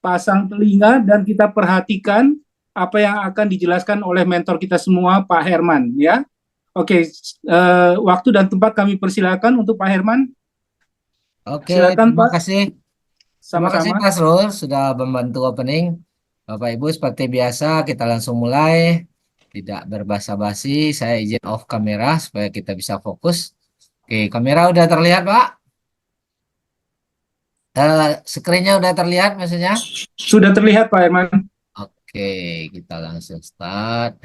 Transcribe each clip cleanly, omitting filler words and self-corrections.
pasang telinga dan kita perhatikan apa yang akan dijelaskan oleh mentor kita semua, Pak Herman, ya. Oke, waktu dan tempat kami persilakan untuk Pak Herman. Oke, Silakan terima Pak, kasih. Terima kasih sama-sama. Mas Rul sudah membantu opening. Bapak Ibu seperti biasa kita langsung mulai. Tidak berbasa-basi, saya izin off kamera supaya kita bisa fokus. Oke, kamera udah terlihat Pak? Screen-nya udah terlihat maksudnya? Sudah terlihat Pak Herman. Oke, kita langsung start.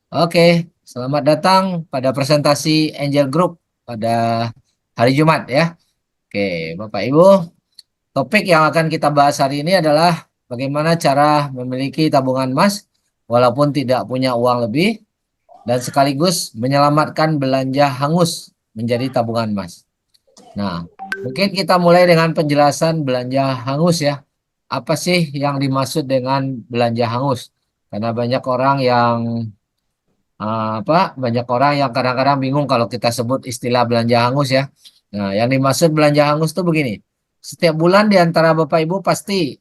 Oke, selamat datang pada presentasi Angel Group pada hari Jumat ya. Oke, Bapak Ibu. Topik yang akan kita bahas hari ini adalah bagaimana cara memiliki tabungan emas walaupun tidak punya uang lebih dan sekaligus menyelamatkan belanja hangus menjadi tabungan emas. Nah, mungkin kita mulai dengan penjelasan belanja hangus ya. Apa sih yang dimaksud dengan belanja hangus? Karena banyak orang yang banyak orang yang kadang-kadang bingung kalau kita sebut istilah belanja hangus ya. Nah, yang dimaksud belanja hangus tuh begini. Setiap bulan di antara Bapak Ibu pasti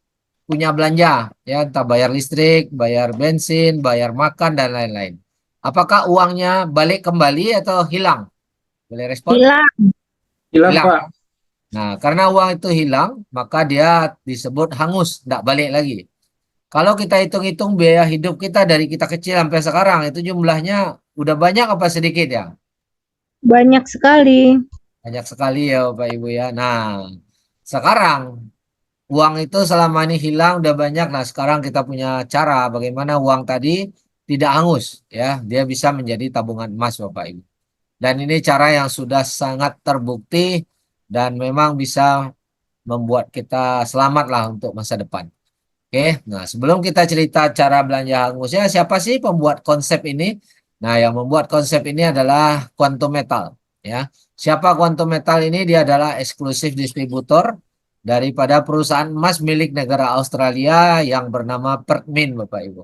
punya belanja, ya, entah bayar listrik, bayar bensin, bayar makan dan lain-lain. Apakah uangnya balik kembali atau hilang? Boleh respon? Hilang. Hilang Hilang. Pak. Nah, karena uang itu hilang, maka dia disebut hangus, tidak balik lagi. Kalau kita hitung-hitung biaya hidup kita dari kita kecil sampai sekarang, itu jumlahnya udah banyak apa sedikit ya? Banyak sekali. Banyak sekali ya Bapak Ibu ya. Nah, sekarang uang itu selama ini hilang udah banyak. Nah, sekarang kita punya cara bagaimana uang tadi tidak hangus ya. Dia bisa menjadi tabungan emas Bapak Ibu. Dan ini cara yang sudah sangat terbukti dan memang bisa membuat kita selamat lah untuk masa depan. Oke, nah sebelum kita cerita cara belanja hangusnya, siapa sih pembuat konsep ini? Nah, yang membuat konsep ini adalah Quantum Metal. Ya, siapa Quantum Metal ini? Dia adalah eksklusif distributor daripada perusahaan emas milik negara Australia yang bernama Perkmin, Bapak Ibu.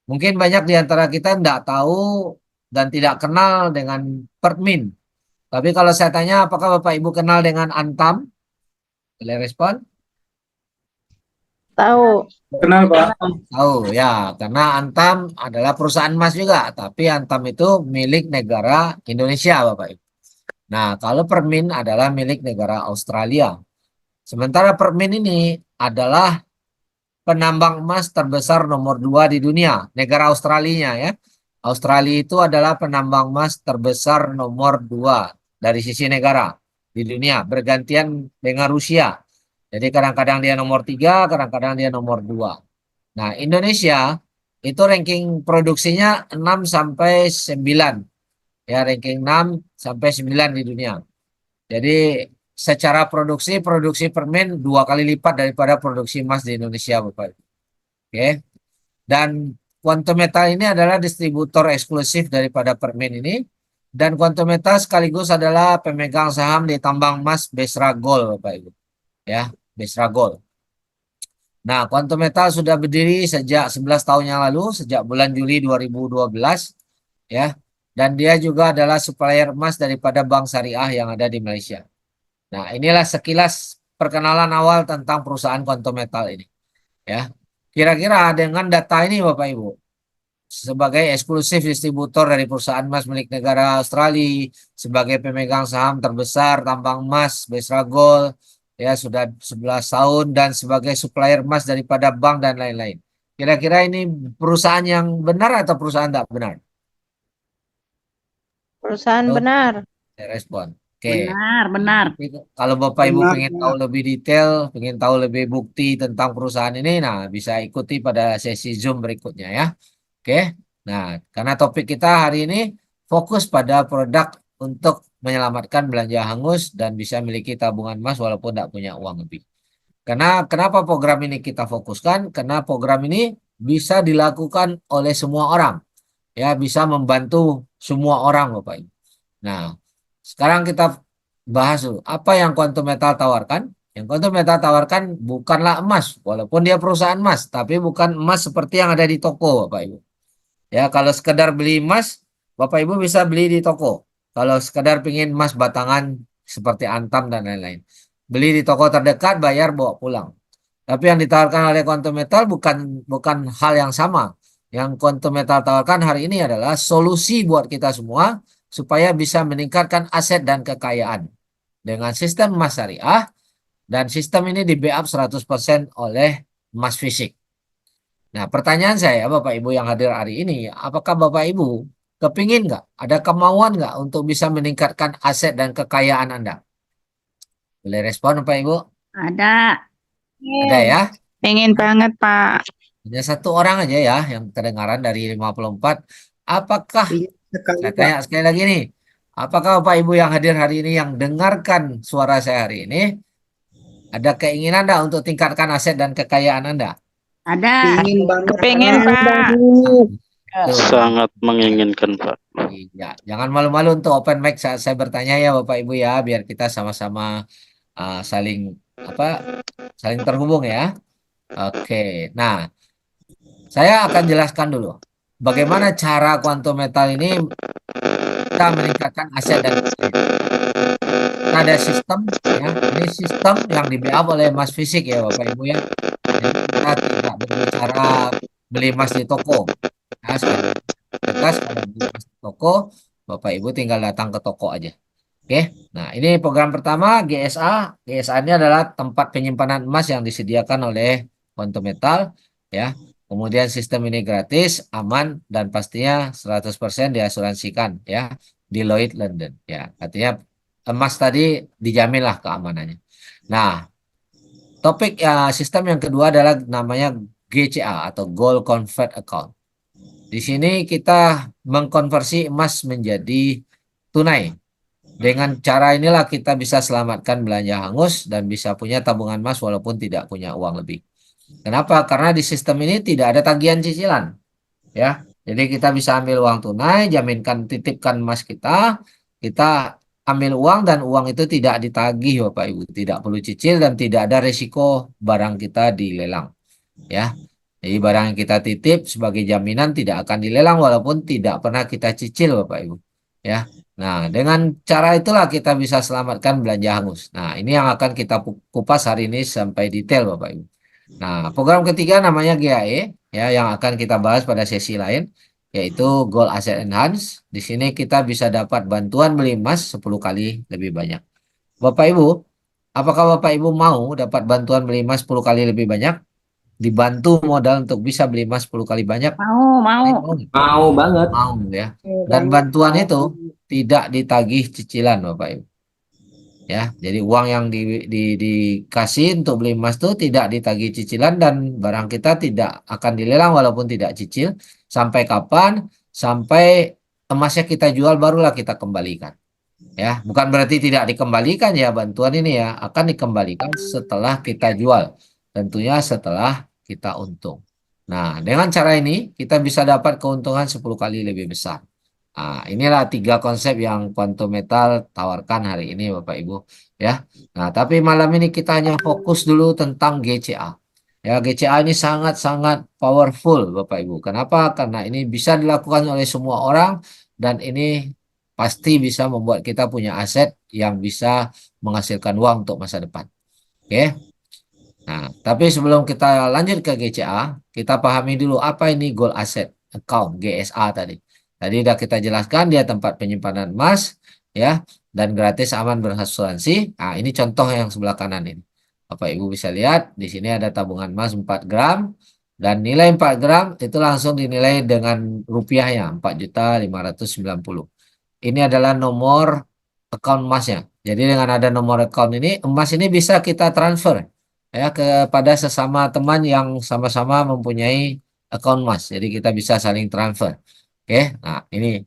Mungkin banyak di antara kita tidak tahu dan tidak kenal dengan Perkmin. Tapi kalau saya tanya, apakah Bapak Ibu kenal dengan Antam? Boleh respon? Tahu. Kenal Pak. Tahu ya, karena Antam adalah perusahaan emas juga, tapi Antam itu milik negara Indonesia, Bapak Ibu. Nah, kalau Permin adalah milik negara Australia. Sementara Permin ini adalah penambang emas terbesar nomor 2 di dunia, negara Australia ya. Australia itu adalah penambang emas terbesar nomor 2 dari sisi negara di dunia, bergantian dengan Rusia. Jadi kadang-kadang dia nomor 3, kadang-kadang dia nomor 2. Nah, Indonesia itu ranking produksinya 6 sampai 9. Ya, ranking 6 sampai 9 di dunia. Jadi secara produksi permen 2 kali lipat daripada produksi emas di Indonesia, Bapak. Oke. Dan Quantum Metal ini adalah distributor eksklusif daripada permen ini. Dan Quantum Metal sekaligus adalah pemegang saham di tambang emas Besra Gold, Bapak Ibu. Ya, Besra Gold. Nah, Quantum Metal sudah berdiri sejak 11 tahun yang lalu, sejak bulan Juli 2012, ya. Dan dia juga adalah supplier emas daripada Bank Syariah yang ada di Malaysia. Nah, inilah sekilas perkenalan awal tentang perusahaan Quantum Metal ini, ya. Kira-kira dengan data ini Bapak Ibu, sebagai eksklusif distributor dari perusahaan emas milik negara Australia, sebagai pemegang saham terbesar tambang emas Besra Gold, ya sudah 11 tahun dan sebagai supplier emas daripada bank dan lain-lain. Kira-kira ini perusahaan yang benar atau perusahaan tidak benar? Perusahaan Tuh, benar. saya respon. Oke. Benar, Nah, benar. nanti kalau Bapak Ibu Benar pengen tahu Pak. lebih detail, pengen tahu lebih bukti tentang perusahaan ini, nah bisa ikuti pada sesi Zoom berikutnya ya. Oke. Nah, karena topik kita hari ini fokus pada produk untuk menyelamatkan belanja hangus dan bisa memiliki tabungan emas walaupun tidak punya uang lebih. Karena kenapa program ini kita fokuskan? Karena program ini bisa dilakukan oleh semua orang. Ya, bisa membantu semua orang, Bapak Ibu. Nah, sekarang kita bahas dulu. Apa yang Quantum Metal tawarkan? Yang Quantum Metal tawarkan bukanlah emas, walaupun dia perusahaan emas, tapi bukan emas seperti yang ada di toko, Bapak Ibu. Ya, kalau sekedar beli emas, Bapak Ibu bisa beli di toko. Kalau sekedar pingin emas batangan seperti Antam dan lain-lain. Beli di toko terdekat, bayar, bawa pulang. Tapi yang ditawarkan oleh Quantum Metal bukan hal yang sama. Yang Quantum Metal tawarkan hari ini adalah solusi buat kita semua supaya bisa meningkatkan aset dan kekayaan dengan sistem emas syariah, dan sistem ini di backup 100% oleh emas fisik. Nah, pertanyaan saya, Bapak Ibu yang hadir hari ini, apakah Bapak Ibu kepingin nggak, ada kemauan nggak untuk bisa meningkatkan aset dan kekayaan Anda? Boleh respon, Bapak Ibu? Ada. Ada ya? Pengen banget, Pak. Hanya satu orang aja ya yang kedengaran dari 54. Apakah, Iya sekali saya Pak. tanya sekali lagi nih, apakah Bapak Ibu yang hadir hari ini yang dengarkan suara saya hari ini, ada keinginan Anda untuk tingkatkan aset dan kekayaan Anda? Ada. Ingin banget Pengen, Pak. Pak. Tuh. Sangat menginginkan, Pak. Iya, jangan malu-malu untuk open mic saat saya bertanya ya Bapak Ibu ya, biar kita sama-sama saling saling terhubung ya. Oke. Nah, saya akan jelaskan dulu bagaimana cara Quantum Metal ini kita meningkatkan aset dan kekayaan. Kita ada sistem ya, ini sistem yang di backup oleh emas fisik ya Bapak Ibu ya. Jadi kita tidak berbicara beli emas di toko. Nah, sekali tegas kalau beli emas di toko, Bapak Ibu tinggal datang ke toko aja. Oke, nah ini program pertama GSA. GSA ini adalah tempat penyimpanan emas yang disediakan oleh Quantum Metal ya. Kemudian sistem ini gratis, aman, dan pastinya 100% diasuransikan ya di Lloyd London ya. Artinya emas tadi dijaminlah keamanannya. Nah, topik sistem yang kedua adalah namanya GCA atau Gold Convert Account. Di sini kita mengkonversi emas menjadi tunai. Dengan cara inilah kita bisa selamatkan belanja hangus dan bisa punya tabungan emas walaupun tidak punya uang lebih. Kenapa? Karena di sistem ini tidak ada tagihan cicilan. Ya, jadi kita bisa ambil uang tunai, jaminkan titipkan emas kita, kita ambil uang dan uang itu tidak ditagih Bapak Ibu, tidak perlu cicil dan tidak ada resiko barang kita dilelang. Ya, jadi barang yang kita titip sebagai jaminan tidak akan dilelang walaupun tidak pernah kita cicil Bapak Ibu. Ya, nah dengan cara itulah kita bisa selamatkan belanja hangus. Nah ini yang akan kita kupas hari ini sampai detail Bapak Ibu. Nah program ketiga namanya GAE ya yang akan kita bahas pada sesi lain yaitu Gold Asset Enhance. Di sini kita bisa dapat bantuan beli emas 10 kali lebih banyak. Bapak Ibu, apakah Bapak Ibu mau dapat bantuan beli emas 10 kali lebih banyak? Dibantu modal untuk bisa beli emas 10 kali banyak? Mau. Mau banget. Mau ya. Dan bantuan itu tidak ditagih cicilan Bapak Ibu. Ya, jadi uang yang dikasih untuk beli emas itu tidak ditagih cicilan dan barang kita tidak akan dilelang walaupun tidak cicil. Sampai kapan? Sampai emasnya kita jual barulah kita kembalikan. Ya, bukan berarti tidak dikembalikan ya bantuan ini ya, akan dikembalikan setelah kita jual. Tentunya setelah kita untung. Nah, dengan cara ini kita bisa dapat keuntungan 10 kali lebih besar. Nah, inilah 3 konsep yang Quantum Metal tawarkan hari ini Bapak Ibu ya. Nah, tapi malam ini kita hanya fokus dulu tentang GCA. Ya, GCA ini sangat-sangat powerful Bapak Ibu. Kenapa? Karena ini bisa dilakukan oleh semua orang dan ini pasti bisa membuat kita punya aset yang bisa menghasilkan uang untuk masa depan. Oke. Nah, tapi sebelum kita lanjut ke GCA, kita pahami dulu apa ini Gold Asset Account GSA tadi. Tadi sudah kita jelaskan dia tempat penyimpanan emas ya dan gratis aman berasuransi. Nah, ini contoh yang sebelah kanan ini. Bapak Ibu bisa lihat di sini ada tabungan emas 4 gram dan nilai 4 gram itu langsung dinilai dengan rupiahnya 4.590. Ini adalah nomor account emasnya. Jadi dengan ada nomor account ini emas ini bisa kita transfer ya kepada sesama teman yang sama-sama mempunyai account emas. Jadi kita bisa saling transfer. Oke, nah ini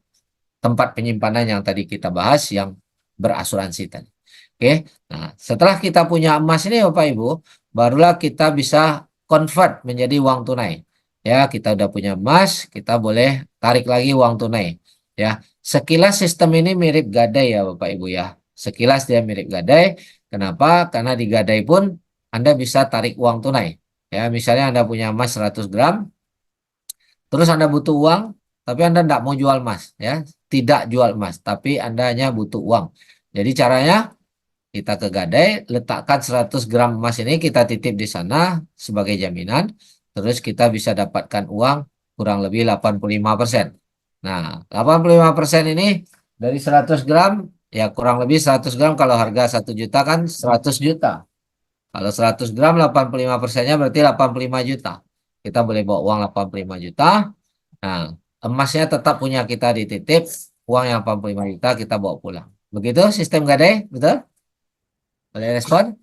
tempat penyimpanan yang tadi kita bahas yang berasuransi tadi. Oke, nah setelah kita punya emas ini Bapak Ibu, barulah kita bisa convert menjadi uang tunai. Ya, kita udah punya emas, kita boleh tarik lagi uang tunai. Ya, sekilas sistem ini mirip gadai ya Bapak Ibu ya. Sekilas dia mirip gadai. Kenapa? Karena di gadai pun Anda bisa tarik uang tunai. Ya, misalnya Anda punya emas 100 gram, terus Anda butuh uang, tapi Anda tidak mau jual emas, ya, tidak jual emas, tapi Anda hanya butuh uang. Jadi caranya kita ke Gadai, letakkan 100 gram emas ini kita titip di sana sebagai jaminan, terus kita bisa dapatkan uang kurang lebih 85%. Nah, 85% ini dari 100 gram, ya kurang lebih 100 gram kalau harga 1 juta kan 100 juta. Kalau 100 gram 85%-nya berarti 85 juta. Kita boleh bawa uang 85 juta. Nah, emasnya tetap punya kita dititip, uang yang 85 juta kita bawa pulang. Begitu sistem Gadai, betul? Boleh respon?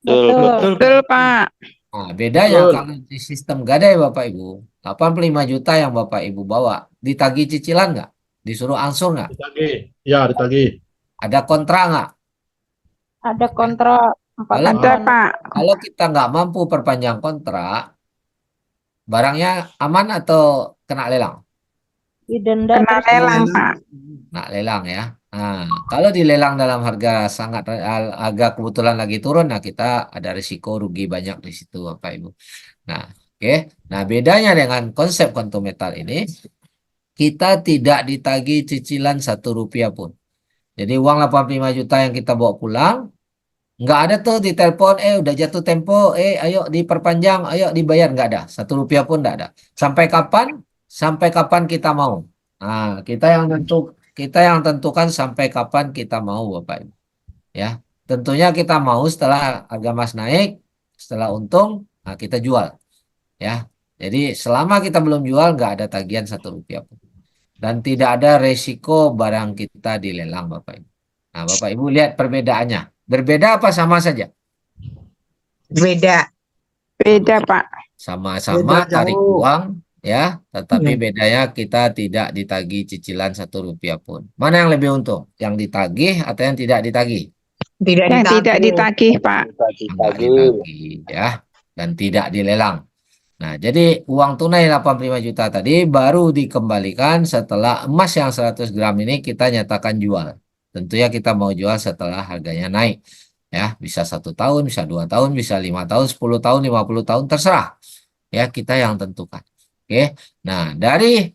Betul, Betul. Pak. Betul, Pak. Nah, bedanya kalau di sistem Gadai Bapak Ibu, 85 juta yang Bapak Ibu bawa, ditagih cicilan nggak? Disuruh angsur nggak? Ditagih. Ya, ditagih. Ada kontra nggak? Ada kontrak 4 Kalau Ada, bulan. Pak. kalau kita nggak mampu perpanjang kontrak, barangnya aman atau kena lelang? Didenda Kena terus lelang, Pak. Kena lelang ya. Nah, kalau dilelang dalam harga sangat agak kebetulan lagi turun, nah kita ada risiko rugi banyak di situ Bapak Ibu. Nah, oke. Nah, bedanya dengan konsep konto metal ini, kita tidak ditagih cicilan 1 rupiah pun. Jadi uang 85 juta yang kita bawa pulang, nggak ada tuh di telepon, udah jatuh tempo, ayo diperpanjang, ayo dibayar, nggak ada. 1 rupiah pun nggak ada. Sampai kapan? Sampai kapan kita mau. Nah, kita yang tentukan sampai kapan kita mau, Bapak Ibu. Ya, tentunya kita mau setelah harga emas naik, setelah untung, nah kita jual. Ya, jadi selama kita belum jual, nggak ada tagihan 1 rupiah pun. Dan tidak ada resiko barang kita dilelang, Bapak Ibu. Nah, Bapak Ibu lihat perbedaannya. Berbeda apa sama saja? Beda. Beda, Pak. Sama-sama Beda tarik jauh. uang, ya, tetapi Hmm. bedanya kita tidak ditagih cicilan 1 rupiah pun. Mana yang lebih untung? Yang ditagih atau yang tidak ditagih? Tidak Yang tidak ditagih, Pak. Enggak ditagih, ya, dan tidak dilelang. Nah, jadi uang tunai 85 juta tadi baru dikembalikan setelah emas yang 100 gram ini kita nyatakan jual. Tentunya kita mau jual setelah harganya naik. Ya, bisa 1 tahun, bisa 2 tahun, bisa 5 tahun, 10 tahun, 50 tahun, terserah. Ya, kita yang tentukan. Oke. Nah, dari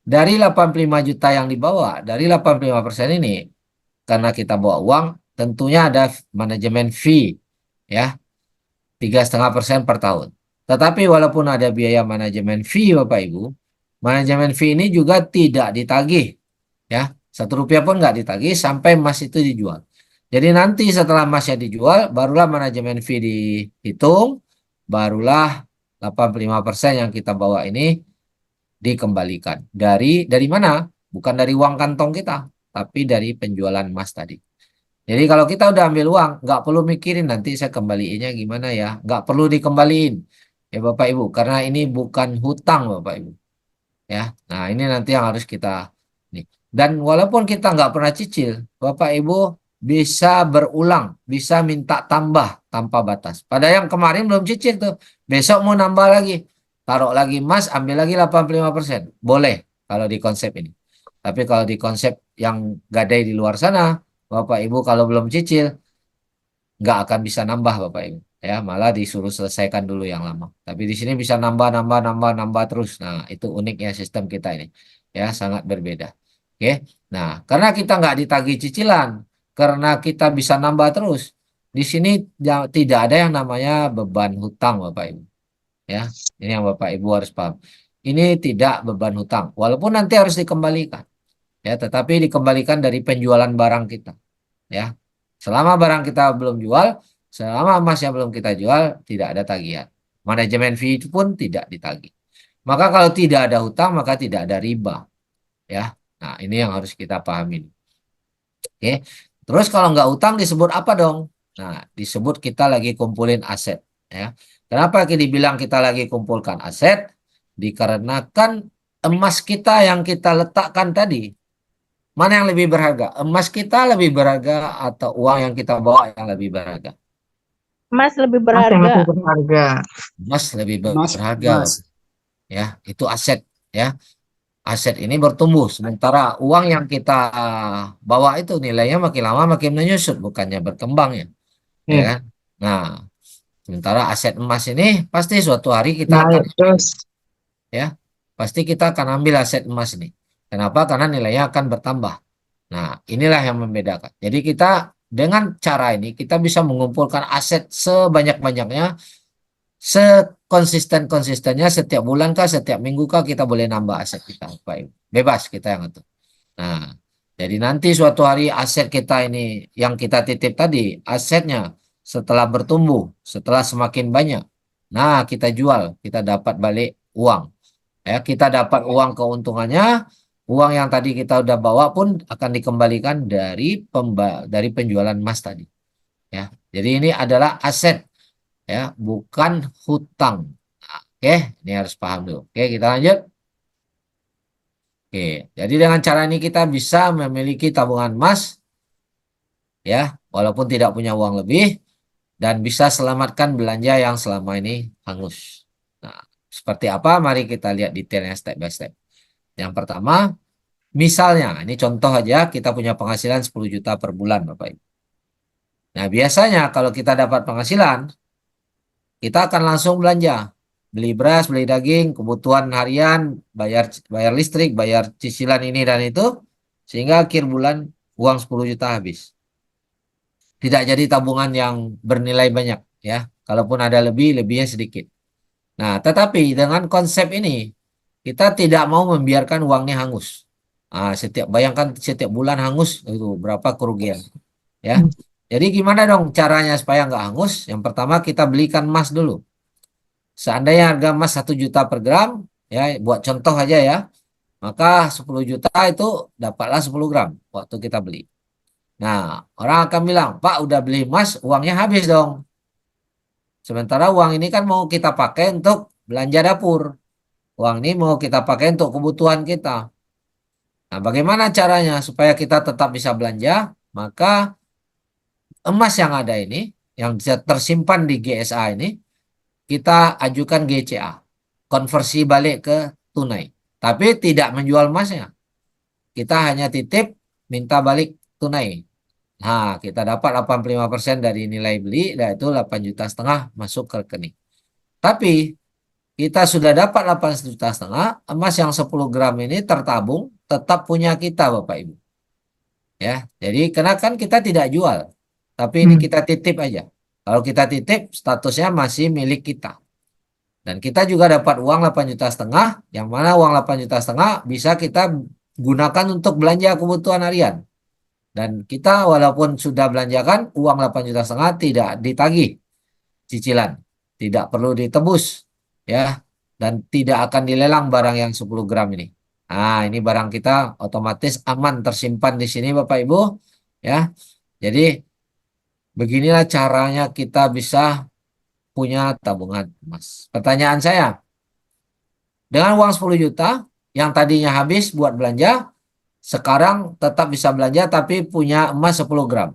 85 juta yang dibawa, dari 85% ini, karena kita bawa uang, tentunya ada manajemen fee, ya, 3,5% per tahun. Tetapi walaupun ada biaya manajemen fee, Bapak Ibu, manajemen fee ini juga tidak ditagih, ya, 1 rupiah pun nggak ditagih sampai emas itu dijual. Jadi nanti setelah emasnya dijual, barulah manajemen fee dihitung, barulah 85% yang kita bawa ini dikembalikan. Dari mana? Bukan dari uang kantong kita, tapi dari penjualan emas tadi. Jadi kalau kita udah ambil uang, nggak perlu mikirin nanti saya kembaliinnya gimana ya. Nggak perlu dikembaliin. Ya Bapak Ibu, karena ini bukan hutang Bapak Ibu. Ya, nah ini nanti yang harus kita nih. Dan walaupun kita nggak pernah cicil, Bapak Ibu bisa berulang, bisa minta tambah tanpa batas. Pada yang kemarin belum cicil tuh, besok mau nambah lagi, taruh lagi emas, ambil lagi 85%. Boleh kalau di konsep ini. Tapi kalau di konsep yang gadai di luar sana, Bapak Ibu kalau belum cicil, nggak akan bisa nambah Bapak Ibu. Ya, malah disuruh selesaikan dulu yang lama. Tapi di sini bisa nambah terus. Nah, itu uniknya sistem kita ini. Ya, sangat berbeda. Oke. Nah, karena kita nggak ditagih cicilan, karena kita bisa nambah terus, di sini tidak ada yang namanya beban hutang Bapak Ibu. Ya, ini yang Bapak Ibu harus paham. Ini tidak beban hutang, walaupun nanti harus dikembalikan. Ya, tetapi dikembalikan dari penjualan barang kita. Ya, selama barang kita belum jual, selama emasnya belum kita jual, tidak ada tagihan. Manajemen fee itu pun tidak ditagih. Maka kalau tidak ada hutang, maka tidak ada riba. Ya, nah ini yang harus kita pahamin. Oke, terus kalau nggak hutang disebut apa dong? Nah, disebut kita lagi kumpulin aset. Ya, kenapa dibilang kita lagi kumpulkan aset? Dikarenakan emas kita yang kita letakkan tadi, mana yang lebih berharga? Emas kita lebih berharga atau uang yang kita bawa yang lebih berharga? Emas lebih Mas yang berharga. lebih berharga. Emas lebih Mas, berharga. Mas. Ya, itu aset. Ya, aset ini bertumbuh. Sementara uang yang kita bawa itu nilainya makin lama makin menyusut, bukannya berkembang ya. Ya kan? Nah, sementara aset emas ini pasti suatu hari kita akan Naik terus. ya, pasti kita akan ambil aset emas ini. Kenapa? Karena nilainya akan bertambah. Nah, inilah yang membedakan. Jadi kita dengan cara ini kita bisa mengumpulkan aset sebanyak-banyaknya, sekonsisten-konsistennya, setiap bulan kah, setiap minggu kah kita boleh nambah aset kita. Baik, bebas kita yang atur. Nah, jadi nanti suatu hari aset kita ini yang kita titip tadi, asetnya setelah bertumbuh, setelah semakin banyak, nah kita jual, kita dapat balik uang. Ya, kita dapat uang keuntungannya, uang yang tadi kita udah bawa pun akan dikembalikan dari penjualan emas tadi. Ya, jadi ini adalah aset, ya, bukan hutang. Nah, oke, ini harus paham dulu. Oke, kita lanjut. Oke, jadi dengan cara ini kita bisa memiliki tabungan emas, ya, walaupun tidak punya uang lebih, dan bisa selamatkan belanja yang selama ini hangus. Nah, seperti apa? Mari kita lihat detailnya step by step. Yang pertama, misalnya, ini contoh aja, kita punya penghasilan 10 juta per bulan, Bapak Ibu. Nah, biasanya kalau kita dapat penghasilan, kita akan langsung belanja. Beli beras, beli daging, kebutuhan harian, bayar listrik, bayar cicilan ini dan itu, sehingga akhir bulan uang 10 juta habis. Tidak jadi tabungan yang bernilai banyak, ya. Kalaupun ada lebih, lebihnya sedikit. Nah, tetapi dengan konsep ini, kita tidak mau membiarkan uangnya hangus. Bayangkan setiap bulan hangus, itu berapa kerugian, ya. Jadi gimana dong caranya supaya nggak hangus? Yang pertama kita belikan emas dulu. Seandainya harga emas 1 juta per gram, ya, buat contoh aja ya, maka 10 juta itu dapatlah 10 gram waktu kita beli. Nah, orang akan bilang, Pak udah beli emas, uangnya habis dong. Sementara uang ini kan mau kita pakai untuk belanja dapur. Uang ini mau kita pakai untuk kebutuhan kita. Nah, bagaimana caranya supaya kita tetap bisa belanja? Maka emas yang ada ini, yang tersimpan di GSA ini, kita ajukan GCA, konversi balik ke tunai. Tapi tidak menjual emasnya. Kita hanya titip, minta balik tunai. Nah, kita dapat 85% dari nilai beli, dan itu 8,5 juta masuk ke rekening. Tapi, kita sudah dapat 8,5 juta, emas yang 10 gram ini tertabung, tetap punya kita Bapak Ibu. Ya, jadi karena kan kita tidak jual, tapi ini kita titip aja. Kalau kita titip, statusnya masih milik kita. Dan kita juga dapat uang 8,5 juta, yang mana uang 8,5 juta bisa kita gunakan untuk belanja kebutuhan harian. Dan kita walaupun sudah belanjakan, uang 8,5 juta tidak ditagih cicilan. Tidak perlu ditebus, ya. Dan tidak akan dilelang barang yang 10 gram ini. Nah, ini barang kita otomatis aman tersimpan di sini Bapak Ibu, ya. Jadi beginilah caranya kita bisa punya tabungan emas. Pertanyaan saya, dengan uang 10 juta yang tadinya habis buat belanja, sekarang tetap bisa belanja tapi punya emas 10 gram.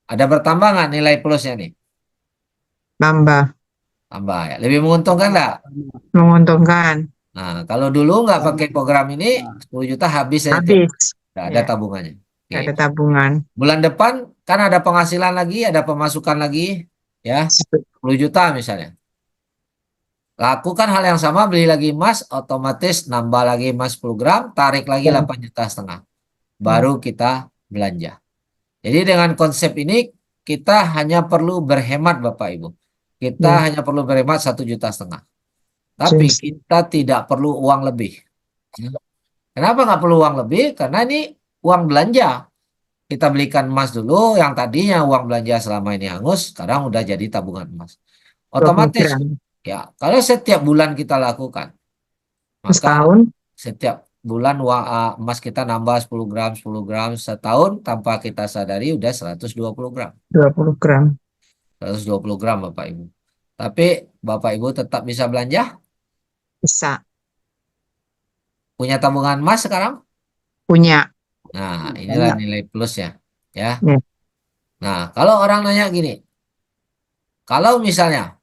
Ada bertambah nggak nilai plusnya nih? Tambah. Tambah ya. Lebih menguntungkan nggak? Menguntungkan. Nah, kalau dulu nggak pakai program ini, 10 juta habis aja. Habis. Nggak ada Ya. tabungannya. Nggak Oke. ada tabungan. Bulan depan kan ada penghasilan lagi, ada pemasukan lagi, ya 10 juta misalnya. Lakukan hal yang sama, beli lagi emas, otomatis nambah lagi emas 10 gram, tarik lagi 8,5 juta. Baru kita belanja. Jadi dengan konsep ini, kita hanya perlu berhemat Bapak Ibu. Kita hanya perlu berhemat 1,5 juta. Tapi kita tidak perlu uang lebih. Kenapa nggak perlu uang lebih? Karena ini uang belanja. Kita belikan emas dulu, yang tadinya uang belanja selama ini hangus, sekarang udah jadi tabungan emas. Otomatis, ya, kalau setiap bulan kita lakukan, maka Setahun setiap bulan emas kita nambah 10 gram, 10 gram, setahun tanpa kita sadari udah 120 gram. 20 gram. 120 gram Bapak Ibu. Tapi Bapak Ibu tetap bisa belanja? Bisa. Punya tabungan emas sekarang? Punya. Nah, inilah nilai plusnya, ya. Ya. Nah, kalau orang nanya gini, kalau misalnya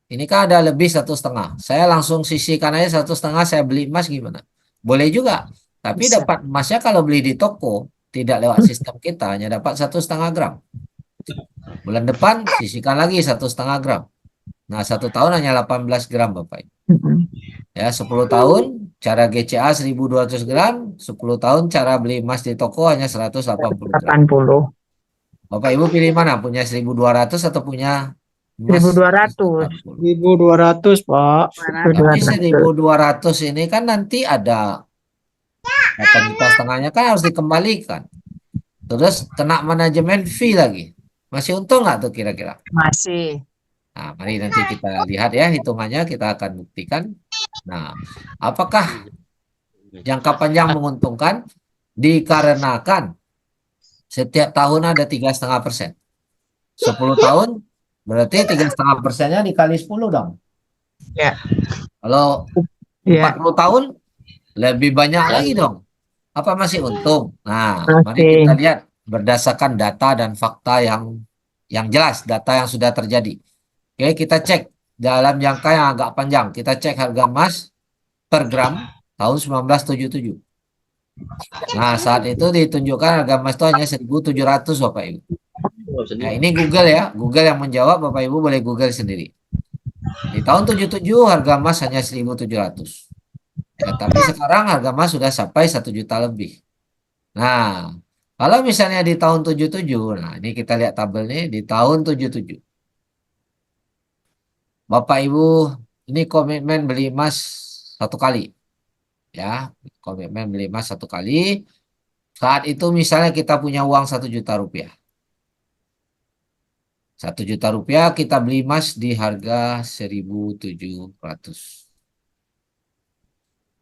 ini kan ada lebih 1,5, saya langsung sisihkan aja 1,5, saya beli emas gimana? Boleh juga, tapi Bisa. dapat emasnya kalau beli di toko tidak lewat sistem kita, hanya dapat 1,5 gram. Bulan depan sisihkan lagi 1,5 gram. Nah, 1 tahun hanya 18 gram Bapak Ibu. Ya, 10 tahun cara GCA 1.200 gram, 10 tahun cara beli emas di toko hanya 180 gram. 80. Bapak Ibu pilih mana? Punya 1.200 atau punya emas 1.200. 180? 1.200, Pak. Tapi 1.200. 1.200 ini kan nanti ada 8 juta setengahnya kan harus dikembalikan. Terus kena manajemen fee lagi. Masih untung nggak tuh kira-kira? Masih. Nah, mari nanti kita lihat ya hitungannya, kita akan buktikan. Nah, apakah jangka panjang menguntungkan? Dikarenakan setiap tahun ada 3,5%. 10 tahun berarti 3,5%-nya dikali 10 dong. Ya. Kalau Ya. 40 tahun lebih banyak lagi dong. Apa masih untung? Nah, mari Masih. kita lihat berdasarkan data dan fakta yang jelas, data yang sudah terjadi. Oke, kita cek dalam jangka yang agak panjang. Kita cek harga emas per gram tahun 1977. Nah, saat itu ditunjukkan harga emas itu hanya 1.700 Bapak Ibu. Nah, ini Google ya. Google yang menjawab, Bapak Ibu boleh Google sendiri. Di tahun 77 harga emas hanya 1.700. Ya, tapi sekarang harga emas sudah sampai 1 juta lebih. Nah, kalau misalnya di tahun 77, nah ini kita lihat tabel nih, di tahun 77. Bapak Ibu, ini komitmen beli emas 1 kali. Ya, komitmen beli emas 1 kali. Saat itu misalnya kita punya uang 1 juta rupiah. 1 juta rupiah kita beli emas di harga 1.700.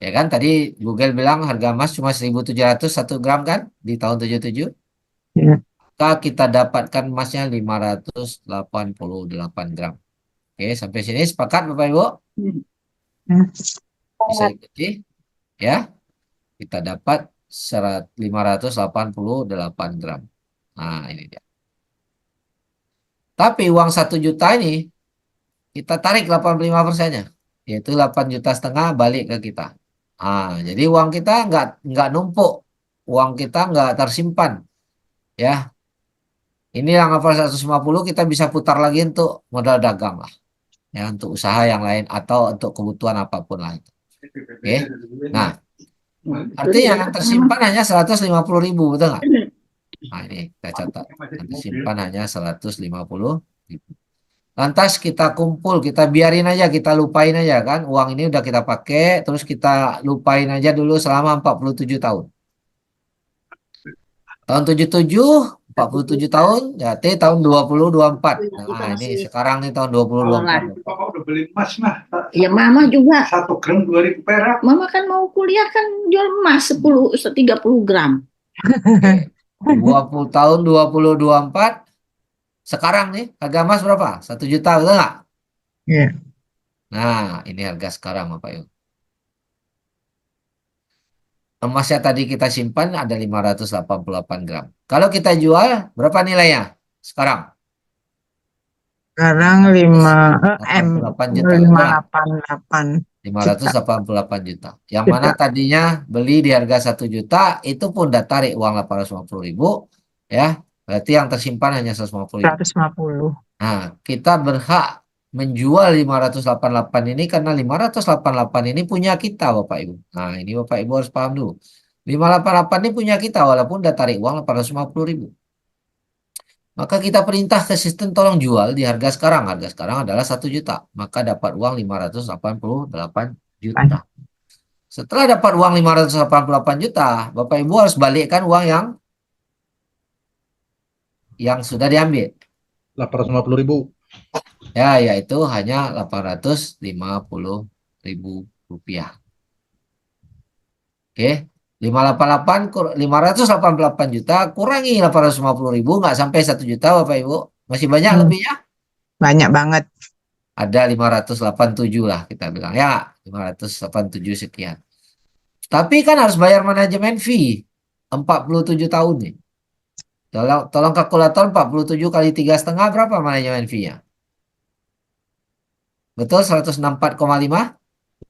Ya kan, tadi Google bilang harga emas cuma 1.700 1 gram kan di tahun 77. Ya. Maka kita dapatkan emasnya 588 gram. Oke, sampai sini sepakat Bapak Ibu? Bisa ikuti ya. Kita dapat 588 gram. Nah, ini dia. Tapi uang 1 juta ini kita tarik 85%-nya, yaitu 8,5 juta balik ke kita. Nah, jadi uang kita nggak numpuk, uang kita nggak tersimpan, ya. Ini yang hafal 150 kita bisa putar lagi untuk modal dagang lah, ya, untuk usaha yang lain atau untuk kebutuhan apapun lah itu. Oke. Nah, artinya yang tersimpan hanya 150.000, betul nggak? Nah, ini kita catat. Yang tersimpan hanya 150.000. Lantas kita kumpul, kita biarin aja, kita lupain aja kan. Uang ini udah kita pakai, terus kita lupain aja dulu selama 47 tahun. Tahun 77, 47 tahun, berarti tahun 2024. Nah, ini sekarang nih tahun 2024. Bapak udah beli emas mah. Ya mama juga. 1 gram 2.000 perak. Mama kan mau kuliah kan jual emas 30 gram. Oke. 20 tahun 2024. Sekarang nih harga emas berapa? 1 juta, betul nggak? Ya. Nah, ini harga sekarang Bapak Ibu. Emasnya tadi kita simpan ada 588 gram. Kalau kita jual, berapa nilainya sekarang? Sekarang 88 juta. 588. 588 juta. Yang mana tadinya beli di harga 1 juta, itu pun udah tarik uang 850.000, ya. Berarti yang tersimpan hanya 150.000. 150. Nah, kita berhak menjual 588 ini karena 588 ini punya kita, Bapak Ibu. Nah, ini Bapak Ibu harus paham dulu. 588 ini punya kita walaupun udah tarik uang 850.000. Maka kita perintah ke sistem tolong jual di harga sekarang. Harga sekarang adalah 1 juta. Maka dapat uang 588 juta. Setelah dapat uang 588 juta, Bapak Ibu harus balikkan uang yang sudah diambil. 850.000. Ya, yaitu hanya 850.000 rupiah. Oke, 588 juta kurangi 850.000, nggak sampai 1 juta Bapak Ibu. Masih banyak lebihnya? Banyak banget. Ada 587 lah kita bilang. Ya, 587 sekian. Tapi kan harus bayar manajemen fee 47 tahun nih. Tolong kalkulator 47 kali 3,5 berapa manajemen fee-nya? Betul 164,5?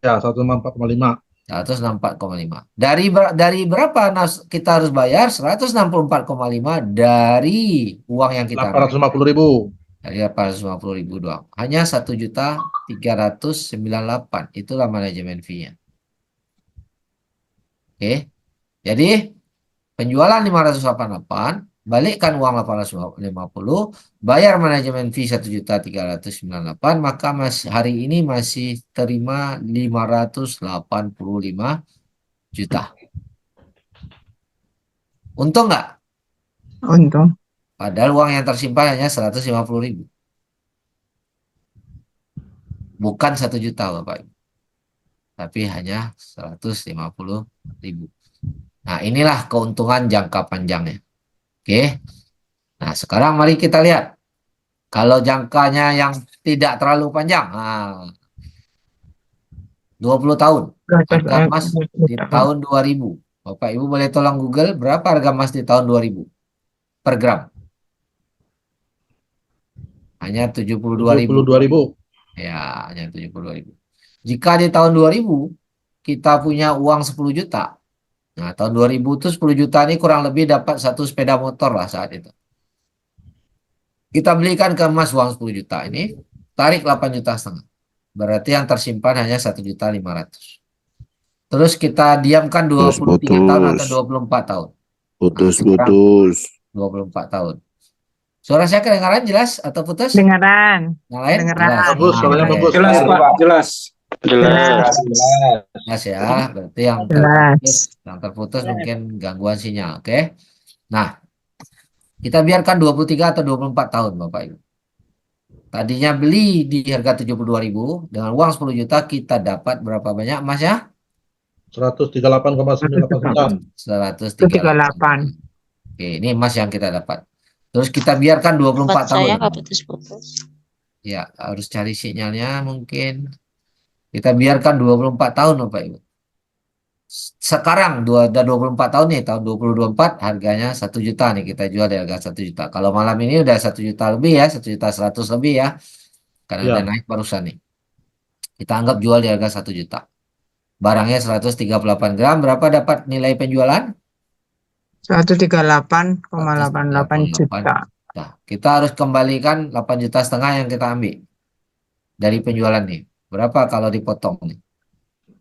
Ya, 164,5. 164,5. Dari berapa kita harus bayar? 164,5 dari uang yang kita ambil. 850.000. Dari 850.000 doang. Hanya 1.398. Itulah manajemen fee-nya. Oke. Jadi penjualan 588, balikkan uang 850, bayar manajemen fee 1.398.000, maka hari ini masih terima 585 juta. Untung nggak? Untung. Padahal uang yang tersimpan hanya 150.000. Bukan 1 juta Bapak Ibu. Tapi hanya 150.000. Nah, inilah keuntungan jangka panjangnya. Oke. Nah, sekarang mari kita lihat. Kalau jangkanya yang tidak terlalu panjang. Nah, 20 tahun. Harga emas di tahun 2000. Bapak Ibu boleh tolong Google berapa harga emas di tahun 2000 per gram? Hanya 72.000. 72.000. Ya, hanya 72.000. Jika di tahun 2000 kita punya uang 10 juta. Nah, tahun 2000 itu 10 juta ini kurang lebih dapat satu sepeda motor lah saat itu. Kita belikan ke emas uang 10 juta ini, tarik 8,5 juta. Berarti yang tersimpan hanya 1.500.000. Terus kita diamkan 23 tahun atau 24 tahun. Putus. 24 tahun. Suara saya kedengaran jelas atau putus? Dengaran. Yang lain? Dengaran. Jelas. Bagus, suaranya bagus. Jelas Pak, jelas. Jelas. Jelas ya. Berarti yang terputus mungkin gangguan sinyal. Oke. Nah, kita biarkan 23 atau 24 tahun Bapak Ibu. Tadinya beli di harga 72.000, dengan uang 10 juta kita dapat berapa banyak emas ya? 138,989. 138. Oke, ini emas yang kita dapat. Terus kita biarkan 24 tahun. Saya nggak putus-putus. Ya, harus cari sinyalnya mungkin. Kita biarkan 24 tahun Bapak Ibu. Sekarang udah 24 tahun nih, tahun 2024 harganya 1 juta nih, kita jual di harga 1 juta. Kalau malam ini udah 1 juta lebih ya, 1.100.000 lebih ya. Karena udah naik barusan nih. Kita anggap jual di harga 1 juta. Barangnya 138 gram, berapa dapat nilai penjualan? 138,88 juta. Nah, kita harus kembalikan 8,5 juta yang kita ambil dari penjualan nih. Berapa kalau dipotong nih?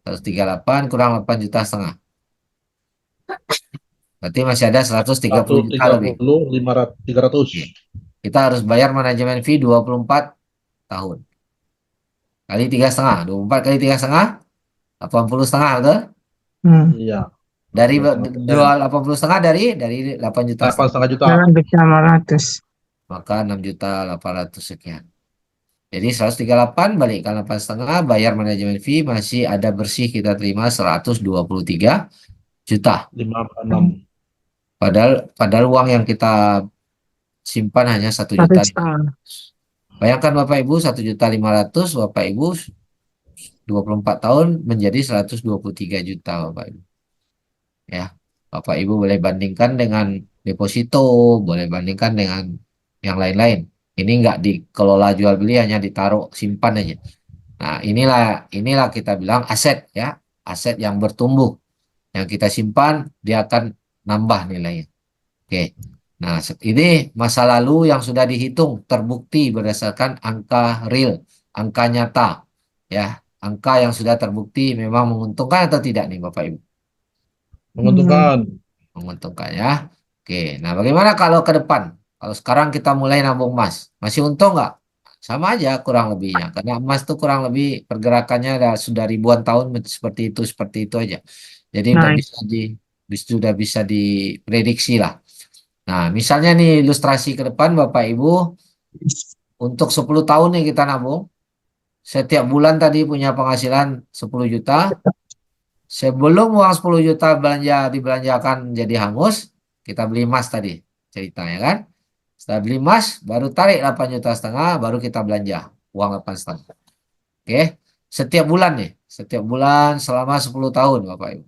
138 kurang 8,5 juta. Berarti masih ada 130 juta lebih. 300. Kita harus bayar manajemen fee 24 tahun. Kali 3,5. 24 kali 3,5. 80,5 betul? Iya. Dari jual 80,5 dari 8 juta. 8,5 juta. 8.500. Maka 6.800.000 sekian. Jadi 138 balikkan 8,5, bayar manajemen fee, masih ada bersih kita terima 123 juta. 56. Padahal uang yang kita simpan hanya 1 juta. Bayangkan Bapak Ibu 1.500.000, Bapak Ibu 24 tahun menjadi 123 juta Bapak Ibu. Ya, Bapak Ibu boleh bandingkan dengan deposito, boleh bandingkan dengan yang lain-lain. Ini nggak dikelola jual beli, hanya ditaruh simpan aja. Nah, inilah kita bilang aset ya, aset yang bertumbuh. Yang kita simpan dia akan nambah nilainya. Oke. Nah, ini masa lalu yang sudah dihitung terbukti berdasarkan angka real, angka nyata ya, angka yang sudah terbukti memang menguntungkan atau tidak nih Bapak Ibu? Menguntungkan. Menguntungkan ya. Oke, nah bagaimana kalau ke depan? Kalau sekarang kita mulai nabung emas, masih untung nggak? Sama aja kurang lebihnya. Karena emas tuh kurang lebih pergerakannya sudah ribuan tahun seperti itu aja. Jadi sudah bisa diprediksi lah. Nah, misalnya nih ilustrasi ke depan Bapak Ibu, untuk 10 tahun nih kita nabung, setiap bulan tadi punya penghasilan 10 juta. Sebelum uang 10 juta dibelanjakan jadi hangus, kita beli emas tadi ceritanya kan. Setelah beli emas, baru tarik 8,5 juta, baru kita belanja uang 8,5. Oke, setiap bulan nih, setiap bulan selama 10 tahun Bapak Ibu.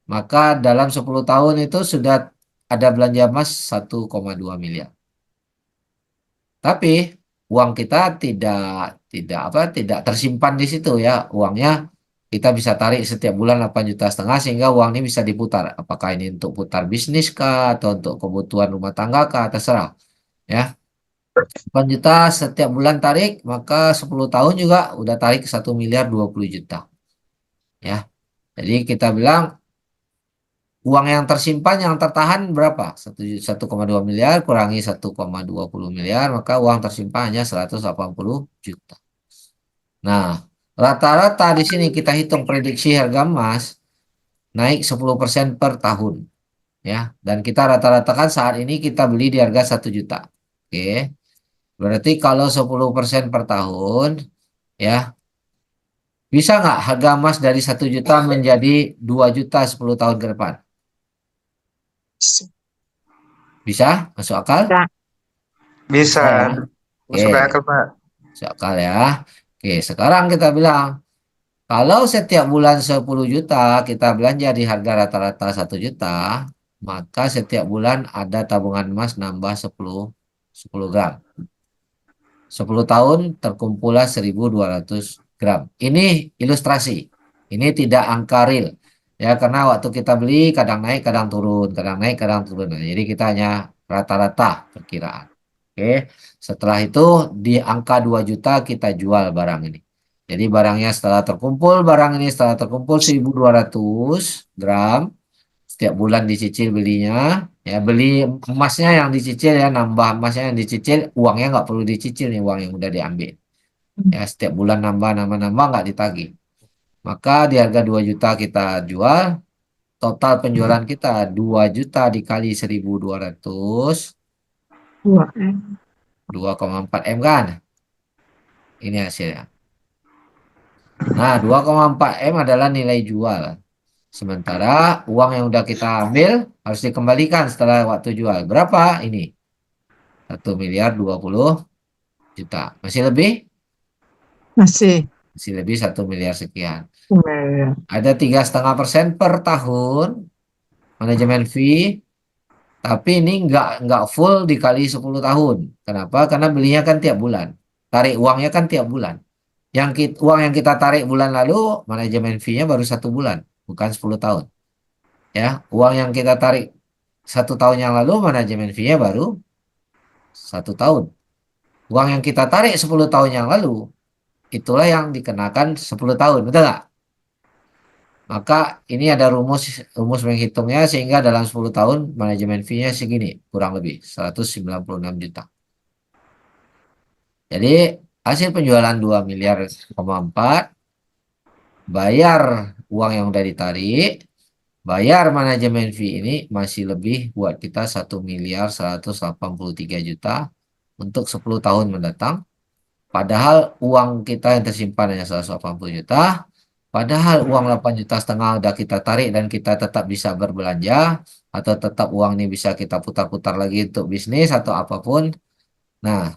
Maka dalam 10 tahun itu sudah ada belanja emas 1,2 miliar. Tapi uang kita tidak tersimpan di situ ya. Uangnya kita bisa tarik setiap bulan 8,5 juta sehingga uang ini bisa diputar. Apakah ini untuk putar bisnis kah atau untuk kebutuhan rumah tangga kah, terserah. Ya. 8 juta setiap bulan tarik, maka 10 tahun juga udah tarik 1,20 miliar. Ya. Jadi kita bilang uang yang tersimpan yang tertahan berapa? 1,2 miliar kurangi 1,20 miliar, maka uang tersimpan hanya 180 juta. Nah, rata-rata di sini kita hitung prediksi harga emas naik 10% per tahun. Ya, dan kita rata-ratakan saat ini kita beli di harga 1 juta. Oke. Berarti kalau 10% per tahun, ya, bisa nggak harga emas dari 1 juta menjadi 2 juta 10 tahun ke depan? Bisa? Masuk akal? Bisa. Bisa ya? Oke, Masuk akal, Pak. masuk akal ya. Oke, sekarang kita bilang, kalau setiap bulan 10 juta kita belanja di harga rata-rata 1 juta, maka setiap bulan ada tabungan emas nambah 10 gram. 10 tahun terkumpullah 1.200 gram. Ini ilustrasi. Ini tidak angka real. Ya, karena waktu kita beli kadang naik, kadang turun, kadang naik, kadang turun. Nah, jadi kita hanya rata-rata perkiraan. Oke. Setelah itu di angka 2 juta kita jual barang ini. Jadi barangnya setelah terkumpul, barang ini setelah terkumpul 1.200 gram. Setiap bulan dicicil belinya. Ya, beli emasnya yang dicicil ya, nambah emasnya yang dicicil, uangnya nggak perlu dicicil nih, uang yang udah diambil. Ya, setiap bulan nambah nggak ditagih. Maka di harga 2 juta kita jual, total penjualan kita 2 juta dikali 1.200, 2,4 M kan? Ini hasilnya. Nah, 2,4 M adalah nilai jual. Sementara uang yang udah kita ambil harus dikembalikan setelah waktu jual. Berapa ini? 1.020.000.000. Masih lebih? Masih. Masih lebih 1 miliar sekian. Iya. Ada 3,5% per tahun manajemen fee. Tapi ini nggak full dikali 10 tahun. Kenapa? Karena belinya kan tiap bulan. Tarik uangnya kan tiap bulan. Uang yang kita tarik bulan lalu, manajemen fee-nya baru 1 bulan, bukan 10 tahun. Ya, uang yang kita tarik 1 tahun yang lalu, manajemen fee-nya baru 1 tahun. Uang yang kita tarik 10 tahun yang lalu, itulah yang dikenakan 10 tahun, betul nggak? Maka ini ada rumus menghitungnya sehingga dalam 10 tahun manajemen fee-nya segini, kurang lebih 196 juta. Jadi hasil penjualan 2 miliar 4, bayar uang yang udah ditarik, bayar manajemen fee ini masih lebih buat kita 1 miliar 183 juta untuk 10 tahun mendatang. Padahal uang kita yang tersimpan hanya 180 juta. Padahal uang 8,5 juta udah kita tarik dan kita tetap bisa berbelanja atau tetap uang ini bisa kita putar-putar lagi untuk bisnis atau apapun. Nah,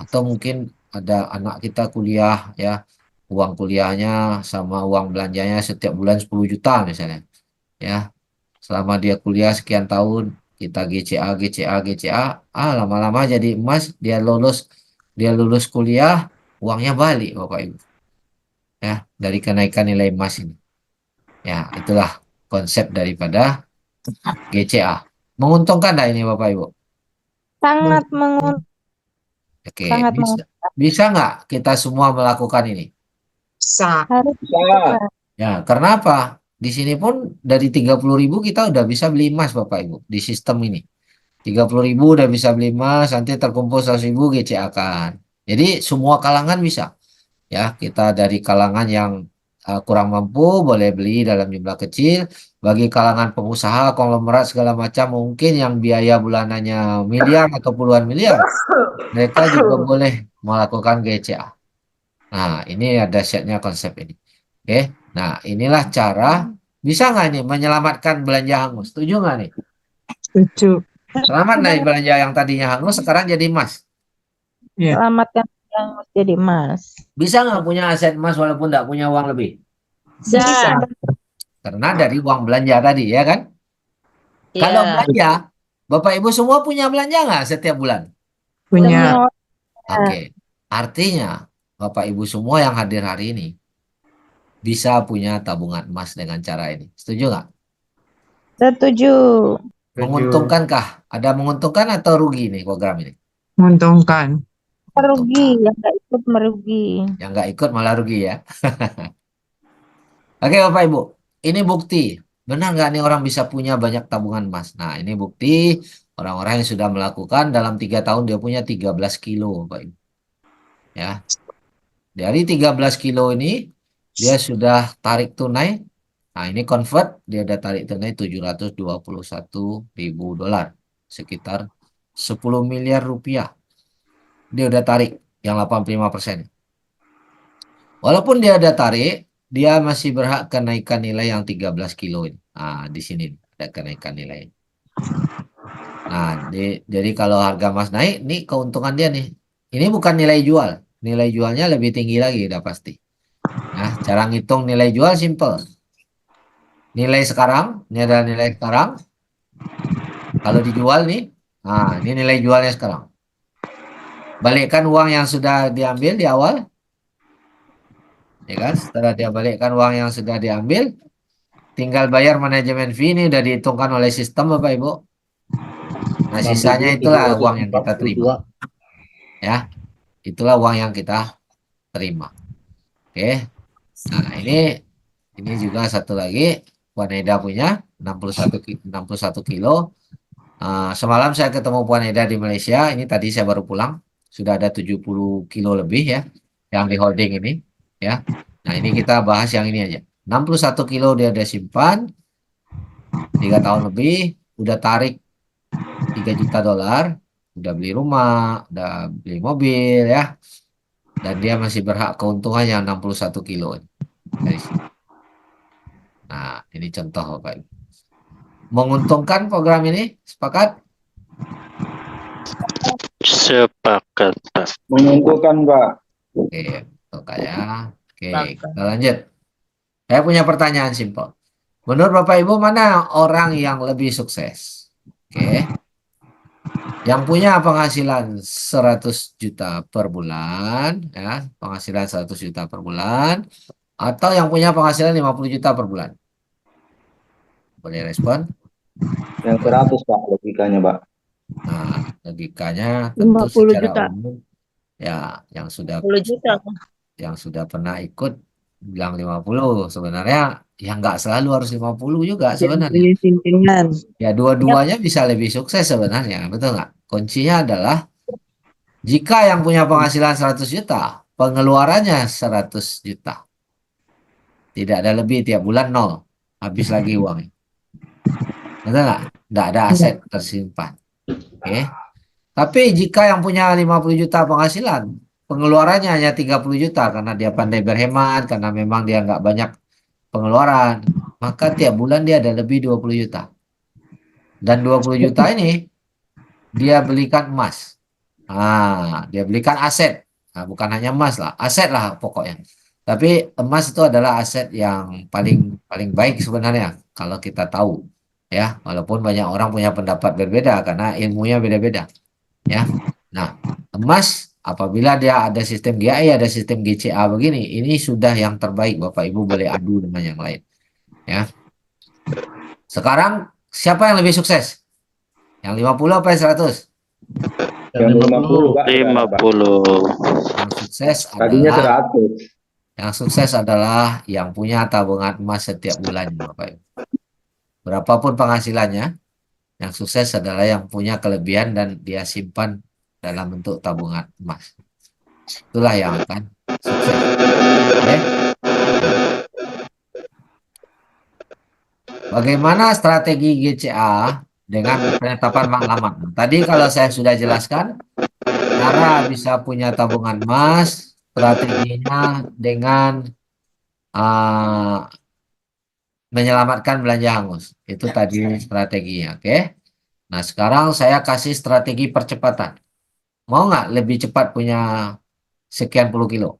atau mungkin ada anak kita kuliah ya, uang kuliahnya sama uang belanjanya setiap bulan 10 juta misalnya. Ya, selama dia kuliah sekian tahun kita GCA, lama-lama jadi emas, dia lulus kuliah, uangnya balik Bapak Ibu. Ya, dari kenaikan nilai emas ini. Ya, itulah konsep daripada GCA. Menguntungkan enggak ini Bapak Ibu? Sangat menguntungkan. Oke, Sangat bisa nggak kita semua melakukan ini? Bisa. Harus Ya, karena apa? Di sini pun dari 30.000 kita udah bisa beli emas Bapak Ibu di sistem ini. 30.000 udah bisa beli emas, nanti terkumpul 100.000 GCA kan. Jadi semua kalangan bisa. Ya, kita dari kalangan yang kurang mampu boleh beli dalam jumlah kecil. Bagi kalangan pengusaha, konglomerat segala macam mungkin yang biaya bulanannya miliar atau puluhan miliar, mereka juga boleh melakukan GCA. Nah, ini ada dahsyatnya konsep ini. Oke, nah inilah cara bisa nggak nih menyelamatkan belanja hangus? Setuju nggak nih? Setuju. Selamat nih belanja yang tadinya hangus sekarang jadi emas. Iya. selamatkan yang jadi emas. Bisa nggak punya aset emas walaupun nggak punya uang lebih? Bisa. Karena dari uang belanja tadi ya kan? Kalau belanja, Bapak Ibu semua punya belanja nggak setiap bulan? Punya. Semua Oke, artinya Bapak Ibu semua yang hadir hari ini bisa punya tabungan emas dengan cara ini. Setuju nggak? setuju. Menguntungkankah? Ada menguntungkan atau rugi nih program ini? Menguntungkan. Merugi, yang nggak ikut merugi. Yang nggak ikut malah rugi ya. Oke Bapak Ibu, ini bukti Benar nggak nih orang bisa punya banyak tabungan emas? Nah, ini bukti orang-orang yang sudah melakukan dalam 3 tahun dia punya 13 kilo, Pak Ibu. Ya, dari 13 kilo ini dia sudah tarik tunai. Nah, ini convert dia udah tarik tunai 721.000 dolar, sekitar 10 miliar rupiah. Dia udah tarik yang 85%. Walaupun dia udah tarik, dia masih berhak kenaikan nilai yang 13 kilo ini. Nah, di sini ada kenaikan nilai. Nah, jadi kalau harga emas naik, ini keuntungan dia nih. Ini bukan nilai jual. Nilai jualnya lebih tinggi lagi, udah pasti. Nah, cara ngitung nilai jual simple. Nilai sekarang, ini adalah nilai sekarang. Kalau dijual nih, nah ini nilai jualnya sekarang. Balikkan uang yang sudah diambil di awal. Ya kan? Setelah dia balikkan uang yang sudah diambil, tinggal bayar manajemen fee, ini udah dihitungkan oleh sistem Bapak Ibu. Nah, sisanya itulah uang yang kita terima. Ya, itulah uang yang kita terima. Oke. Nah, ini juga satu lagi Puan Eda punya 61 kilo. Semalam saya ketemu Puan Eda di Malaysia. Ini tadi saya baru pulang. Sudah ada 70 kilo lebih ya yang di holding ini ya. Nah, ini kita bahas yang ini aja. 61 kilo dia udah simpan 3 tahun lebih, udah tarik 3 juta dolar, udah beli rumah, udah beli mobil ya. Dan dia masih berhak keuntungan yang 61 kilo. Nah, ini contoh Bapak Ibu. Menguntungkan program ini? Sepakat? Sepakat, Pak. Menguntungkan, Pak. Oke, betul ya. Oke, kita lanjut. Saya punya pertanyaan simpel. Menurut Bapak Ibu, mana orang yang lebih sukses? Oke. Yang punya penghasilan 100 juta per bulan, ya, penghasilan 100 juta per bulan, atau yang punya penghasilan 50 juta per bulan? Boleh respon? Yang 100, Pak, logikanya, Pak. Nah, logikanya tentu 50 secara juta. umum, ya, yang sudah 10 juta. pernah ikut bilang 50, sebenarnya ya nggak selalu harus 50 juga sebenarnya. Ya, dua-duanya bisa lebih sukses sebenarnya, betul nggak? Kuncinya adalah jika yang punya penghasilan 100 juta, pengeluarannya 100 juta. Tidak ada lebih, tiap bulan nol, habis lagi uangnya. Betul nggak? Nggak ada aset tersimpan. Oke. Tapi jika yang punya 50 juta penghasilan, pengeluarannya hanya 30 juta karena dia pandai berhemat, karena memang dia nggak banyak pengeluaran, maka tiap bulan dia ada lebih 20 juta. Dan 20 juta ini dia belikan emas. Nah, dia belikan aset. Nah, bukan hanya emas lah, aset lah pokoknya. Tapi emas itu adalah aset yang paling baik sebenarnya kalau kita tahu ya, walaupun banyak orang punya pendapat berbeda karena ilmunya beda-beda ya. Nah, emas apabila dia ada sistem GAI, ada sistem GCA begini, ini sudah yang terbaik. Bapak Ibu boleh adu dengan yang lain ya. Sekarang siapa yang lebih sukses? Yang 50 apa yang 100? Yang 50, Pak. 50. Yang sukses Tadinya adalah 100. yang punya tabungan emas setiap bulan, Bapak Ibu. Berapapun penghasilannya, yang sukses adalah yang punya kelebihan dan dia simpan dalam bentuk tabungan emas. Itulah yang akan sukses. Oke? Bagaimana strategi GCA dengan penetapan maklumat? Tadi kalau saya sudah jelaskan, cara bisa punya tabungan emas, strateginya dengan menyelamatkan belanja hangus. Itu tadi strateginya, oke? Nah, sekarang saya kasih strategi percepatan. Mau nggak lebih cepat punya sekian puluh kilo?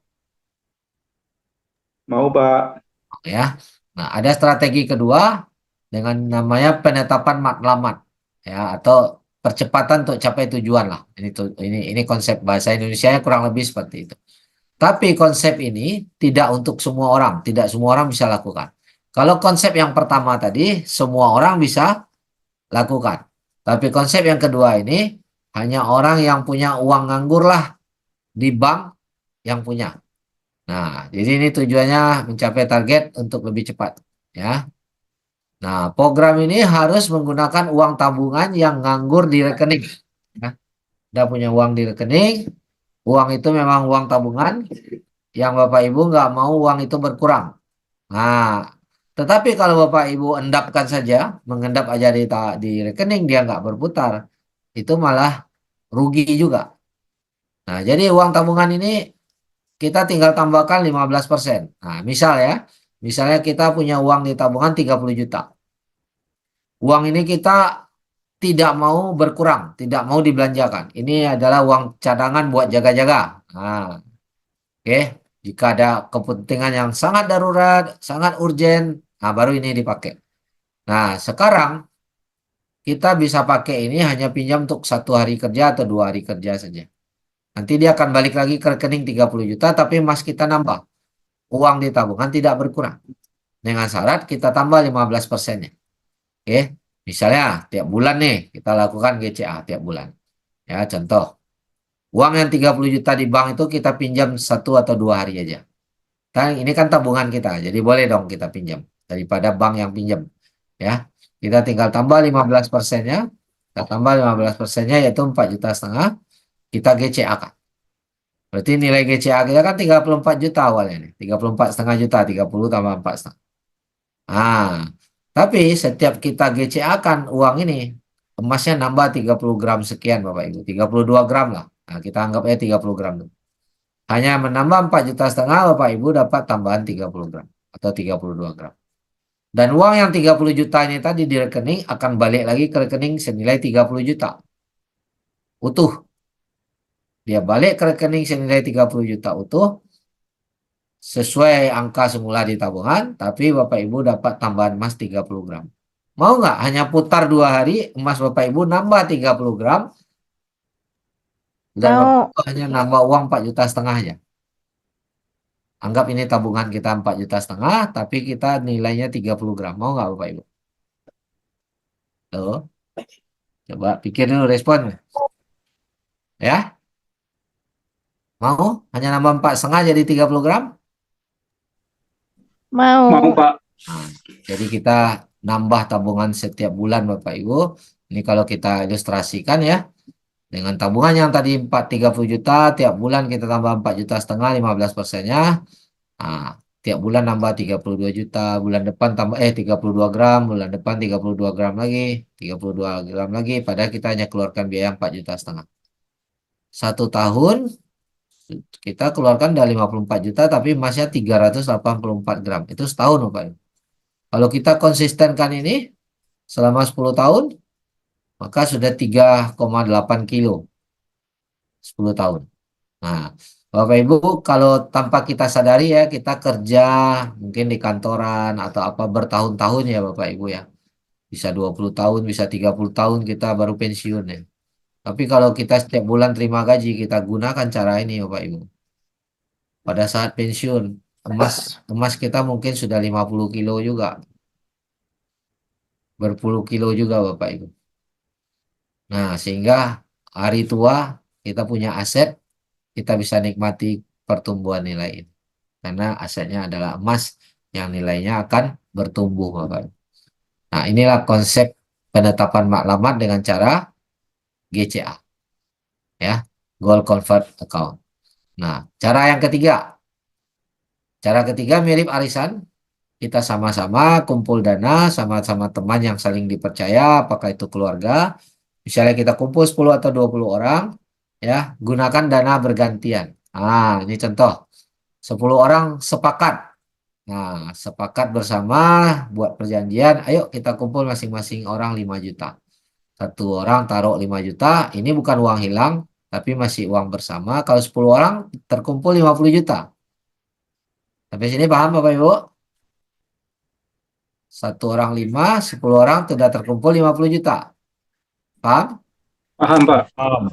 Mau, Pak. Ya. Nah, ada strategi kedua dengan namanya penetapan matlamat ya, atau percepatan untuk capai tujuan lah. Ini konsep bahasa Indonesia kurang lebih seperti itu. Tapi konsep ini tidak untuk semua orang, tidak semua orang bisa lakukan. Kalau konsep yang pertama tadi semua orang bisa lakukan. Tapi konsep yang kedua ini hanya orang yang punya uang nganggur lah di bank yang punya. Nah, jadi ini tujuannya mencapai target untuk lebih cepat ya. Nah, program ini harus menggunakan uang tabungan yang nganggur di rekening. Ya. Udah punya uang di rekening, uang itu memang uang tabungan, yang Bapak Ibu nggak mau uang itu berkurang. Nah, tetapi kalau Bapak Ibu endapkan saja, mengendap aja di rekening, dia nggak berputar, itu malah rugi juga. Nah, jadi uang tabungan ini kita tinggal tambahkan 15%. Nah, misalnya kita punya uang di tabungan 30 juta. Uang ini kita tidak mau berkurang, tidak mau dibelanjakan. Ini adalah uang cadangan buat jaga-jaga. Nah, oke. Jika ada kepentingan yang sangat darurat, sangat urgen, nah baru ini dipakai. Nah, sekarang kita bisa pakai ini hanya pinjam untuk 1 hari kerja atau 2 hari kerja saja. Nanti dia akan balik lagi ke rekening 30 juta, tapi mas kita nambah. Uang di tabungan tidak berkurang. Dengan syarat kita tambah 15%-nya. Oke, misalnya tiap bulan nih kita lakukan GCA tiap bulan. Ya, contoh. Uang yang 30 juta di bank itu kita pinjam 1 atau 2 hari aja. Kan ini kan tabungan kita, jadi boleh dong kita pinjam daripada bank yang pinjam. Ya, kita tinggal tambah 15%-nya, kita tambah 15%-nya yaitu 4,5 juta, kita GCA kan. Berarti nilai GCA kita kan 34 juta awalnya nih, 34,5 juta, 30 tambah 4,5. Nah, tapi setiap kita GCA kan uang ini, emasnya nambah 30 gram sekian Bapak Ibu, 32 gram lah. Nah, kita anggap aja 30 gram dulu. Hanya menambah 4,5 juta, Bapak Ibu dapat tambahan 30 gram atau 32 gram. Dan uang yang 30 juta ini tadi di rekening akan balik lagi ke rekening senilai 30 juta. Utuh. Dia balik ke rekening senilai 30 juta utuh. Sesuai angka semula di tabungan. Tapi Bapak Ibu dapat tambahan emas 30 gram. Mau nggak? Hanya putar 2 hari emas Bapak Ibu nambah 30 gram. Dan Mau. Bapak Ibu hanya nambah uang 4,5 juta aja. Anggap ini tabungan kita 4,5 juta, tapi kita nilainya 30 gram. Mau nggak Bapak Ibu? Tuh. Coba pikir dulu respon. Ya? Mau? Hanya nambah 4,5 jadi 30 gram? Mau. Mau Pak. Nah, jadi kita nambah tabungan setiap bulan Bapak Ibu. Ini kalau kita ilustrasikan ya. Dengan tabungan yang tadi 30 juta, tiap bulan kita tambah 4,5 juta, 15%-nya. Nah, tiap bulan nambah 32 juta, bulan depan tambah 32 gram, bulan depan 32 gram lagi, 32 gram lagi, padahal kita hanya keluarkan biaya 4,5 juta. 1 tahun kita keluarkan dari 54 juta tapi emasnya 384 gram. Itu setahun Bapak Ibu. Kalau kita konsistenkan ini selama 10 tahun, maka sudah 3,8 kilo 10 tahun. Nah, Bapak Ibu, kalau tanpa kita sadari ya, kita kerja mungkin di kantoran atau apa bertahun-tahun ya Bapak Ibu ya. Bisa 20 tahun, bisa 30 tahun kita baru pensiun ya. Tapi kalau kita setiap bulan terima gaji, kita gunakan cara ini Bapak Ibu. Pada saat pensiun, emas kita mungkin sudah 50 kilo juga. Berpuluh kilo juga Bapak Ibu. Nah, sehingga hari tua kita punya aset, kita bisa nikmati pertumbuhan nilai ini. Karena asetnya adalah emas yang nilainya akan bertumbuh Bapak Ibu. Nah, inilah konsep penetapan maklamat dengan cara GCA. Ya, Gold Convert Account. Nah, cara yang ketiga. Cara ketiga mirip arisan. Kita sama-sama kumpul dana, sama-sama teman yang saling dipercaya, apakah itu keluarga. Misalnya kita kumpul 10 atau 20 orang, ya, gunakan dana bergantian. Nah, ini contoh. 10 orang sepakat. Nah, sepakat bersama buat perjanjian, ayo kita kumpul masing-masing orang 5 juta. Satu orang taruh 5 juta, ini bukan uang hilang, tapi masih uang bersama. Kalau 10 orang terkumpul 50 juta. Sampai sini paham Bapak Ibu? 1 orang 5, 10 orang sudah terkumpul 50 juta. Paham? Paham Pak. Paham.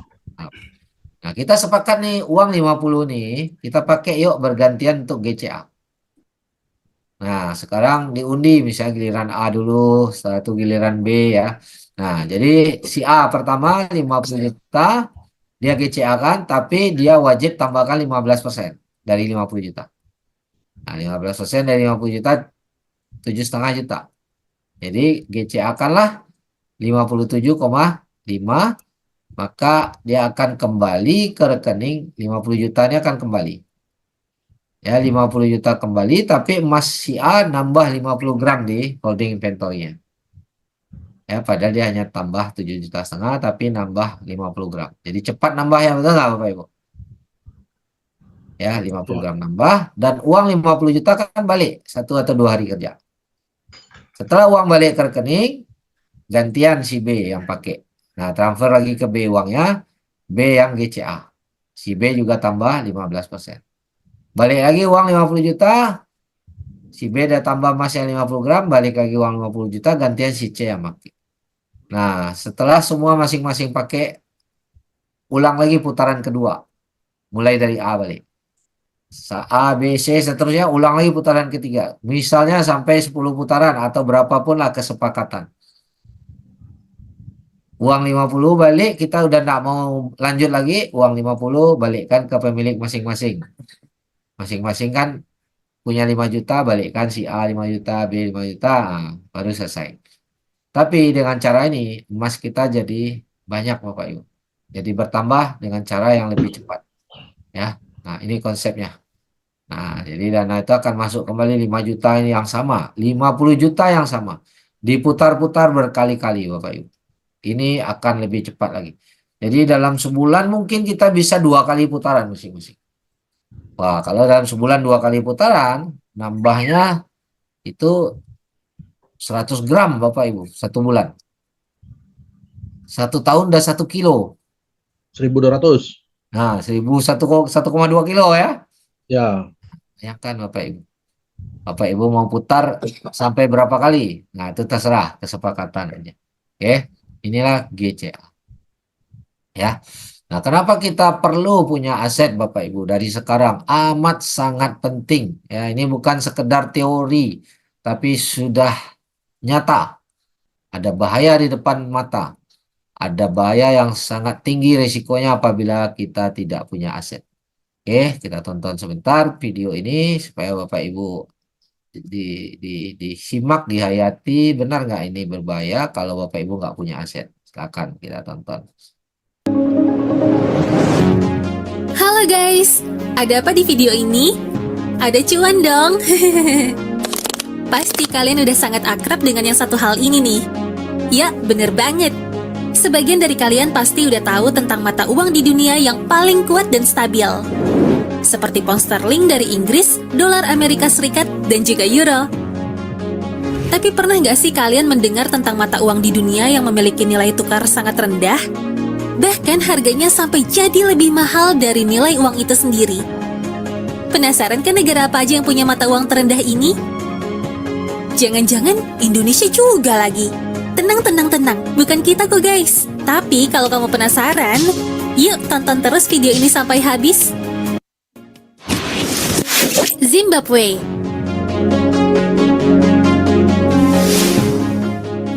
Nah, kita sepakat nih uang 50 nih, kita pakai yuk bergantian untuk GCA. Nah, sekarang diundi misalnya giliran A dulu, setelah itu giliran B ya. Nah, jadi si A pertama 50 juta, dia GCA kan, tapi dia wajib tambahkan 15% dari 50 juta. Nah, 15% dari 50 juta, 7,5 juta. Jadi GCA kanlah 57,5, maka dia akan kembali ke rekening 50 jutanya akan kembali. Ya, 50 juta kembali, tapi emas si A nambah 50 gram di holding inventory-nya. Ya, padahal dia hanya tambah 7,5 juta, tapi nambah 50 gram. Jadi cepat nambah ya, betul nggak Bapak Ibu? Ya, 50 gram nambah, dan uang 50 juta kan balik 1 atau 2 hari kerja. Setelah uang balik ke rekening, gantian si B yang pakai. Nah, transfer lagi ke B uangnya, B yang GCA. Si B juga tambah 15%. Balik lagi uang 50 juta, si B udah tambah emas yang 50 gram, balik lagi uang 50 juta, gantian si C yang pakai. Nah, setelah semua masing-masing pakai, ulang lagi putaran kedua. Mulai dari A balik. A, B, C, seterusnya ulang lagi putaran ketiga. Misalnya sampai 10 putaran atau berapapun lah kesepakatan. Uang 50 balik, kita udah nggak mau lanjut lagi, uang 50 balikkan ke pemilik masing-masing. Masing-masing kan punya 5 juta, balikkan si A 5 juta, B 5 juta, baru selesai. Tapi dengan cara ini, emas kita jadi banyak Bapak Ibu. Jadi bertambah dengan cara yang lebih cepat. Ya, nah ini konsepnya. Nah, jadi dana itu akan masuk kembali 5 juta ini yang sama, 50 juta yang sama. Diputar-putar berkali-kali Bapak Ibu. Ini akan lebih cepat lagi. Jadi dalam sebulan mungkin kita bisa 2 kali putaran masing-masing. Wah, kalau dalam sebulan 2 kali putaran, nambahnya itu 100 gram Bapak Ibu, 1 bulan. 1 tahun udah 1 kilo. 1.200. Nah, 1,2 kilo ya. Ya. Ya kan Bapak Ibu. Bapak Ibu mau putar sampai berapa kali? Nah, itu terserah kesepakatan aja. Oke, inilah GCA. Ya. Nah, kenapa kita perlu punya aset Bapak Ibu dari sekarang? Amat sangat penting. Ya, ini bukan sekedar teori, tapi sudah nyata. Ada bahaya di depan mata. Ada bahaya yang sangat tinggi risikonya apabila kita tidak punya aset. Oke, kita tonton sebentar video ini supaya Bapak Ibu disimak, dihayati. Benar nggak ini berbahaya kalau Bapak Ibu nggak punya aset? Silakan kita tonton. Halo guys, ada apa di video ini? Ada cuan dong. Pasti kalian udah sangat akrab dengan yang satu hal ini nih. Ya, bener banget. Sebagian dari kalian pasti udah tahu tentang mata uang di dunia yang paling kuat dan stabil. Seperti pound sterling dari Inggris, dolar Amerika Serikat, dan juga euro. Tapi pernah nggak sih kalian mendengar tentang mata uang di dunia yang memiliki nilai tukar sangat rendah? Bahkan harganya sampai jadi lebih mahal dari nilai uang itu sendiri. Penasaran kan negara apa aja yang punya mata uang terendah ini? Jangan-jangan Indonesia juga lagi. Tenang, bukan kita kok guys. Tapi kalau kamu penasaran, yuk tonton terus video ini sampai habis. Zimbabwe.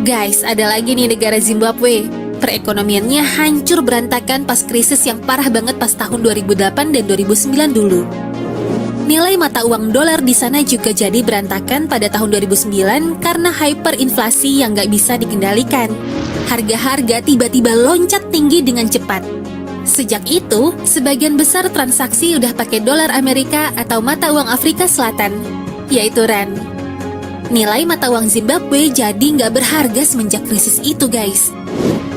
Guys, ada lagi nih negara Zimbabwe. Perekonomiannya hancur berantakan pas krisis yang parah banget pas tahun 2008 dan 2009 dulu. Nilai mata uang dolar di sana juga jadi berantakan pada tahun 2009 karena hyperinflasi yang nggak bisa dikendalikan. Harga-harga tiba-tiba loncat tinggi dengan cepat. Sejak itu, sebagian besar transaksi udah pakai dolar Amerika atau mata uang Afrika Selatan, yaitu rand. Nilai mata uang Zimbabwe jadi nggak berharga semenjak krisis itu guys.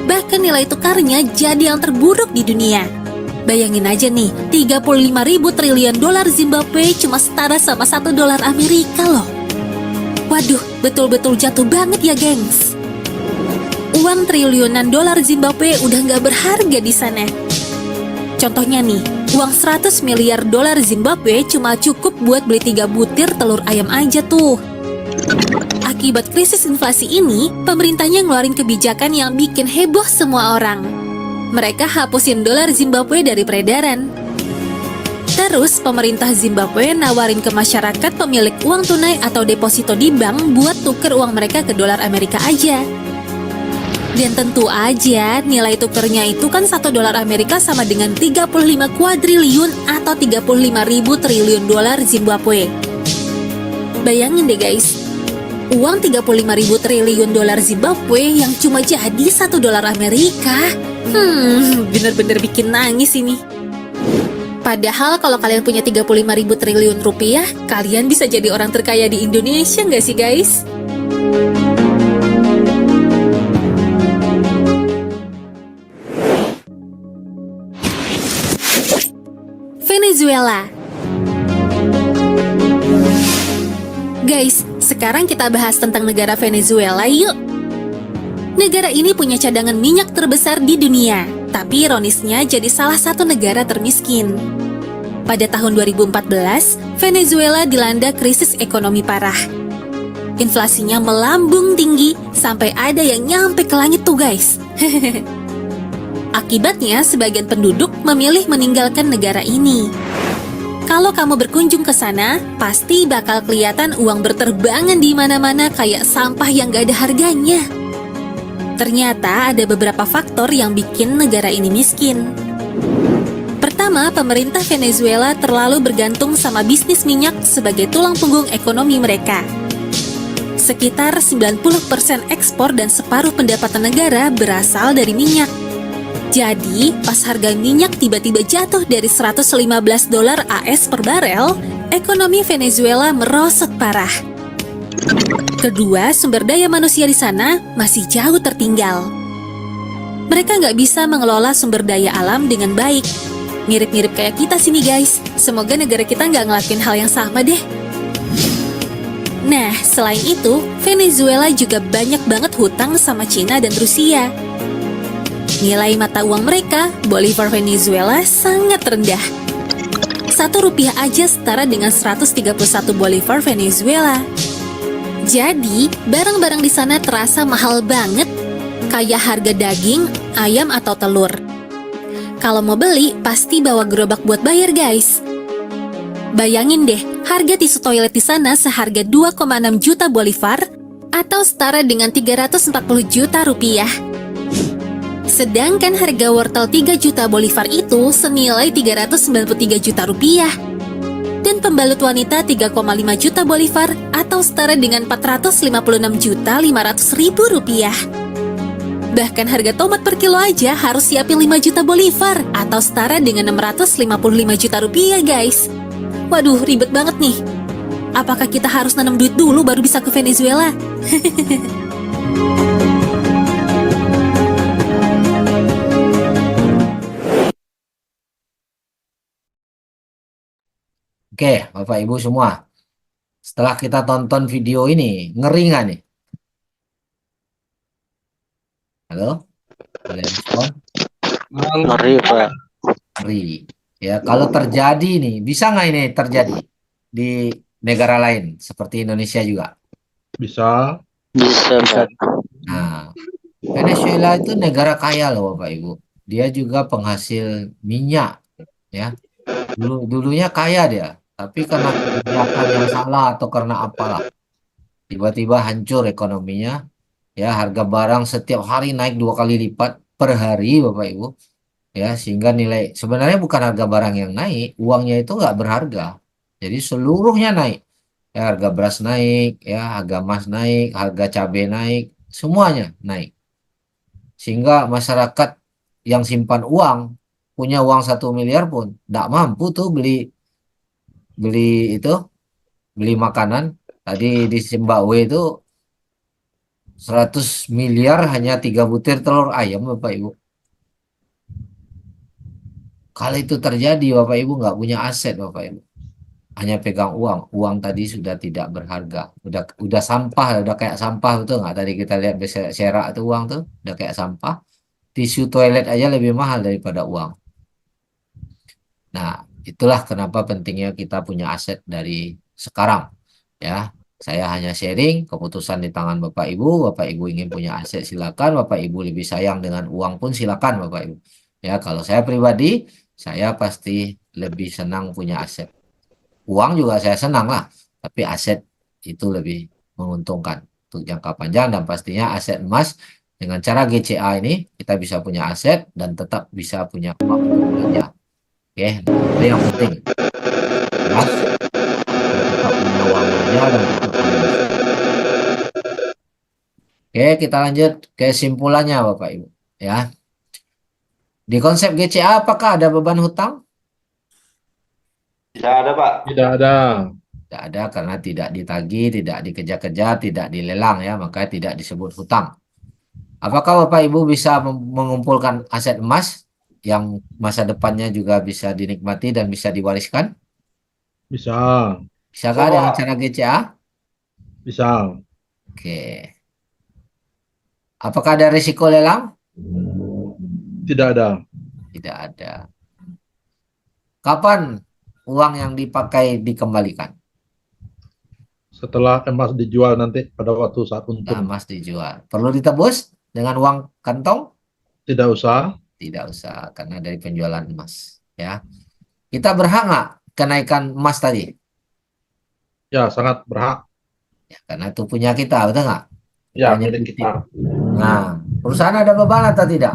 Bahkan nilai tukarnya jadi yang terburuk di dunia. Bayangin aja nih, 35.000 triliun dolar Zimbabwe cuma setara sama 1 dolar Amerika loh. Waduh, betul-betul jatuh banget ya gengs. Uang triliunan dolar Zimbabwe udah nggak berharga di sana. Contohnya nih, uang 100 miliar dolar Zimbabwe cuma cukup buat beli 3 butir telur ayam aja tuh. Akibat krisis inflasi ini, pemerintahnya ngeluarin kebijakan yang bikin heboh semua orang. Mereka hapusin dolar Zimbabwe dari peredaran. Terus, pemerintah Zimbabwe nawarin ke masyarakat pemilik uang tunai atau deposito di bank buat tuker uang mereka ke dolar Amerika aja. Dan tentu aja, nilai tukernya itu kan 1 dolar Amerika sama dengan 35 kuadriliun atau 35.000 triliun dolar Zimbabwe. Bayangin deh guys, Uang 35.000 triliun dolar Zimbabwe yang cuma jadi 1 dolar Amerika. Bener-bener bikin nangis ini. Padahal kalau kalian punya 35.000 triliun rupiah, kalian bisa jadi orang terkaya di Indonesia nggak sih guys? Venezuela. Guys, sekarang kita bahas tentang negara Venezuela yuk. Negara ini punya cadangan minyak terbesar di dunia, tapi ironisnya jadi salah satu negara termiskin. Pada tahun 2014, Venezuela dilanda krisis ekonomi parah. Inflasinya melambung tinggi sampai ada yang nyampe ke langit tuh guys. Akibatnya, sebagian penduduk memilih meninggalkan negara ini. Kalau kamu berkunjung ke sana, pasti bakal kelihatan uang berterbangan di mana-mana kayak sampah yang gak ada harganya. Ternyata ada beberapa faktor yang bikin negara ini miskin. Pertama, pemerintah Venezuela terlalu bergantung sama bisnis minyak sebagai tulang punggung ekonomi mereka. Sekitar 90% ekspor dan separuh pendapatan negara berasal dari minyak. Jadi, pas harga minyak tiba-tiba jatuh dari 115 dolar AS per barel, ekonomi Venezuela merosot parah. Kedua, sumber daya manusia di sana masih jauh tertinggal. Mereka nggak bisa mengelola sumber daya alam dengan baik. Mirip-mirip kayak kita sini guys. Semoga negara kita nggak ngelakuin hal yang sama deh. Nah, selain itu, Venezuela juga banyak banget hutang sama Cina dan Rusia. Nilai mata uang mereka, Bolivar Venezuela, sangat rendah. 1 rupiah aja setara dengan 131 Bolivar Venezuela. Jadi, barang-barang di sana terasa mahal banget, kayak harga daging, ayam, atau telur. Kalau mau beli, pasti bawa gerobak buat bayar guys. Bayangin deh, harga tisu toilet di sana seharga 2,6 juta Bolivar, atau setara dengan 340 juta rupiah. Sedangkan harga wortel 3 juta Bolivar itu senilai 393 juta rupiah. Dan pembalut wanita 3,5 juta Bolivar atau setara dengan 456 juta 500 ribu rupiah. Bahkan harga tomat per kilo aja harus siapin 5 juta Bolivar atau setara dengan 655 juta rupiah guys. Waduh, ribet banget nih. Apakah kita harus nanam duit dulu baru bisa ke Venezuela? Oke, Bapak Ibu semua. Setelah kita tonton video ini, ngeri nggak nih? Halo? Boleh respon? Ngeri, Pak. Ngeri. Ya, kalau terjadi nih, bisa nggak ini terjadi di negara lain seperti Indonesia juga? Bisa. Bisa, Pak. Nah, Venezuela itu negara kaya loh Bapak Ibu. Dia juga penghasil minyak, ya. Dulunya kaya dia, tapi karena kebijakan yang salah atau karena apalah, tiba-tiba hancur ekonominya. Ya, harga barang setiap hari naik 2 kali lipat per hari Bapak Ibu. Ya, sehingga nilai sebenarnya bukan harga barang yang naik, uangnya itu nggak berharga. Jadi seluruhnya naik. Ya, harga beras naik, ya, harga emas naik, harga cabai naik, semuanya naik. Sehingga masyarakat yang simpan uang, punya uang 1 miliar pun nggak mampu tuh beli makanan. Tadi di Zimbabwe itu 100 miliar hanya 3 butir telur ayam Bapak Ibu. Kalau itu terjadi Bapak Ibu nggak punya aset Bapak Ibu, hanya pegang uang tadi sudah tidak berharga, udah sampah, udah kayak sampah, betul nggak? Tadi kita lihat berserakan tuh uang tuh udah kayak sampah. Tisu toilet aja lebih mahal daripada uang. Nah, itulah kenapa pentingnya kita punya aset dari sekarang. Ya, saya hanya sharing, keputusan di tangan Bapak Ibu. Bapak Ibu ingin punya aset silakan. Bapak Ibu lebih sayang dengan uang pun silakan Bapak Ibu. Ya, kalau saya pribadi, saya pasti lebih senang punya aset. Uang juga saya senang lah, tapi aset itu lebih menguntungkan untuk jangka panjang, dan pastinya aset emas dengan cara GCA ini kita bisa punya aset dan tetap bisa punya uang untuk belanja. Oke, itu yang penting. Emas tetap punya uang belanja dan tetap punya aset. Oke, kita lanjut ke kesimpulannya Bapak Ibu. Ya. Di konsep GCA apakah ada beban hutang? Tidak ada, Pak. Tidak ada. Tidak ada karena tidak ditagih, tidak dikejar-kejar, tidak dilelang ya, maka tidak disebut hutang. Apakah Bapak Ibu bisa mengumpulkan aset emas yang masa depannya juga bisa dinikmati dan bisa diwariskan? Bisa. Bisakah dengan cara GCA? Bisa. Oke. Apakah ada risiko lelang? Tidak ada. Tidak ada. Kapan uang yang dipakai dikembalikan? Setelah emas dijual nanti pada waktu saat Nah, untung. emas dijual. Perlu ditebus dengan uang kantong? Tidak usah. Tidak usah, karena dari penjualan emas. Ya, kita berhak nggak kenaikan emas tadi? Ya, sangat berhak. Ya, karena itu punya kita, betul nggak? Ya, Hanya milik titip. kita. Nah, perusahaan ada beban atau tidak?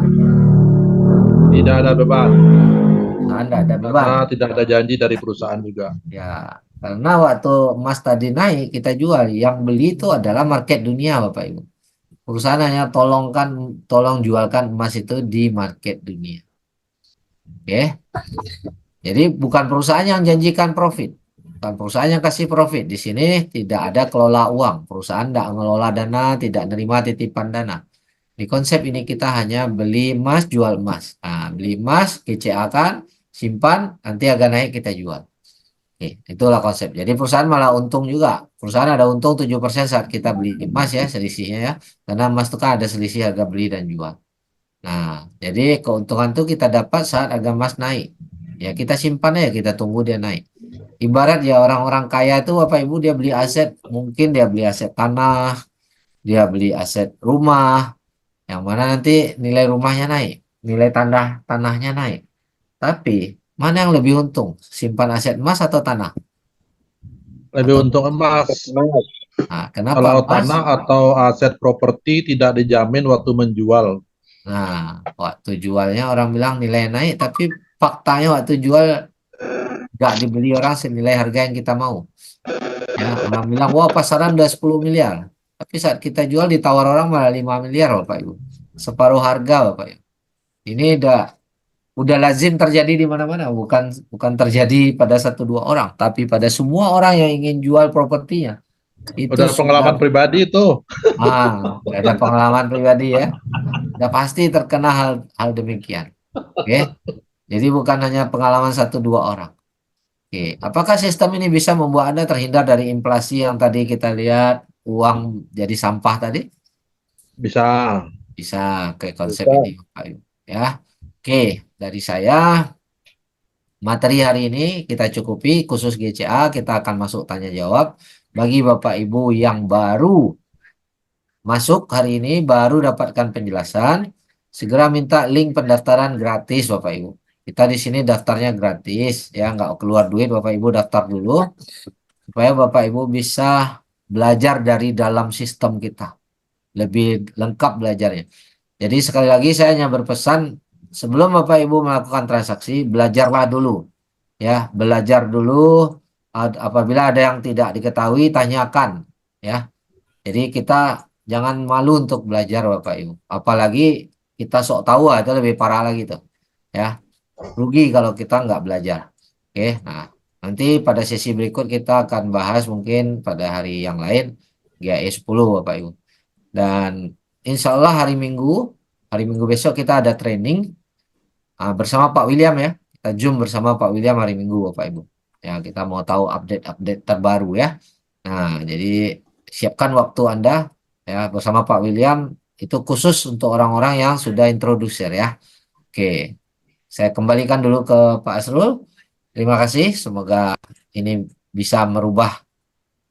Tidak ada beban. Anda ada beban. Karena tidak ada janji dari perusahaan juga. Ya, karena waktu emas tadi naik kita jual, yang beli itu adalah market dunia Bapak Ibu. Perusahaan hanya tolong jualkan emas itu di market dunia. Oke. Jadi bukan perusahaan yang janjikan profit, bukan perusahaan yang kasih profit. Di sini tidak ada kelola uang. Perusahaan tidak mengelola dana, tidak menerima titipan dana. Di konsep ini kita hanya beli emas, jual emas. Nah, beli emas, GCA kan, simpan, nanti agak naik kita jual. Oke, itulah konsep. Jadi perusahaan malah untung juga. Perusahaan ada untung 7% saat kita beli emas ya, selisihnya ya. Karena emas itu kan ada selisih harga beli dan jual. Nah, jadi keuntungan itu kita dapat saat harga emas naik. Ya, kita simpan ya, kita tunggu dia naik. Ibarat ya orang-orang kaya itu Bapak Ibu dia beli aset, mungkin dia beli aset tanah, dia beli aset rumah, yang mana nanti nilai rumahnya naik, nilai tanahnya naik. Tapi mana yang lebih untung? Simpan aset emas atau tanah? Lebih untung emas. Nah, kenapa Kalau emas? tanah atau aset properti tidak dijamin waktu menjual. Nah, waktu jualnya orang bilang nilai naik, tapi faktanya waktu jual nggak dibeli orang senilai harga yang kita mau. Ya, orang bilang, wah pasaran udah 10 miliar. Tapi saat kita jual ditawar orang malah 5 miliar Bapak Ibu. Separuh harga Bapak Ibu. Ini udah lazim terjadi di mana-mana, bukan terjadi pada 1-2 orang, tapi pada semua orang yang ingin jual propertinya. Itu Udah pengalaman pribadi itu. ada pengalaman pribadi ya. Udah pasti terkena hal demikian. Oke. Jadi bukan hanya pengalaman 1-2 orang. Oke, apakah sistem ini bisa membuat Anda terhindar dari inflasi yang tadi kita lihat uang jadi sampah tadi? Bisa. Bisa ke konsep ini Bapak Ibu ya. Oke, dari saya materi hari ini kita cukupi khusus GCA, kita akan masuk tanya jawab. Bagi Bapak Ibu yang baru masuk hari ini, baru dapatkan penjelasan, segera minta link pendaftaran gratis Bapak Ibu. Kita di sini daftarnya gratis ya, nggak keluar duit. Bapak Ibu daftar dulu supaya Bapak Ibu bisa belajar dari dalam sistem kita. Lebih lengkap belajarnya. Jadi sekali lagi saya hanya berpesan, sebelum Bapak Ibu melakukan transaksi, belajarlah dulu. Ya, belajar dulu. Apabila ada yang tidak diketahui, tanyakan. Ya, jadi kita jangan malu untuk belajar Bapak Ibu. Apalagi kita sok tahu, itu lebih parah lagi tuh. Ya, rugi kalau kita nggak belajar. Oke, nah nanti pada sesi berikut kita akan bahas mungkin pada hari yang lain GAE 10 Bapak Ibu. Dan insya Allah hari Minggu besok kita ada training bersama Pak William ya. Kita Zoom bersama Pak William hari Minggu Bapak Ibu. Ya, kita mau tahu update terbaru ya. Nah, jadi siapkan waktu Anda ya bersama Pak William, itu khusus untuk orang-orang yang sudah introducer ya. Oke. Saya kembalikan dulu ke Pak Asrul. Terima kasih, semoga ini bisa merubah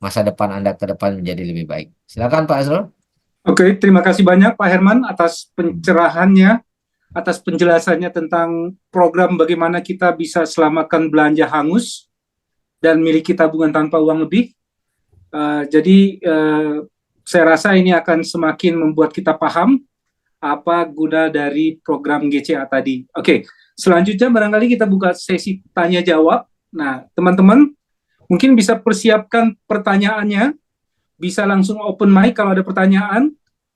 masa depan Anda ke depan menjadi lebih baik. Silakan Pak Asrul. Oke, terima kasih banyak Pak Herman atas pencerahannya, atas penjelasannya tentang program bagaimana kita bisa selamatkan belanja hangus dan miliki tabungan tanpa uang lebih. Jadi saya rasa ini akan semakin membuat kita paham apa guna dari program GCA tadi. Oke, selanjutnya barangkali kita buka sesi tanya jawab. Nah, teman-teman mungkin bisa persiapkan pertanyaannya. Bisa langsung open mic kalau ada pertanyaan,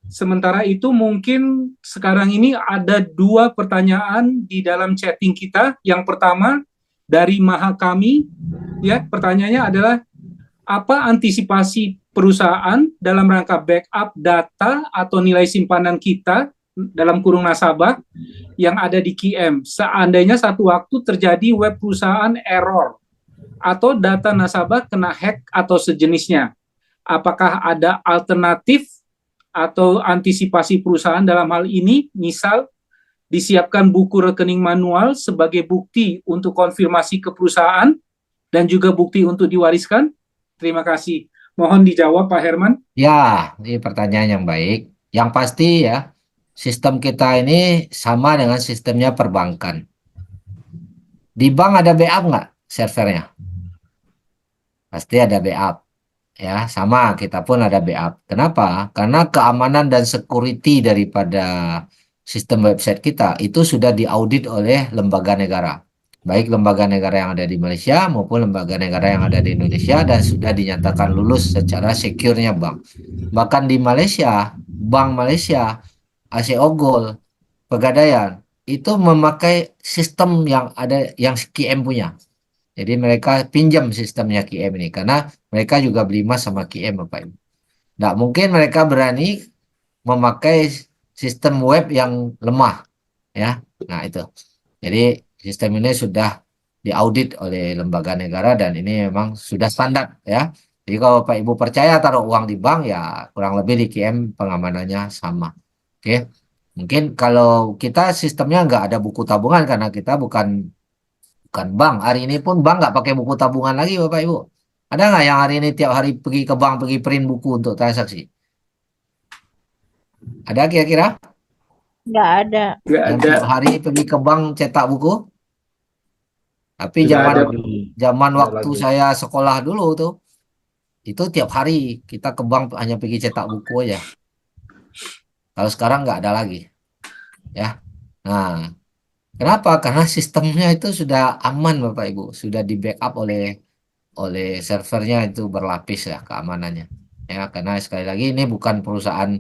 Sementara itu mungkin sekarang ini ada 2 pertanyaan di dalam chatting kita. Yang pertama dari Mahakami, ya, pertanyaannya adalah apa antisipasi perusahaan dalam rangka backup data atau nilai simpanan kita dalam kurung nasabah yang ada di QM seandainya satu waktu terjadi web perusahaan error atau data nasabah kena hack atau sejenisnya. Apakah ada alternatif atau antisipasi perusahaan dalam hal ini, misal disiapkan buku rekening manual sebagai bukti untuk konfirmasi ke perusahaan dan juga bukti untuk diwariskan? Terima kasih. Mohon dijawab Pak Herman. Ya, ini pertanyaan yang baik. Yang pasti ya, sistem kita ini sama dengan sistemnya perbankan. Di bank ada backup nggak servernya? Pasti ada backup. Ya, sama, kita pun ada backup. Kenapa? Karena keamanan dan security daripada sistem website kita itu sudah diaudit oleh lembaga negara. Baik lembaga negara yang ada di Malaysia maupun lembaga negara yang ada di Indonesia dan sudah dinyatakan lulus secara secure-nya bank. Bahkan di Malaysia, Bank Malaysia, ASEO Gold, Pegadaian itu memakai sistem yang ada yang QM punya. Jadi mereka pinjam sistemnya QM ini karena mereka juga beli emas sama QM, Bapak Ibu. Nggak mungkin mereka berani memakai sistem web yang lemah, ya. Nah itu. Jadi sistem ini sudah diaudit oleh lembaga negara dan ini memang sudah standar, ya. Jadi kalau Bapak Ibu percaya taruh uang di bank, ya kurang lebih di QM pengamanannya sama. Oke. Mungkin kalau kita sistemnya nggak ada buku tabungan karena kita bukan bank. Hari ini pun bank nggak pakai buku tabungan lagi, Bapak Ibu. Ada nggak yang hari ini tiap hari pergi ke bank, pergi print buku untuk transaksi? Ada kira-kira? Nggak ada. Nggak Yang ada. tiap hari pergi ke bank cetak buku? Tapi Nggak ada. zaman Nggak waktu lagi. saya sekolah dulu tuh, itu tiap hari kita ke bank hanya pergi cetak buku aja. Kalau sekarang nggak ada lagi, ya. Nah, kenapa? Karena sistemnya itu sudah aman, Bapak Ibu, sudah di backup oleh servernya itu berlapis ya keamanannya. Ya, karena sekali lagi ini bukan perusahaan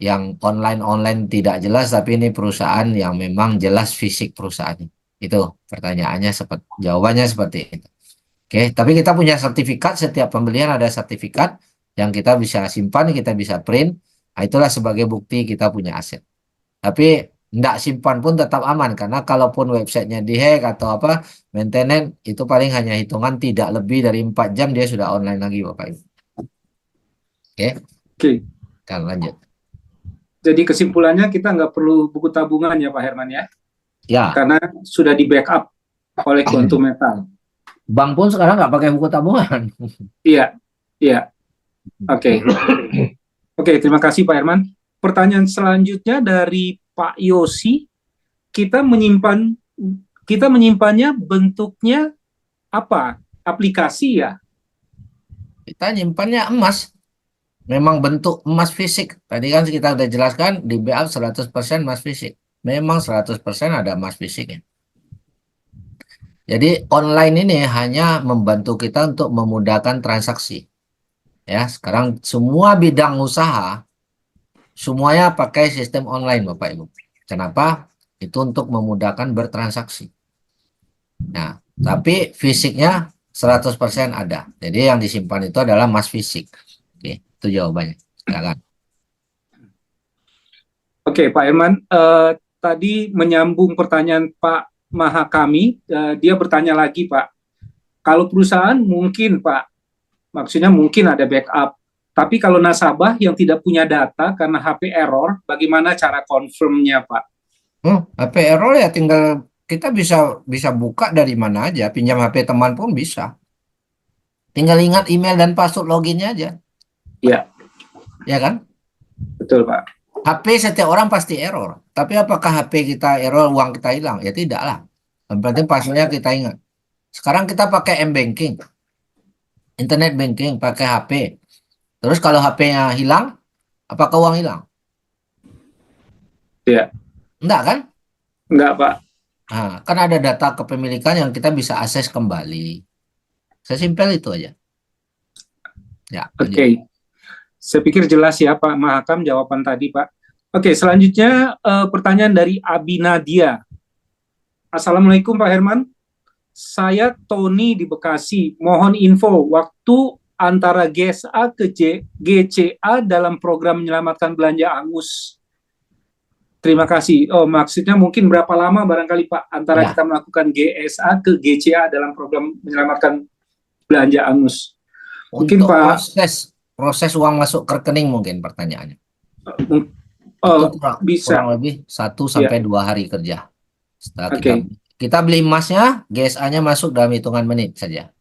yang online tidak jelas, tapi ini perusahaan yang memang jelas fisik perusahaannya. Itu pertanyaannya jawabannya seperti itu. Oke, tapi kita punya sertifikat, setiap pembelian ada sertifikat yang kita bisa simpan, kita bisa print. Nah, itulah sebagai bukti kita punya aset. Tapi tidak simpan pun tetap aman karena kalaupun websitenya dihack atau apa, maintenance itu paling hanya hitungan tidak lebih dari 4 jam dia sudah online lagi, Bapak Ibu. Oke, Oke. kita lanjut. Jadi kesimpulannya kita nggak perlu buku tabungan ya Pak Herman ya, Ya, karena sudah di backup oleh Quantum Metal. bank pun sekarang nggak pakai buku tabungan. Iya, iya. Oke. Oke, terima kasih Pak Herman. Pertanyaan selanjutnya dari Pak Yosi, kita menyimpannya bentuknya apa? Aplikasi ya? Kita nyimpannya emas. Memang bentuk emas fisik. Tadi kan kita udah jelaskan di backup 100% emas fisik. Memang 100% ada emas fisiknya. Jadi online ini hanya membantu kita untuk memudahkan transaksi. Ya, sekarang semua bidang usaha semuanya pakai sistem online, Bapak Ibu. Kenapa? Itu untuk memudahkan bertransaksi. Nah, tapi fisiknya 100% ada. Jadi yang disimpan itu adalah emas fisik. Oke, itu jawabannya. Silakan. Oke, Pak Herman, tadi menyambung pertanyaan Pak Mahakami, dia bertanya lagi, Pak. Kalau perusahaan mungkin, Pak, maksudnya mungkin ada backup. Tapi kalau nasabah yang tidak punya data karena HP error, bagaimana cara confirmnya, Pak? HP error ya tinggal kita bisa buka dari mana aja, pinjam HP teman pun bisa. Tinggal ingat email dan password loginnya aja. Iya. Ya kan? Betul, Pak. HP setiap orang pasti error. Tapi apakah HP kita error, uang kita hilang? Ya tidak lah. Yang penting passwordnya kita ingat. Sekarang kita pakai M-Banking. Internet banking, pakai HP. Terus kalau HP-nya hilang, apakah uang hilang? Iya. Enggak kan? Enggak, Pak. Nah, kan ada data kepemilikan yang kita bisa akses kembali. Sesimpel itu aja. Ya, Oke. Saya pikir jelas ya Pak Mahakam jawaban tadi Pak. Oke, selanjutnya pertanyaan dari Abi Nadia. Assalamualaikum Pak Herman. Saya Tony di Bekasi. Mohon info waktu antara GSA ke GCA dalam program menyelamatkan belanja angus. Terima kasih. Oh, maksudnya mungkin berapa lama barangkali Pak antara kita melakukan GSA ke GCA dalam program menyelamatkan belanja angus. Mungkin Untuk Pak proses uang masuk ke rekening mungkin pertanyaannya. Oh, Itu bisa. kurang lebih 1 sampai 2 hari kerja. Setelah kita beli emasnya, GSA-nya masuk dalam hitungan menit saja.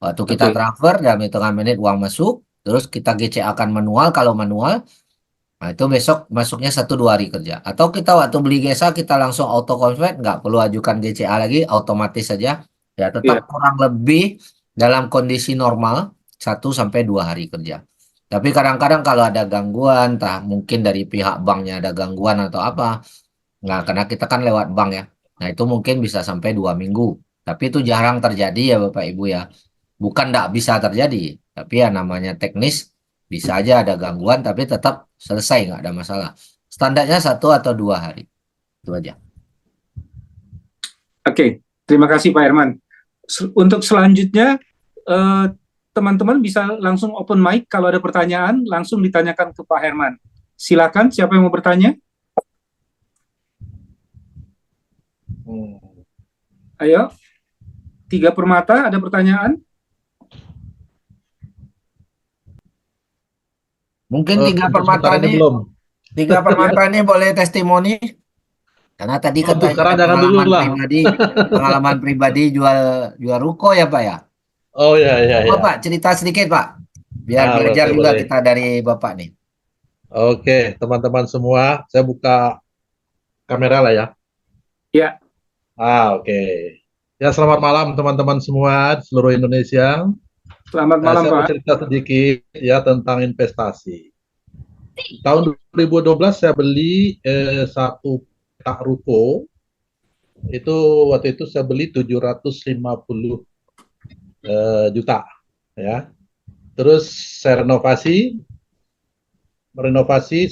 Waktu kita transfer dalam hitungan menit uang masuk, terus kita GCA akan manual. Kalau manual, nah itu besok masuknya 1-2 hari kerja. Atau kita waktu beli GSA kita langsung auto convert, nggak perlu ajukan GCA lagi, otomatis saja. Ya tetap kurang lebih dalam kondisi normal 1 sampai 2 hari kerja. Tapi kadang-kadang kalau ada gangguan, entah mungkin dari pihak banknya ada gangguan atau apa, nggak, karena kita kan lewat bank ya. Nah itu mungkin bisa sampai 2 minggu. Tapi itu jarang terjadi ya Bapak Ibu ya. Bukan nggak bisa terjadi, tapi ya namanya teknis, bisa aja ada gangguan, tapi tetap selesai, nggak ada masalah. Standarnya 1 atau 2 hari. Itu aja. Oke, terima kasih Pak Herman. Untuk selanjutnya, teman-teman bisa langsung open mic kalau ada pertanyaan, langsung ditanyakan ke Pak Herman. Silakan, siapa yang mau bertanya? Ayo, Tiga Permata, ada pertanyaan? Mungkin Tiga Permata ini belum. Tiga Permata ini boleh testimoni, karena tadi kan pengalaman pribadi jual ruko ya Pak ya. Oh ya. Pak cerita sedikit Pak, biar belajar juga kita dari Bapak nih. Oke, teman-teman semua, saya buka kamera lah ya. Ya. Oke. Ya, selamat malam teman-teman semua di seluruh Indonesia. Selamat malam saya Pak. mau cerita sedikit ya tentang investasi. Tahun 2012 saya beli satu petak ruko. Waktu itu saya beli 750 juta ya. Terus saya renovasi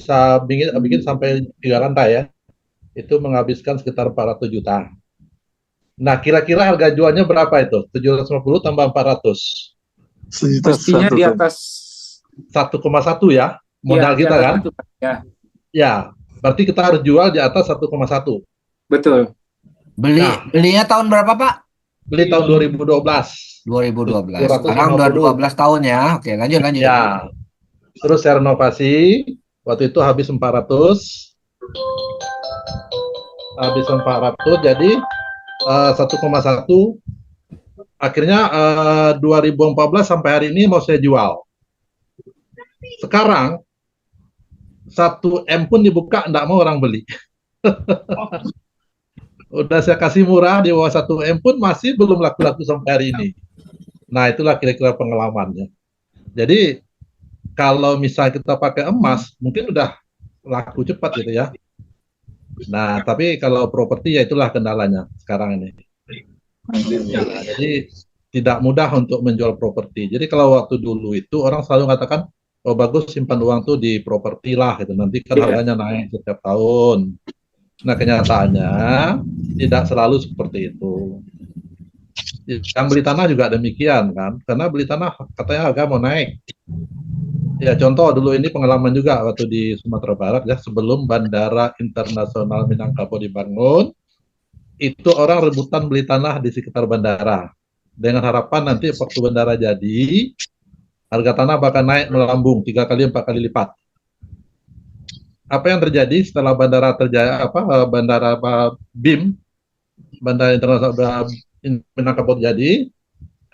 saya bikin sampai 3 lantai ya. Itu menghabiskan sekitar 400 juta. Nah, kira-kira harga jualnya berapa itu? 750 tambah 400. Pastinya di atas 1,1 ya, modal kita kan? Ya, berarti kita harus jual di atas 1,1. Betul. Belinya tahun berapa Pak? Beli tahun 2012. 2012. Sekarang udah 12 tahun ya. Oke, lanjut. Ya. Terus saya renovasi, waktu itu habis 400. Jadi 1,1. Akhirnya 2014 sampai hari ini mau saya jual. Sekarang 1M pun dibuka, enggak mau orang beli. Udah saya kasih murah di bawah 1M pun masih belum laku-laku sampai hari ini. Nah, itulah kira-kira pengalamannya. Jadi kalau misal kita pakai emas, mungkin udah laku cepat gitu ya. Nah, tapi kalau properti ya itulah kendalanya sekarang ini. Nah, jadi tidak mudah untuk menjual properti. Jadi kalau waktu dulu itu orang selalu mengatakan, oh bagus simpan uang tuh di properti lah, gitu. Nanti kan harganya naik setiap tahun. Nah, kenyataannya tidak selalu seperti itu. Yang beli tanah juga demikian kan, karena beli tanah katanya harga mau naik. Ya contoh dulu ini pengalaman juga waktu di Sumatera Barat ya, sebelum Bandara Internasional Minangkabau dibangun, itu orang rebutan beli tanah di sekitar bandara dengan harapan nanti waktu bandara jadi harga tanah bakal naik melambung 3 kali 4 kali lipat. Apa yang terjadi setelah bandara BIM, Bandara Internasional Minangkabau jadi,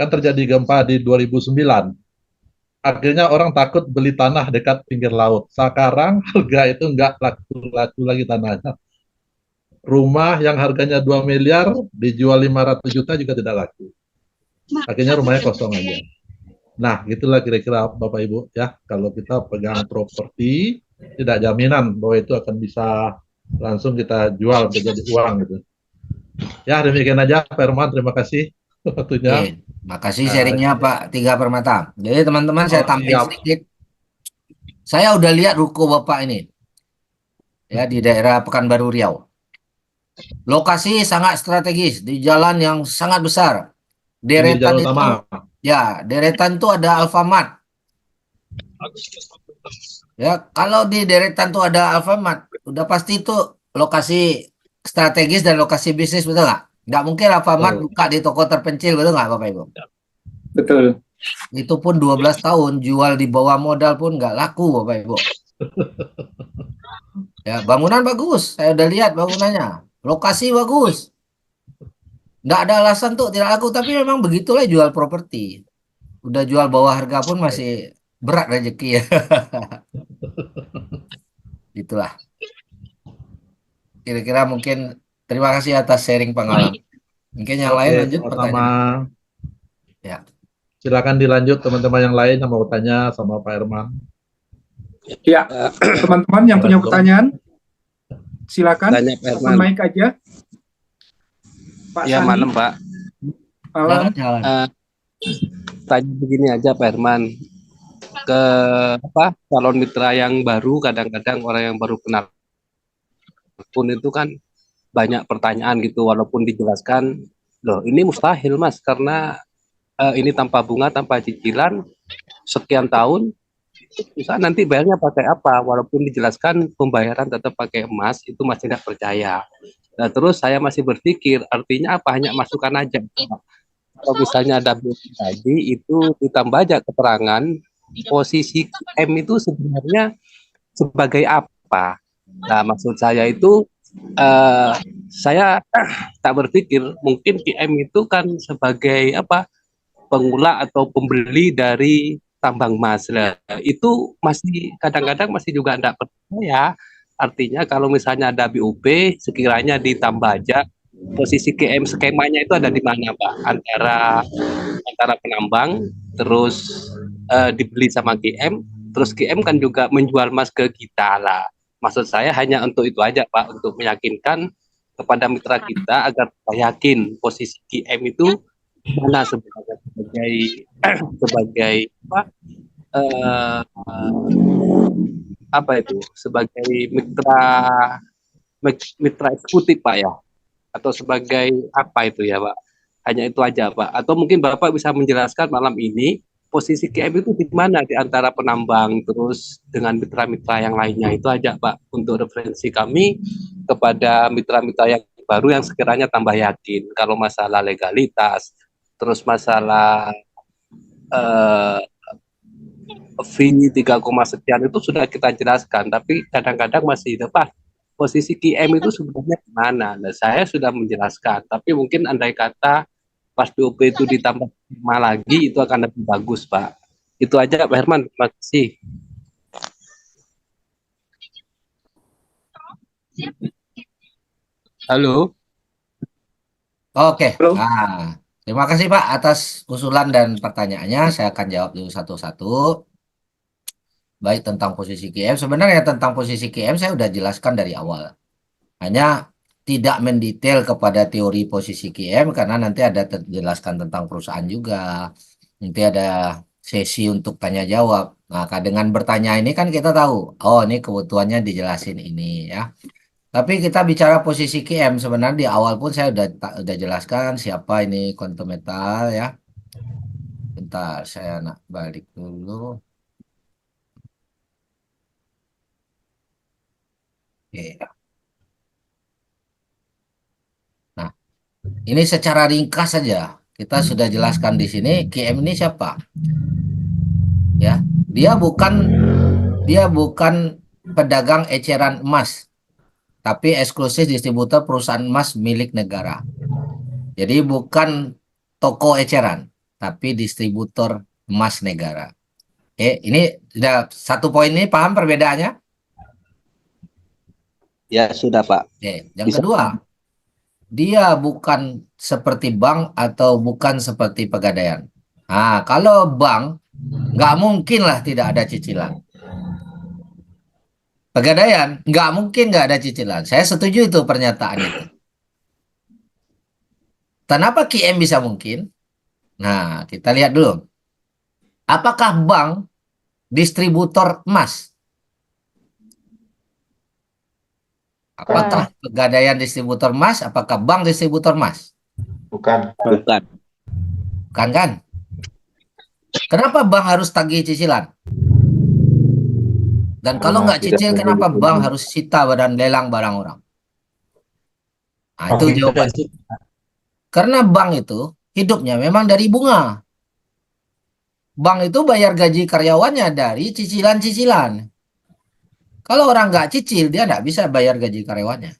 kan terjadi gempa di 2009. Akhirnya orang takut beli tanah dekat pinggir laut. Sekarang harga itu nggak laku lagi tanahnya. Rumah yang harganya 2 miliar dijual 500 juta juga tidak laku. Akhirnya rumahnya kosong aja. Nah, gitulah kira-kira Bapak Ibu ya. Kalau kita pegang properti, tidak jaminan bahwa itu akan bisa langsung kita jual menjadi uang gitu. Ya, demikian aja Pak Herman, terima kasih waktunya. Makasih sharingnya Pak Tiga Permata. Jadi teman-teman saya tampil sedikit. Saya udah lihat ruko Bapak ini. Ya, di daerah Pekanbaru Riau. Lokasi sangat strategis di jalan yang sangat besar. Pinggir Deretan jalan itu, utama. ya, deretan itu ada Alfamart. Ya, kalau di deretan itu ada Alfamart, udah pasti itu lokasi strategis dan lokasi bisnis, betul nggak? Nggak mungkin Alfamart Betul. buka di toko terpencil, betul nggak Bapak Ibu? Betul. Itu pun 12 tahun, jual di bawah modal pun nggak laku Bapak Ibu. Ya, bangunan bagus, saya udah lihat bangunannya. Lokasi bagus. Nggak ada alasan tuh tidak laku, tapi memang begitulah jual properti. Udah jual bawah harga pun masih berat rezeki ya. Itulah. Kira-kira mungkin terima kasih atas sharing pengalaman. Mungkin yang lain Oke, lanjut sama-sama. pertanyaan. Ya. Silakan dilanjut teman-teman yang lain yang mau bertanya sama Pak Herman. Ya, teman-teman yang punya pertanyaan, silakan. Tanya Pak Open Herman. mic aja. Pak Ya, Sandi. malam Pak. Malam. Jalan. Tanya begini aja Pak Herman. Ke calon mitra yang baru, kadang-kadang orang yang baru kenal pun itu kan banyak pertanyaan gitu, walaupun dijelaskan, loh ini mustahil Mas, karena ini tanpa bunga, tanpa cicilan, sekian tahun, bisa nanti bayarnya pakai apa, walaupun dijelaskan pembayaran tetap pakai emas, itu masih tidak percaya. Nah terus saya masih berpikir, artinya apa, hanya masukan aja. Kalau misalnya ada tadi itu ditambah aja keterangan posisi M itu sebenarnya sebagai apa. Nah maksud saya itu saya tak berpikir mungkin QM itu kan sebagai apa, pengula atau pembeli dari tambang emas. Nah, itu masih kadang-kadang masih juga tidak percaya. Artinya kalau misalnya ada BUP sekiranya ditambah aja, posisi QM skemanya itu ada di mana Pak? Antara penambang terus dibeli sama QM, terus QM kan juga menjual emas ke kita lah. Maksud saya hanya untuk itu aja Pak, untuk meyakinkan kepada mitra kita agar kita yakin posisi QM itu mana sebagai apa itu, sebagai mitra eksekutif Pak ya, atau sebagai apa itu ya Pak. Hanya itu aja Pak. Atau mungkin Bapak bisa menjelaskan malam ini posisi QM itu di mana di antara penambang terus dengan mitra-mitra yang lainnya. Itu aja Pak, untuk referensi kami kepada mitra-mitra yang baru yang sekiranya tambah yakin. Kalau masalah legalitas, terus masalah fee 3, sekian itu sudah kita jelaskan, tapi kadang-kadang masih depan posisi QM itu sebenarnya di mana. Nah, saya sudah menjelaskan, tapi mungkin andai kata pas BOP itu ditambah 5 lagi itu akan lebih bagus Pak. Itu aja Pak Herman, terima kasih. Halo. Oke. Nah, terima kasih Pak atas usulan dan pertanyaannya. Saya akan jawab dulu satu-satu. Baik tentang posisi QM. Sebenarnya tentang posisi QM saya sudah jelaskan dari awal. Hanya tidak mendetail kepada teori posisi QM karena nanti ada terjelaskan tentang perusahaan juga. Nanti ada sesi untuk tanya jawab. Nah, dengan bertanya ini kan kita tahu, oh ini kebutuhannya dijelasin ini ya. Tapi kita bicara posisi QM sebenarnya di awal pun saya udah jelaskan siapa ini Quantum Metal ya. Bentar, saya nak balik dulu. Oke. Nah, ini secara ringkas saja kita sudah jelaskan di sini QM ini siapa? Ya, dia bukan pedagang eceran emas, tapi eksklusif distributor perusahaan emas milik negara. Jadi bukan toko eceran, tapi distributor emas negara. Oke, ini sudah satu poin ini paham perbedaannya? Ya sudah Pak. Oke, yang kedua, dia bukan seperti bank atau bukan seperti pegadaian. Nah, kalau bank nggak mungkin lah tidak ada cicilan. Pegadaian nggak mungkin nggak ada cicilan. Saya setuju itu pernyataan itu. Kenapa QM bisa mungkin? Nah, kita lihat dulu. Apakah bank distributor emas? Apakah Pegadaian distributor emas? Apakah bank distributor emas? Bukan. Bukan. Bukan kan? Kenapa bank harus tagih cicilan? Dan kalau nggak cicil, kenapa bank harus sita dan lelang barang orang? Nah, itu jawaban. Karena bank itu hidupnya memang dari bunga. Bank itu bayar gaji karyawannya dari cicilan-cicilan. Kalau orang nggak cicil, dia nggak bisa bayar gaji karyawannya.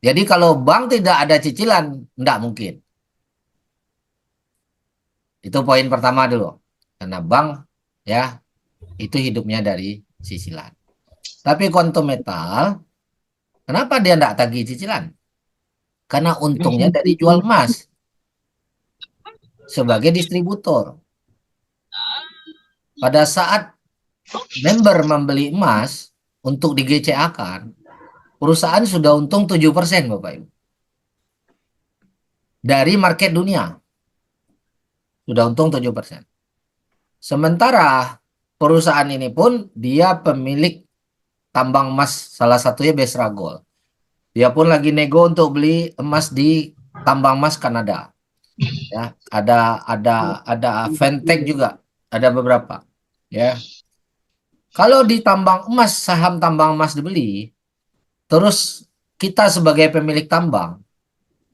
Jadi kalau bank tidak ada cicilan, nggak mungkin. Itu poin pertama dulu. Karena bank ya itu hidupnya dari cicilan. Tapi Quantum Metal, kenapa dia nggak tagih cicilan? Karena untungnya dari jual emas sebagai distributor. Pada saat member membeli emas untuk di GCA-kan, perusahaan sudah untung 7% Bapak Ibu. Dari market dunia. Sudah untung 7%. Sementara perusahaan ini pun dia pemilik tambang emas, salah satunya Besra Gold. Dia pun lagi nego untuk beli emas di tambang emas Kanada. Ya, ada Fentech juga, ada beberapa. Ya. Kalau di tambang emas, saham tambang emas dibeli, terus kita sebagai pemilik tambang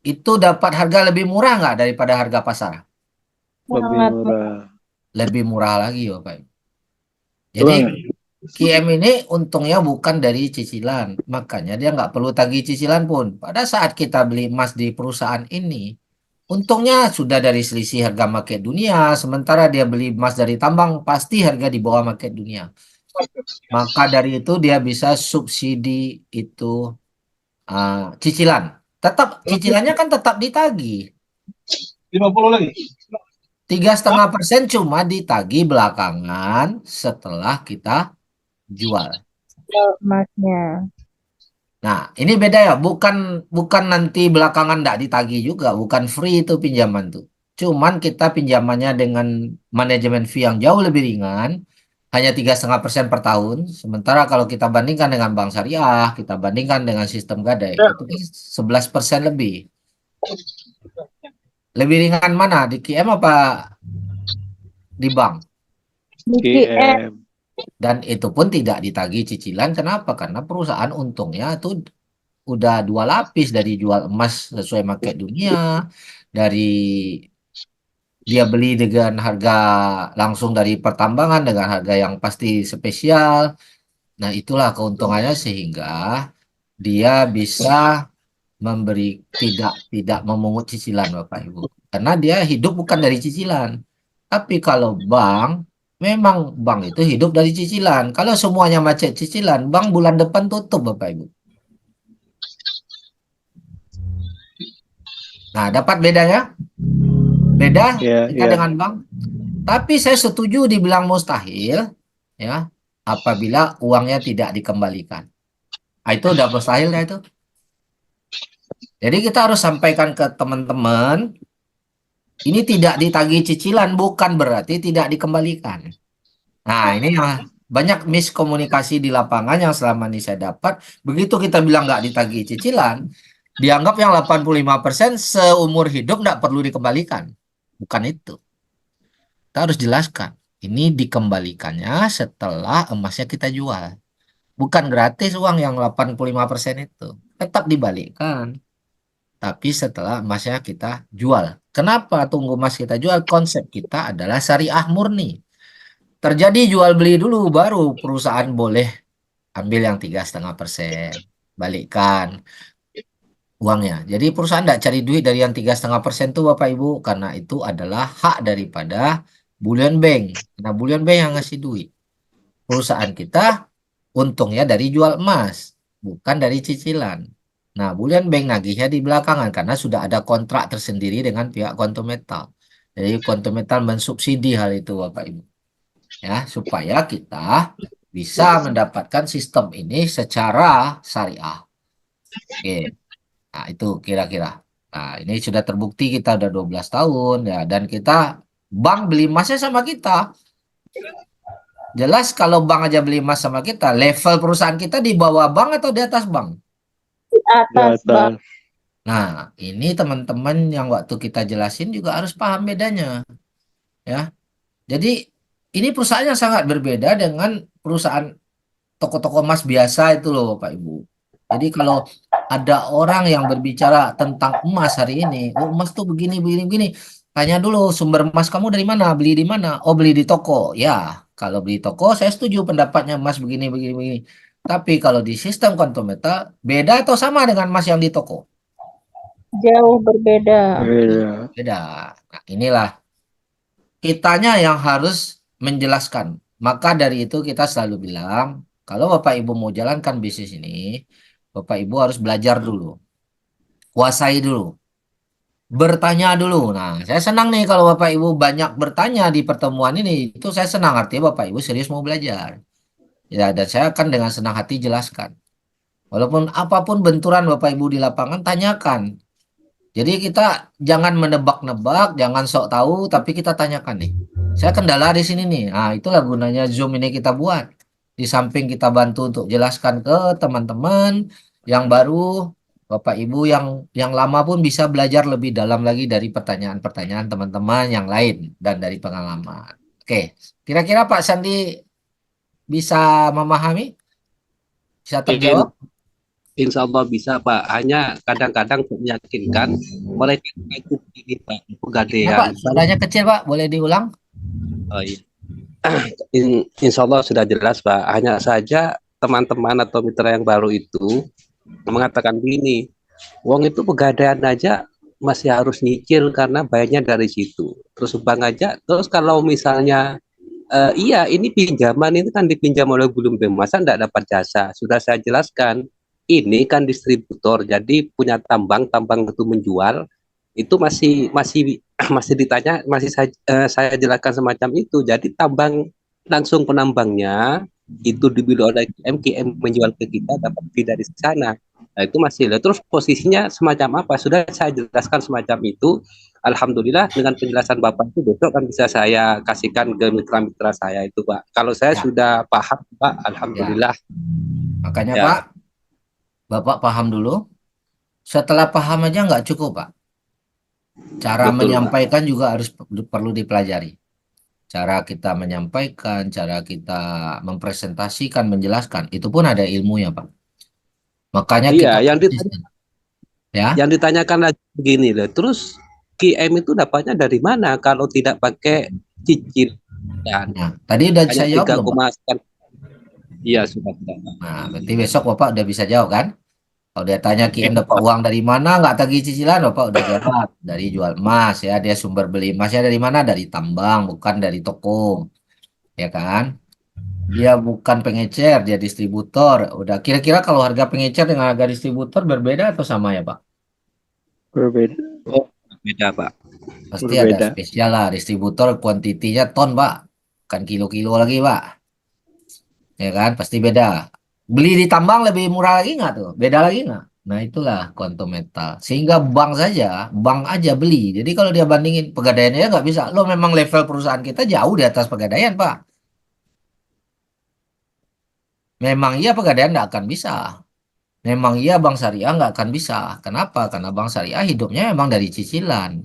itu dapat harga lebih murah nggak daripada harga pasar? Lebih murah. Lebih murah lagi, Bapak. Jadi QM ini untungnya bukan dari cicilan, makanya dia nggak perlu tagih cicilan pun. Pada saat kita beli emas di perusahaan ini, untungnya sudah dari selisih harga market dunia, sementara dia beli emas dari tambang pasti harga di bawah market dunia. Maka dari itu dia bisa subsidi itu cicilan. Tetap cicilannya kan tetap ditagih. 50 lagi. 3,5% cuma ditagih belakangan setelah kita jual. Emasnya. Nah, ini beda ya, bukan nanti belakangan nggak ditagih juga, bukan free itu pinjaman tuh. Cuman kita pinjamannya dengan manajemen fee yang jauh lebih ringan, hanya 3,5% per tahun. Sementara kalau kita bandingkan dengan bank syariah, kita bandingkan dengan sistem gadai, itu 11% lebih. Lebih ringan mana? Di QM apa di bank? Di QM. Dan itu pun tidak ditagih cicilan. Kenapa? Karena perusahaan untungnya itu udah 2 lapis dari jual emas sesuai market dunia, dari dia beli dengan harga langsung dari pertambangan dengan harga yang pasti spesial. Nah, itulah keuntungannya sehingga dia bisa memberi tidak memungut cicilan Bapak Ibu. Karena dia hidup bukan dari cicilan. Tapi kalau bank, memang bank itu hidup dari cicilan. Kalau semuanya macet cicilan, bank bulan depan tutup Bapak Ibu. Nah, dapat bedanya? Beda kita dengan bank. Tapi saya setuju dibilang mustahil ya apabila uangnya tidak dikembalikan. Nah, itu udah mustahil ya itu. Jadi kita harus sampaikan ke teman-teman, ini tidak ditagih cicilan bukan berarti tidak dikembalikan. Nah, ini banyak miskomunikasi di lapangan yang selama ini saya dapat. Begitu kita bilang nggak ditagih cicilan, dianggap yang 85% seumur hidup nggak perlu dikembalikan. Bukan itu. Kita harus jelaskan. Ini dikembalikannya setelah emasnya kita jual. Bukan gratis uang yang 85% itu. Tetap dibalikkan. Tapi setelah emasnya kita jual. Kenapa tunggu emas kita jual? Konsep kita adalah syariah murni. Terjadi jual beli dulu, baru perusahaan boleh ambil yang 3,5%. Balikkan uangnya. Jadi perusahaan tidak cari duit dari yang 3,5% itu Bapak Ibu. Karena itu adalah hak daripada bullion bank. Nah, bullion bank yang ngasih duit. Perusahaan kita untungnya dari jual emas. Bukan dari cicilan. Nah, bullion bank nagihnya di belakangan karena sudah ada kontrak tersendiri dengan pihak Quantum Metal. Jadi Quantum Metal mensubsidi hal itu Bapak Ibu. Ya, supaya kita bisa mendapatkan sistem ini secara syariah. Oke. Nah, itu kira-kira. Nah, ini sudah terbukti kita udah 12 tahun ya dan kita bank beli emasnya sama kita. Jelas kalau bank aja beli emas sama kita, level perusahaan kita di bawah bank atau di atas bank? Di atas, Bang. Nah, ini teman-teman yang waktu kita jelasin juga harus paham bedanya. Ya. Jadi ini perusahaan yang sangat berbeda dengan perusahaan toko-toko emas biasa itu loh Bapak Ibu. Jadi kalau ada orang yang berbicara tentang emas hari ini, oh emas tuh begini, begini, begini. Tanya dulu sumber emas kamu dari mana, beli di mana? Oh beli di toko. Ya, kalau beli di toko saya setuju pendapatnya emas begini, begini, begini. Tapi kalau di sistem quantum meta, beda atau sama dengan emas yang di toko? Jauh berbeda. Beda. Nah inilah kitanya yang harus menjelaskan. Maka dari itu kita selalu bilang, kalau Bapak Ibu mau jalankan bisnis ini, Bapak Ibu harus belajar dulu. Kuasai dulu. Bertanya dulu. Nah, saya senang nih kalau Bapak Ibu banyak bertanya di pertemuan ini. Itu saya senang, artinya Bapak Ibu serius mau belajar. Ya, dan saya akan dengan senang hati jelaskan. Walaupun apapun benturan Bapak Ibu di lapangan, tanyakan. Jadi kita jangan menebak-nebak, jangan sok tahu, tapi kita tanyakan nih. Saya kendala di sini nih. Nah, itulah gunanya Zoom ini kita buat. Di samping kita bantu untuk jelaskan ke teman-teman yang baru, Bapak Ibu yang lama pun bisa belajar lebih dalam lagi dari pertanyaan-pertanyaan teman-teman yang lain dan dari pengalaman. Oke, kira-kira Pak Sandi bisa memahami? Bisa terjawab? Insya Allah bisa Pak. Hanya kadang-kadang untuk meyakinkan mereka itu begini Pak, Nah, pegadaian. Pak, suaranya kecil Pak, boleh diulang? Oh, iya. Insya Allah sudah jelas Pak. Hanya saja teman-teman atau mitra yang baru itu mengatakan begini, uang itu pegadaian aja masih harus nyicil karena bayarnya dari situ. Terus bank aja. Terus kalau misalnya iya ini pinjaman itu kan dipinjam oleh belum masa tidak dapat jasa. Sudah saya jelaskan. Ini kan distributor, jadi punya tambang itu menjual, itu masih ditanya, masih saya jelaskan semacam itu. Jadi tambang langsung penambangnya itu dibeli oleh KM menjual ke kita dapat fee dari sana. Nah, itu masih. Terus posisinya semacam apa? Sudah saya jelaskan semacam itu. Alhamdulillah dengan penjelasan Bapak itu besok kan bisa saya kasihkan ke mitra-mitra saya itu Pak. Kalau saya sudah paham Pak, alhamdulillah. Makanya Pak, Bapak paham dulu. Setelah paham aja nggak cukup Pak. Cara Betul, menyampaikan juga harus perlu dipelajari. Cara kita menyampaikan, cara kita mempresentasikan, menjelaskan, itu pun ada ilmunya Pak. Makanya iya, kita yang ditanyakan lagi begini loh. Terus QM itu dapatnya dari mana kalau tidak pakai cicil? Nah, tadi udah saya jawab belum, Pak? Iya sudah. Nah, berarti besok Bapak udah bisa jawab kan? Kalau dia tanya QM dapat uang dari mana, nggak tagih cicilan, Bapak udah jawab. Dari jual emas ya, dia sumber beli emasnya dari mana? Dari tambang, bukan dari toko. Ya kan? Dia bukan pengecer, dia distributor. Udah kira-kira kalau harga pengecer dengan harga distributor berbeda atau sama ya, Pak? Berbeda. Oh, beda, Pak. Pasti ada spesial lah, distributor kuantitinya ton, Pak. Bukan kilo-kilo lagi, Pak. Ya kan, pasti beda. Beli di tambang lebih murah lagi nggak tuh? Beda lagi nggak? Nah itulah quantum metal. Sehingga bank aja beli. Jadi kalau dia bandingin pegadaiannya nggak bisa. Lo memang level perusahaan kita jauh di atas pegadaian, Pak. Memang iya pegadaian nggak akan bisa. Memang iya bank syariah nggak akan bisa. Kenapa? Karena bank syariah hidupnya memang dari cicilan.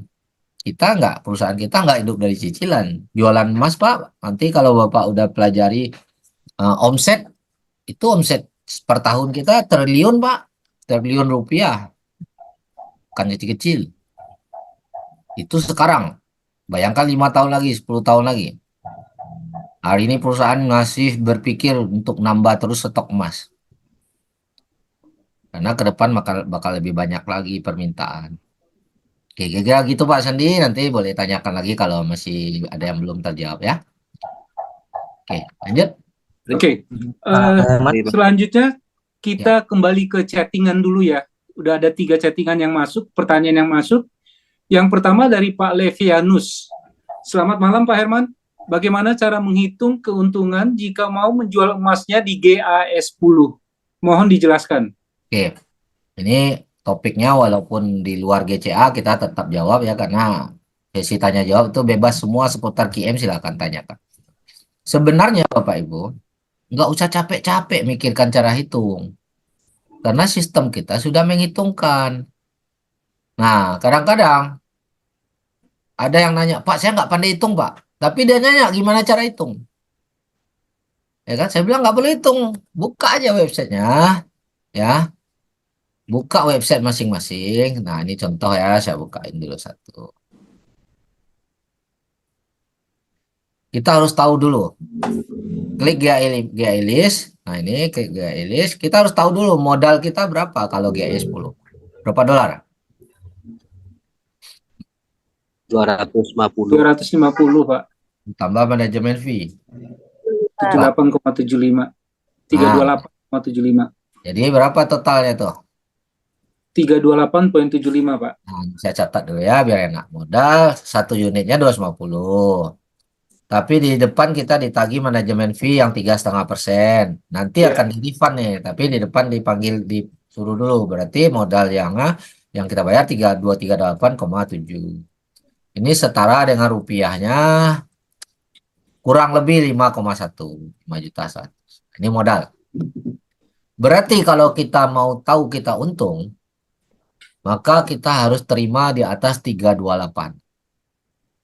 Kita nggak, perusahaan kita nggak hidup dari cicilan. Jualan emas, Pak. Nanti kalau Bapak udah pelajari omset, itu omset per tahun kita triliun Pak, triliun rupiah, bukan kecil-kecil. Itu sekarang, bayangkan 5 tahun lagi, 10 tahun lagi. Hari ini perusahaan masih berpikir untuk nambah terus stok emas. Karena ke depan bakal lebih banyak lagi permintaan. Oke, kira-kira gitu Pak Sandi, nanti boleh tanyakan lagi kalau masih ada yang belum terjawab ya. Oke, lanjut. Oke, selanjutnya kita kembali ke chattingan dulu ya. Udah ada 3 chattingan yang masuk, pertanyaan yang masuk. Yang pertama dari Pak Levianus. Selamat malam Pak Herman. Bagaimana cara menghitung keuntungan jika mau menjual emasnya di GAS10? Mohon dijelaskan. Oke, ini topiknya walaupun di luar GCA kita tetap jawab ya, karena sesi tanya jawab itu bebas, semua seputar QM silakan tanyakan. Sebenarnya Bapak Ibu, nggak usah capek-capek mikirkan cara hitung. Karena sistem kita sudah menghitungkan. Nah, kadang-kadang ada yang nanya, Pak, saya nggak pandai hitung, Pak. Tapi dia nanya, gimana cara hitung? Ya kan, saya bilang nggak boleh hitung. Buka aja websitenya, ya. Buka website masing-masing. Nah, ini contoh ya, saya bukain dulu satu. Kita harus tahu dulu. Klik GAI list. Nah, ini klik GAI list. Kita harus tahu dulu modal kita berapa kalau GAI 10. Berapa dolar? 250. 250, Pak. Tambah manajemen fee. 78,75. 328,75. Jadi berapa totalnya tuh? 328,75, Pak. Nah, saya catat dulu ya biar enak. Modal satu unitnya 250. Tapi di depan kita ditagih manajemen fee yang 3,5%. Nanti akan di refund nih. Tapi di depan dipanggil disuruh dulu. Berarti modal yang kita bayar 3238,7. Ini setara dengan rupiahnya kurang lebih 5,1. 5 juta 100. Ini modal. Berarti kalau kita mau tahu kita untung, maka kita harus terima di atas 328.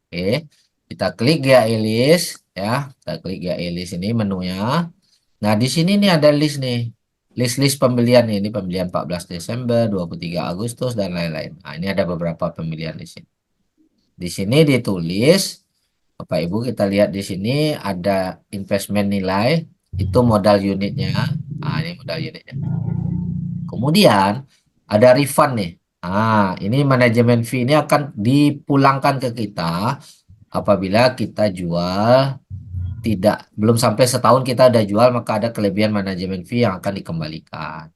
Oke, kita klik GAI list ya. Kita klik GAI list ini menunya. Nah, di sini nih ada list nih. List-list pembelian nih. Ini pembelian 14 Desember, 23 Agustus dan lain-lain. Nah, ini ada beberapa pembelian di sini. Di sini ditulis Bapak Ibu, kita lihat di sini ada investment nilai, itu modal unitnya. Nah, ini modal unitnya. Kemudian ada refund nih. Nah, ini manajemen fee ini akan dipulangkan ke kita apabila kita jual belum sampai setahun kita udah jual, maka ada kelebihan manajemen fee yang akan dikembalikan.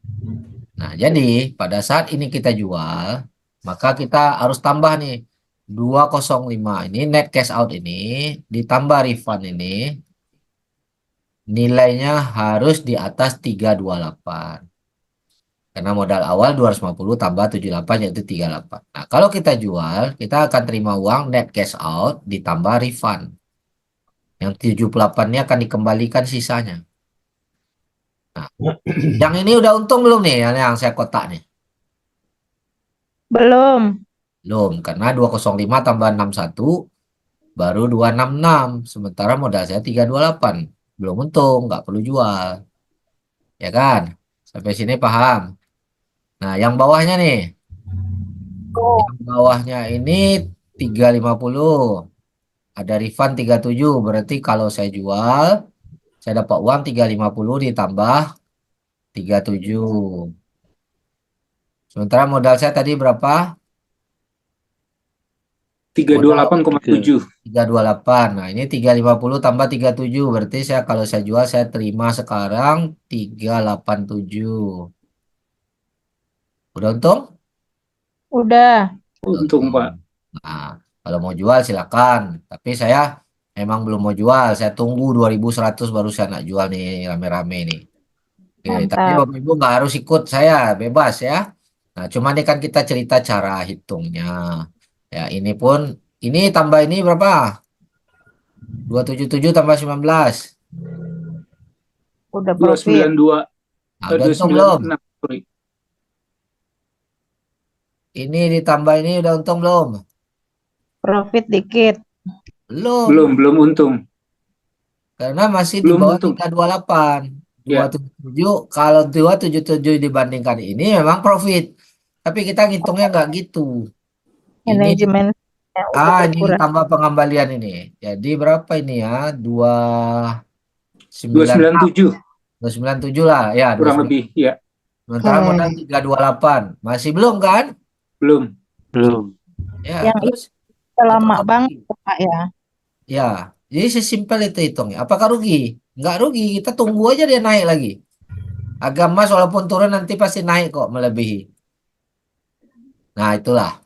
Nah, jadi pada saat ini kita jual, maka kita harus tambah nih 205 ini net cash out ini ditambah refund ini nilainya harus di atas 328. Karena modal awal 250 tambah 78 yaitu 38. Nah, kalau kita jual, kita akan terima uang net cash out ditambah refund. Yang 78 ini akan dikembalikan sisanya. Nah, yang ini udah untung belum nih yang saya kotak nih? Belum. Belum, karena 205 tambah 61 baru 266. Sementara modal saya 328. Belum untung, nggak perlu jual. Ya kan? Sampai sini paham? Nah, yang bawahnya nih. Yang bawahnya ini 350. Ada refund 37. Berarti kalau saya jual, saya dapat uang 350 ditambah 37. Sementara modal saya tadi berapa? 328,7. 328. Nah, ini 350 tambah 37. Berarti saya kalau saya jual saya terima sekarang 387. Udah untung? Udah. Untung, Pak. Nah, kalau mau jual silakan. Tapi saya emang belum mau jual. Saya tunggu 2100 baru saya nak jual nih rame-rame nih. Oke, tapi Bapak Ibu nggak harus ikut saya, bebas ya. Nah, cuma ini kan kita cerita cara hitungnya. Ya, ini pun, ini tambah ini berapa? 277 tambah 19. Udah profit. 292. Nah, udah untung belum? 296, sorry. Ini ditambah ini udah untung belum? Profit dikit. Belum untung. Karena masih di Belum bawah untung. 328. Ya. 277, kalau 277 dibandingkan ini memang profit. Tapi kita ngitungnya nggak gitu. Manajemen. Ini ditambah pengembalian ini. Jadi berapa ini ya? 297. 297 lah ya. Kurang lebih, ya. Sementara modal 328. Masih belum kan? Belum. Ya, Yang terus itu lama banget, Pak ya. ya, jadi sesimpel itu hitungnya. Apakah rugi? Nggak rugi, kita tunggu aja dia naik lagi. Harga emas walaupun turun nanti pasti naik kok melebihi. Nah, itulah.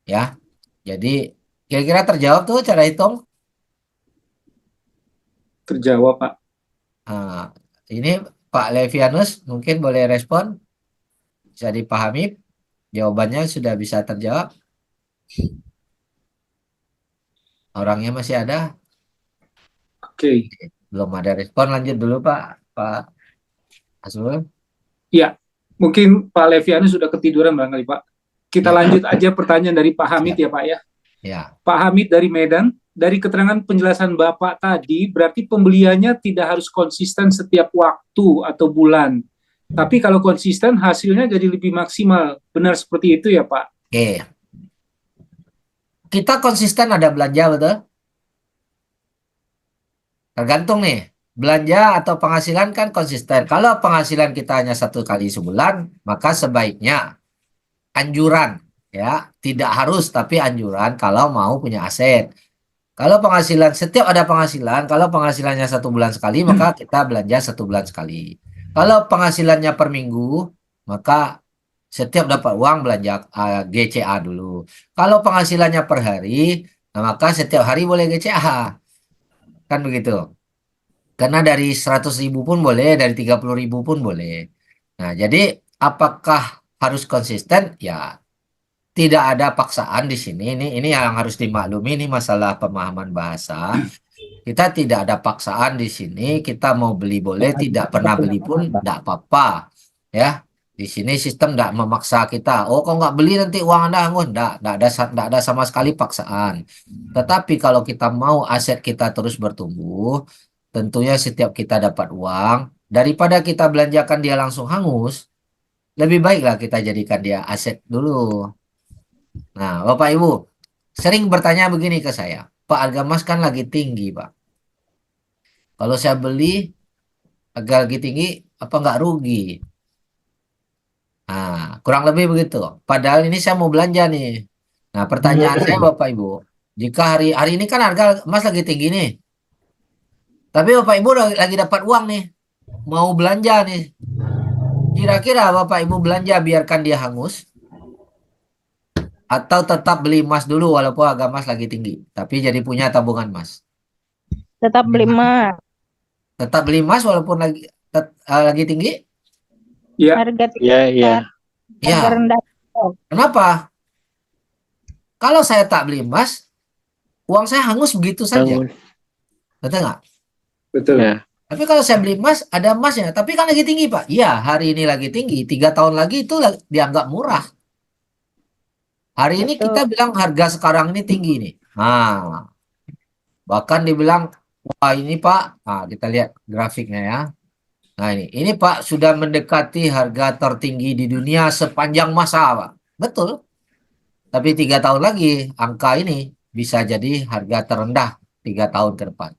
Ya. Jadi kira-kira terjawab tuh cara hitung? Terjawab, Pak. Nah, ini Pak Levianus mungkin boleh respon. Bisa dipahami? Jawabannya sudah bisa terjawab? Orangnya masih ada? Oke. Belum ada respon, lanjut dulu Pak Azrul. Ya, mungkin Pak Levianus sudah ketiduran barangkali Pak. Kita Ya. lanjut aja pertanyaan dari Pak Hamid ya Pak ya. Ya, Pak Hamid dari Medan, dari keterangan penjelasan Bapak tadi, berarti pembeliannya tidak harus konsisten setiap waktu atau bulan. Tapi kalau konsisten, hasilnya jadi lebih maksimal. Benar seperti itu ya Pak? oke. Kita konsisten ada belanja, betul? Tergantung nih, belanja atau penghasilan kan konsisten. Kalau penghasilan kita hanya 1 kali sebulan, maka sebaiknya anjuran, ya, tidak harus tapi anjuran kalau mau punya aset. Kalau penghasilan, setiap ada penghasilan, kalau penghasilannya 1 bulan sekali, maka kita belanja 1 bulan sekali. Kalau penghasilannya per minggu, maka setiap dapat uang belanja GCA dulu. Kalau penghasilannya per hari, nah maka setiap hari boleh GCA. Kan begitu. Karena dari 100.000 pun boleh, dari 30.000 pun boleh. Nah, jadi apakah harus konsisten? Ya, tidak ada paksaan di sini. Ini yang harus dimaklumi, ini masalah pemahaman bahasa. Kita tidak ada paksaan di sini. Kita mau beli boleh, tidak pernah beli pun tidak apa-apa. Ya, di sini sistem tidak memaksa kita. Oh, kalau nggak beli nanti uang Anda hangus. Tidak ada sama sekali paksaan. Tetapi kalau kita mau aset kita terus bertumbuh, tentunya setiap kita dapat uang, daripada kita belanjakan dia langsung hangus, lebih baiklah kita jadikan dia aset dulu. Nah, Bapak Ibu, sering bertanya begini ke saya, Pak, harga emas kan lagi tinggi, Pak. Kalau saya beli harga lagi tinggi, apa nggak rugi? Nah, kurang lebih begitu. Padahal ini saya mau belanja nih. Nah, pertanyaan saya Bapak Ibu, jika hari ini kan harga emas lagi tinggi nih, tapi Bapak Ibu lagi dapat uang nih, mau belanja nih. Kira-kira Bapak Ibu belanja biarkan dia hangus? Atau tetap beli emas dulu walaupun harga emas lagi tinggi, tapi jadi punya tabungan emas? Tetap beli emas. Tetap beli emas walaupun lagi tinggi? Ya. Harga Iya. harga rendah. Kenapa? Kalau saya tak beli emas, uang saya hangus begitu saja. Hangus. Betul nggak? Betul. Ya. Tapi kalau saya beli emas, ada emasnya. Tapi kan lagi tinggi, Pak. Iya, hari ini lagi tinggi. 3 tahun lagi itu dianggap murah. Hari ini kita bilang harga sekarang ini tinggi nih. Nah, bahkan dibilang, wah ini Pak, nah kita lihat grafiknya ya. Nah ini Pak sudah mendekati harga tertinggi di dunia sepanjang masa, Pak. Betul. Tapi 3 tahun lagi, angka ini bisa jadi harga terendah 3 tahun ke depan.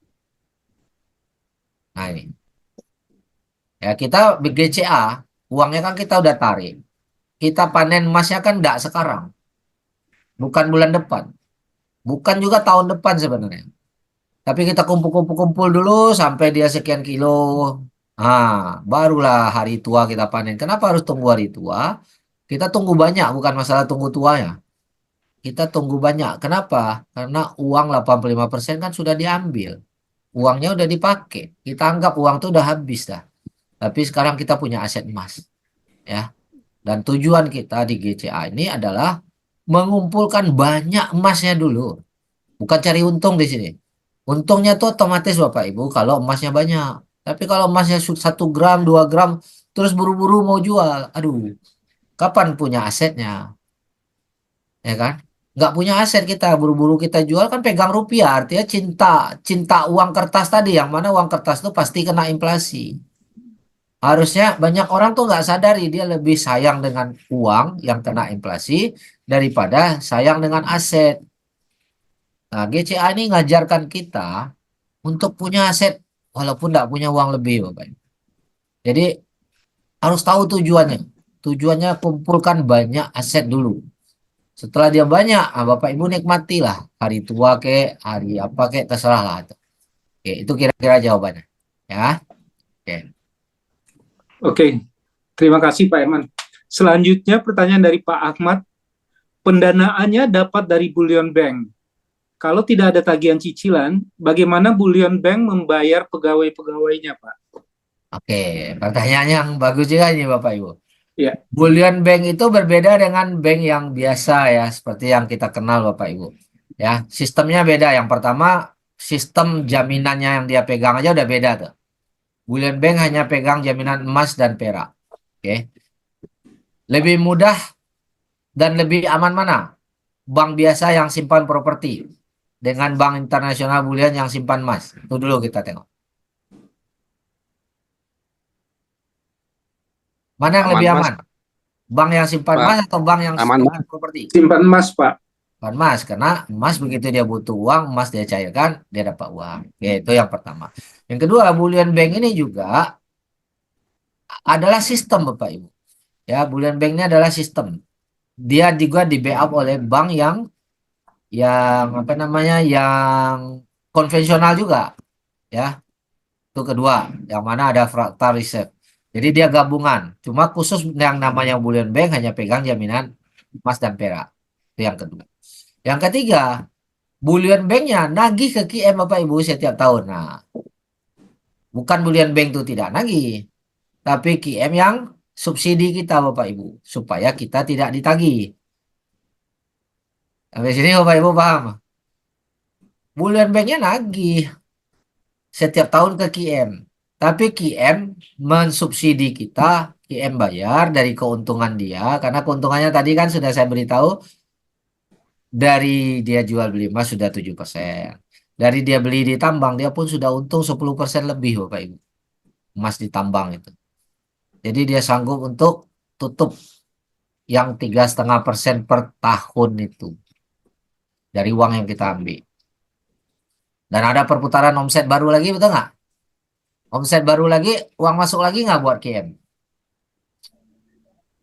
Nah ini. Ya kita BGCA, uangnya kan kita udah tarik. Kita panen emasnya kan enggak sekarang. Bukan bulan depan. Bukan juga tahun depan sebenarnya. Tapi kita kumpul dulu sampai dia sekian kilo. Nah, barulah hari tua kita panen. Kenapa harus tunggu hari tua? Kita tunggu banyak, bukan masalah tunggu tuanya. Kita tunggu banyak. Kenapa? Karena uang 85% kan sudah diambil. Uangnya udah dipakai. Kita anggap uang itu udah habis dah. Tapi sekarang kita punya aset emas. Ya. Dan tujuan kita di GCA ini adalah mengumpulkan banyak emasnya dulu. Bukan cari untung di sini. Untungnya tuh otomatis Bapak Ibu kalau emasnya banyak. Tapi kalau emasnya 1 gram, 2 gram, terus buru-buru mau jual. Aduh, kapan punya asetnya? Ya kan? Nggak punya aset kita, buru-buru kita jual kan pegang rupiah. Artinya cinta uang kertas tadi. Yang mana uang kertas itu pasti kena inflasi. Harusnya banyak orang tuh nggak sadari. Dia lebih sayang dengan uang yang kena inflasi daripada sayang dengan aset. Nah, GCA ini ngajarkan kita untuk punya aset walaupun tidak punya uang lebih, Bapak. Jadi harus tahu tujuannya. Tujuannya kumpulkan banyak aset dulu. Setelah dia banyak, Bapak Ibu nikmatilah hari tua ke hari apa ke terserah lah. Oke, itu kira-kira jawabannya. Ya. Oke. Terima kasih Pak Herman. Selanjutnya pertanyaan dari Pak Ahmad. Pendanaannya dapat dari Bullion Bank. Kalau tidak ada tagihan cicilan, bagaimana Bullion Bank membayar pegawai-pegawainya, Pak? Oke, pertanyaan yang bagus juga ini Bapak Ibu. Ya. Bullion Bank itu berbeda dengan bank yang biasa ya, seperti yang kita kenal Bapak Ibu. Ya, sistemnya beda. Yang pertama, sistem jaminannya yang dia pegang aja udah beda tuh. Bullion Bank hanya pegang jaminan emas dan perak. Oke. Lebih mudah dan lebih aman mana? Bank biasa yang simpan properti dengan bank internasional bullion yang simpan emas. Itu dulu kita tengok. Mana yang Aman, lebih Mas. aman? Bank yang simpan Pak, emas atau bank yang aman, simpan properti? Simpan emas, Pak. Simpan emas, karena emas begitu dia butuh uang, emas dia cairkan, dia dapat uang. Oke, itu yang pertama. Yang kedua, bullion bank ini juga adalah sistem, Bapak Ibu. Ya, bullion bank ini adalah sistem. Dia juga di backup oleh bank yang apa namanya, yang konvensional juga, ya. Itu kedua, yang mana ada fractal reserve. Jadi dia gabungan. Cuma khusus yang namanya bullion bank hanya pegang jaminan emas dan perak. Itu yang kedua. Yang ketiga, bullion banknya nagih ke QM Bapak Ibu setiap tahun. Nah, bukan bullion bank itu tidak nagih, tapi QM yang subsidi kita Bapak Ibu supaya kita tidak ditagih. Sampai sini Bapak Ibu paham? Bullion banknya nagih setiap tahun ke QM. Tapi QM mensubsidi kita, QM bayar dari keuntungan dia, karena keuntungannya tadi kan sudah saya beritahu, dari dia jual beli emas sudah 7%. Dari dia beli di tambang, dia pun sudah untung 10% lebih Bapak Ibu. Emas di tambang itu. Jadi dia sanggup untuk tutup yang 3,5% per tahun itu. Dari uang yang kita ambil. Dan ada perputaran omset baru lagi, betul nggak? Omset baru lagi, uang masuk lagi nggak buat QM?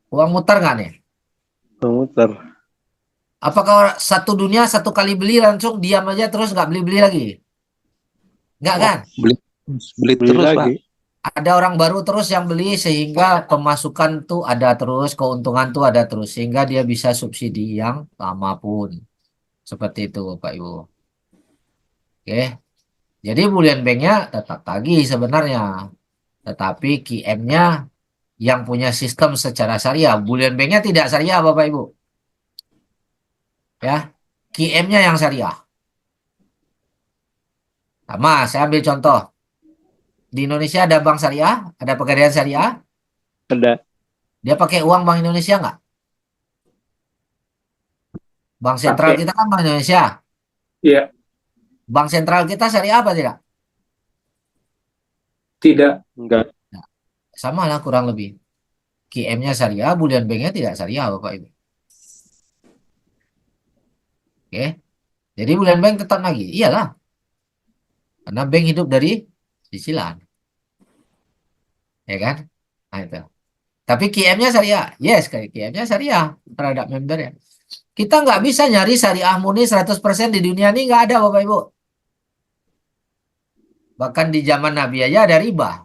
Uang muter nggak nih? Muter. Apakah satu dunia satu kali beli langsung diam aja terus nggak beli-beli lagi? Nggak kan? Beli terus, Pak. lagi. Ada orang baru terus yang beli sehingga pemasukan tuh ada terus, keuntungan tuh ada terus. Sehingga dia bisa subsidi yang lama pun. Seperti itu Bapak Ibu. Oke. Jadi bullion banknya tetap tagih sebenarnya. Tetapi QM-nya yang punya sistem secara syariah. Bullion banknya tidak syariah Bapak Ibu. Ya, QM-nya yang syariah. Sama, saya ambil contoh. Di Indonesia ada bank syariah, ada pegadaian syariah. Ada. Dia pakai uang Bank Indonesia nggak? Bank sentral kita kan Bank Indonesia. Iya. Bank sentral kita syariah apa tidak? Tidak. Enggak. Nah, sama lah kurang lebih. QM-nya syariah, bullion bank-nya tidak syariah Bapak Ibu. Oke. Jadi bullion bank tetap lagi. Iyalah. Karena bank hidup dari cicilan. Ya kan? Nah itu. Tapi QM-nya syariah. Yes, QM-nya syariah terhadap membernya. Kita nggak bisa nyari syariah murni 100% di dunia ini, nggak ada Bapak Ibu. Bahkan di zaman Nabi aja ada riba.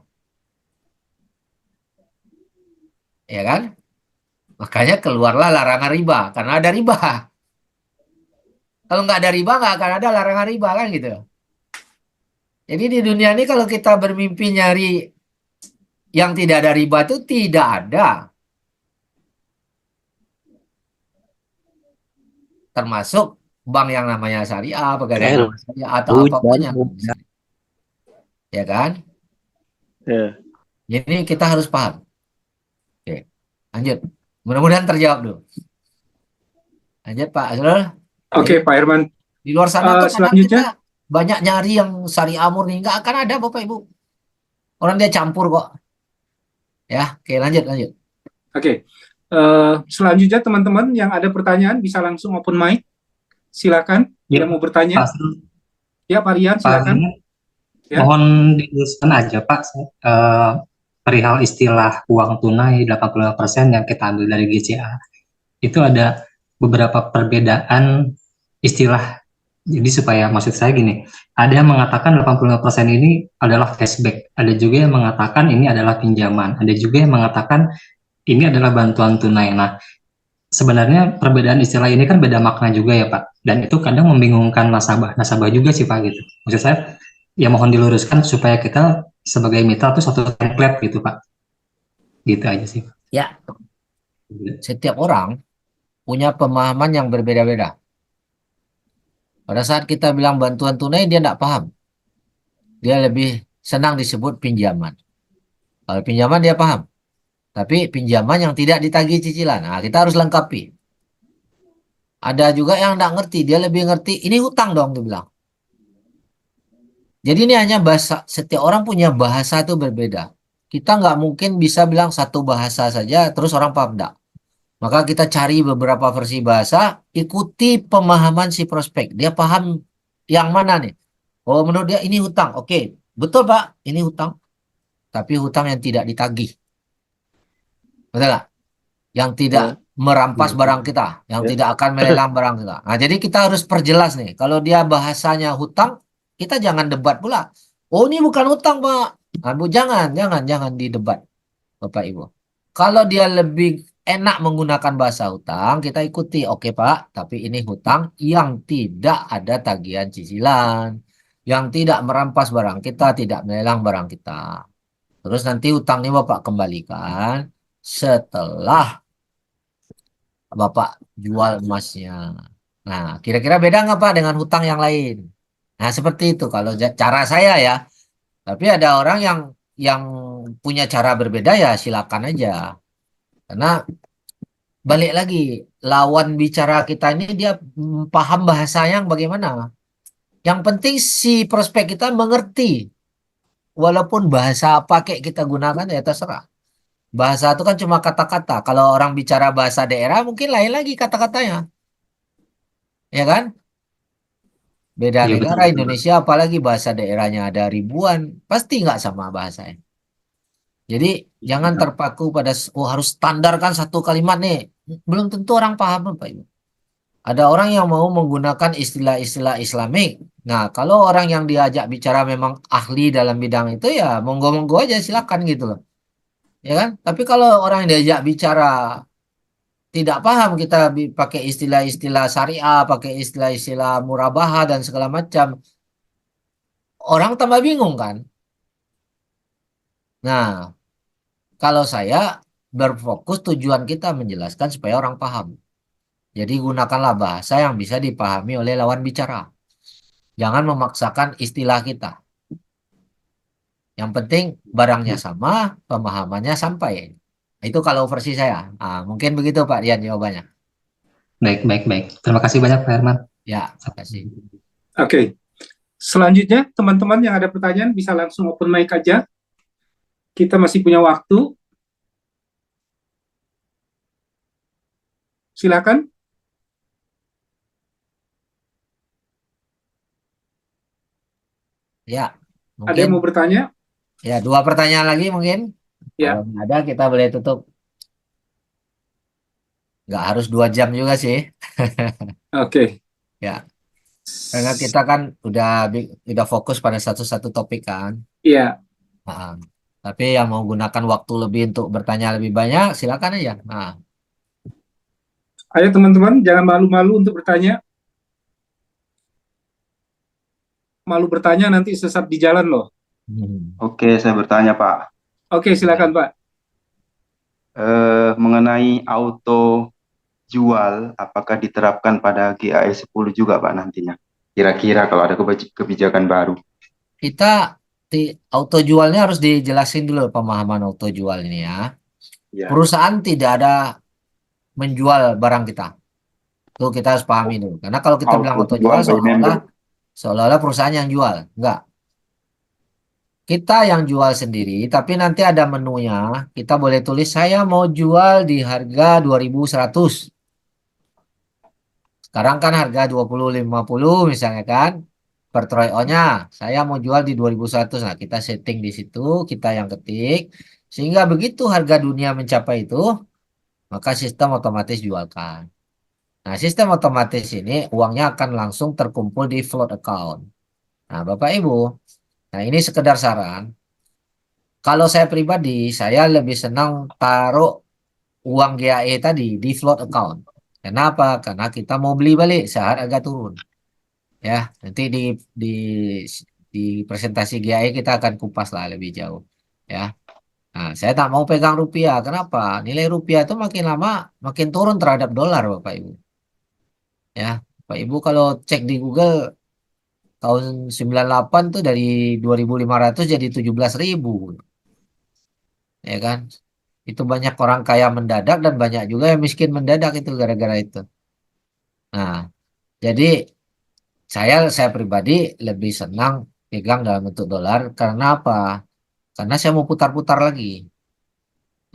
Ya kan? Makanya keluarlah larangan riba. Karena ada riba. Kalau nggak ada riba, nggak akan ada larangan riba kan gitu. Jadi di dunia ini kalau kita bermimpi nyari yang tidak ada riba itu tidak ada. Termasuk bank yang namanya syariah, pegadaian syariah atau apapun yang ya kan? Ya. Jadi kita harus paham. Oke, lanjut. Mudah-mudahan terjawab dulu. Lanjut Pak Azrul. Oke, Pak Herman. Di luar sana tuh kadang selanjutnya kita banyak nyari yang syariah murni, nggak akan ada Bapak Ibu. Orang dia campur kok. Ya, oke lanjut. Oke. Selanjutnya teman-teman yang ada pertanyaan bisa langsung open mic. Silakan yang mau bertanya. Ya, Pak Rian, silakan. Ya. Mohon diluruskan aja Pak, perihal istilah uang tunai 85% yang kita ambil dari GCA. Itu ada beberapa perbedaan istilah. Jadi supaya maksud saya gini, ada yang mengatakan 85% ini adalah cashback, ada juga yang mengatakan ini adalah pinjaman, ada juga yang mengatakan ini adalah bantuan tunai. Nah, sebenarnya perbedaan istilah ini kan beda makna juga ya Pak, dan itu kadang membingungkan nasabah juga sih Pak gitu. Maksud saya, ya mohon diluruskan supaya kita sebagai mitra itu satu template gitu Pak. Gitu aja sih. Ya, setiap orang punya pemahaman yang berbeda-beda. Pada saat kita bilang bantuan tunai, dia tidak paham. Dia lebih senang disebut pinjaman. Kalau pinjaman dia paham. Tapi pinjaman yang tidak ditagih cicilan. Nah, kita harus lengkapi. Ada juga yang tidak ngerti. Dia lebih ngerti, ini hutang dong, dia bilang. Jadi ini hanya bahasa, setiap orang punya bahasa itu berbeda. Kita nggak mungkin bisa bilang satu bahasa saja, terus orang paham enggak. Maka kita cari beberapa versi bahasa, ikuti pemahaman si prospek. Dia paham yang mana nih? Oh, menurut dia ini hutang. Oke, betul Pak, ini hutang. Tapi hutang yang tidak ditagih. Betul nggak? Yang tidak merampas barang kita, yang tidak akan melelang barang kita. Nah, jadi kita harus perjelas nih. Kalau dia bahasanya hutang, kita jangan debat pula. Oh, ini bukan hutang, Pak. Nah, jangan didebat, Bapak Ibu. Kalau dia lebih enak menggunakan bahasa hutang, kita ikuti. Oke, Pak, tapi ini hutang yang tidak ada tagihan cicilan, yang tidak merampas barang kita, tidak melelang barang kita. Terus nanti hutang ini Bapak kembalikan setelah Bapak jual emasnya. Nah, kira-kira beda nggak Pak dengan hutang yang lain? Nah, seperti itu kalau cara saya ya. Tapi ada orang yang punya cara berbeda ya silakan aja. Karena balik lagi, lawan bicara kita ini dia paham bahasa yang bagaimana. Yang penting si prospek kita mengerti. Walaupun bahasa apa kayak kita gunakan ya terserah. Bahasa itu kan cuma kata-kata. Kalau orang bicara bahasa daerah mungkin lain lagi kata-katanya. Ya kan? Beda Iya, negara betul. Indonesia apalagi bahasa daerahnya ada ribuan. Pasti nggak sama bahasanya. Jadi jangan terpaku pada harus standarkan satu kalimat nih. Belum tentu orang paham Pak Ibu. Ada orang yang mau menggunakan istilah-istilah Islamik. Nah, kalau orang yang diajak bicara memang ahli dalam bidang itu ya monggo-monggo aja silakan gitu loh. Ya kan? Tapi kalau orang yang diajak bicara tidak paham kita pakai istilah-istilah syariah, pakai istilah-istilah murabahah dan segala macam, orang tambah bingung kan? Nah, kalau saya berfokus tujuan kita menjelaskan supaya orang paham. Jadi gunakanlah bahasa yang bisa dipahami oleh lawan bicara. Jangan memaksakan istilah kita. Yang penting barangnya sama, pemahamannya sampai. Itu kalau versi saya. Nah, mungkin begitu Pak Rian jawabannya. Baik, baik, baik. Terima kasih banyak Pak Herman. Ya, terima kasih. Oke. Selanjutnya, teman-teman yang ada pertanyaan bisa langsung open mic aja. Kita masih punya waktu. Silakan. Ya, Ada yang mau bertanya? Ya, 2 pertanyaan lagi mungkin. Ya. Kalau nggak ada kita boleh tutup. Nggak harus 2 jam juga sih. Oke. Ya, karena kita kan udah fokus pada satu topik kan. Iya. Nah, tapi yang mau gunakan waktu lebih untuk bertanya lebih banyak, silakan aja. Nah, Ayo teman-teman, jangan malu-malu untuk bertanya. Malu bertanya nanti sesat di jalan loh. Oke, saya bertanya Pak. Oke, silakan Pak. Mengenai auto jual, apakah diterapkan pada GAE 10 juga Pak nantinya? Kira-kira kalau ada kebijakan baru. Kita auto jualnya harus dijelasin dulu pemahaman auto jual ini ya. Ya. Perusahaan tidak ada menjual barang kita. Itu kita harus pahami dulu. Karena kalau kita bilang auto jual seolah-olah perusahaan yang jual. Enggak. Kita yang jual sendiri, tapi nanti ada menunya. Kita boleh tulis saya mau jual di harga 2.100. Sekarang kan harga 20.50 misalnya kan. Per troy O-nya saya mau jual di 2.100. Nah, kita setting di situ, kita yang ketik. Sehingga begitu harga dunia mencapai itu, maka sistem otomatis jualkan. Nah, sistem otomatis ini uangnya akan langsung terkumpul di float account. Nah, Bapak Ibu, nah ini sekedar saran. Kalau saya pribadi, saya lebih senang taruh uang GAE tadi di float account. Kenapa? Karena kita mau beli balik saat agak turun. Ya, nanti di presentasi GAE kita akan kupas lah lebih jauh. Ya. Nah, saya tak mau pegang rupiah. Kenapa? Nilai rupiah itu makin lama makin turun terhadap dolar, Bapak Ibu. Ya, Pak Ibu kalau cek di Google tahun 98 tuh dari 2.500 jadi 17.000, ya kan? Itu banyak orang kaya mendadak dan banyak juga yang miskin mendadak itu gara-gara itu. Nah, jadi saya pribadi lebih senang pegang dalam bentuk dolar karena apa? Karena saya mau putar-putar lagi.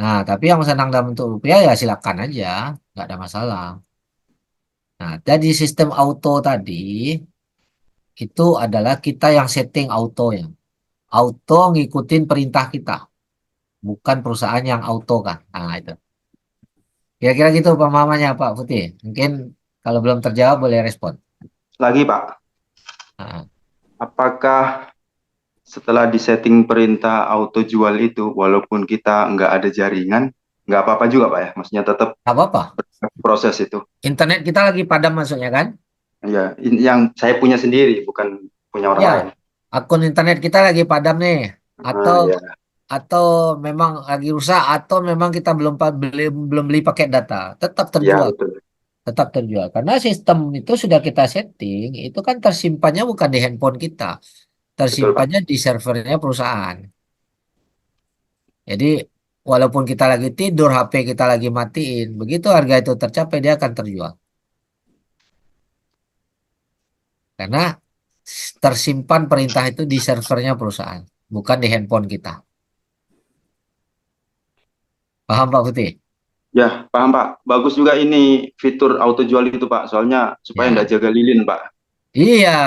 Nah, tapi yang senang dalam bentuk rupiah ya silakan aja, nggak ada masalah. Nah, jadi sistem auto tadi itu adalah kita yang setting autonya. Auto ngikutin perintah kita, bukan perusahaan yang auto kan. Nah, itu. Kira-kira gitu pemahamannya Pak Putih. Mungkin kalau belum terjawab boleh respon. Lagi Pak, Nah, apakah setelah disetting perintah auto jual itu, walaupun kita nggak ada jaringan, nggak apa-apa juga Pak ya? Maksudnya tetap nggak apa-apa. proses itu. Internet kita lagi padam maksudnya kan? Ya, yang saya punya sendiri, bukan punya orang Ya, lain. akun internet kita lagi padam nih. Atau Ya. atau memang lagi rusak atau memang kita belum beli paket data, tetap Ya, terjual. betul. Tetap terjual karena sistem itu sudah kita setting, itu kan tersimpannya bukan di handphone kita, Betul Pak. tersimpannya di servernya perusahaan. Jadi walaupun kita lagi tidur, HP kita lagi matiin, begitu harga itu tercapai dia akan terjual karena tersimpan perintah itu di servernya perusahaan, bukan di handphone kita. Paham Pak Putih? Ya, paham Pak. Bagus juga ini fitur auto jual itu Pak, soalnya supaya Ya. nggak jaga lilin Pak. Iya,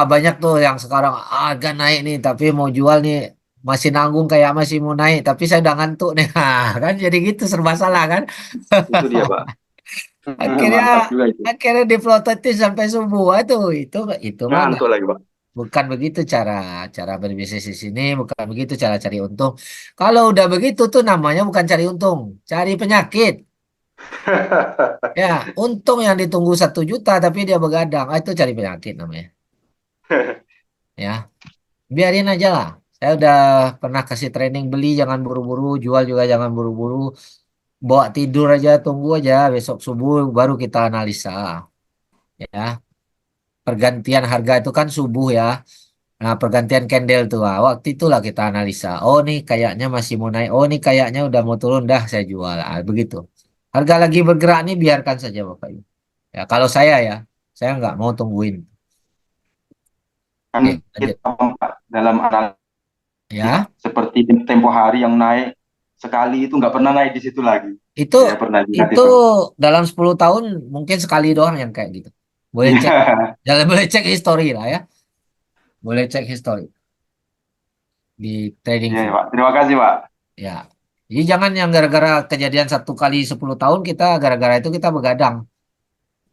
banyak tuh yang sekarang harga naik nih, tapi mau jual nih masih nanggung kayak masih mau naik, tapi saya udah ngantuk nih, kan jadi gitu serba salah kan? Itu dia Pak. Akhirnya Mantap juga itu. akhirnya diplototin sampai subuh. Itu mah Ngantuk lagi Pak. bukan begitu cara cara berbisnis di sini, bukan begitu cara cari untung. Kalau udah begitu tuh namanya bukan cari untung, cari penyakit. Ya, untung yang ditunggu 1 juta tapi dia begadang, itu cari penyakit namanya. Ya, biarin aja lah. Saya udah pernah kasih training, beli jangan buru-buru, jual juga jangan buru-buru. Bawa tidur aja, tunggu aja besok subuh baru kita analisa. Ya, pergantian harga itu kan subuh ya. Nah, pergantian candle tuh, waktu itulah kita analisa. Oh, nih kayaknya masih mau naik. Oh, nih kayaknya udah mau turun, dah saya jual. Begitu. Harga lagi bergerak nih biarkan saja Bapak Ibu. Ya, kalau saya nggak mau tungguin. Kan Oke, lanjut. kita Pak, dalam analisa Ya, seperti tempo hari yang naik sekali itu nggak pernah naik di situ lagi. itu Saya pernah lihat itu itu. dalam 10 tahun mungkin sekali doang yang kayak gitu. Boleh cek, jangan boleh cek history lah ya. Boleh cek history di trading Iya view. Pak. Terima kasih Pak. Ya. Jadi jangan yang gara-gara kejadian 1 kali 10 tahun kita gara-gara itu kita begadang.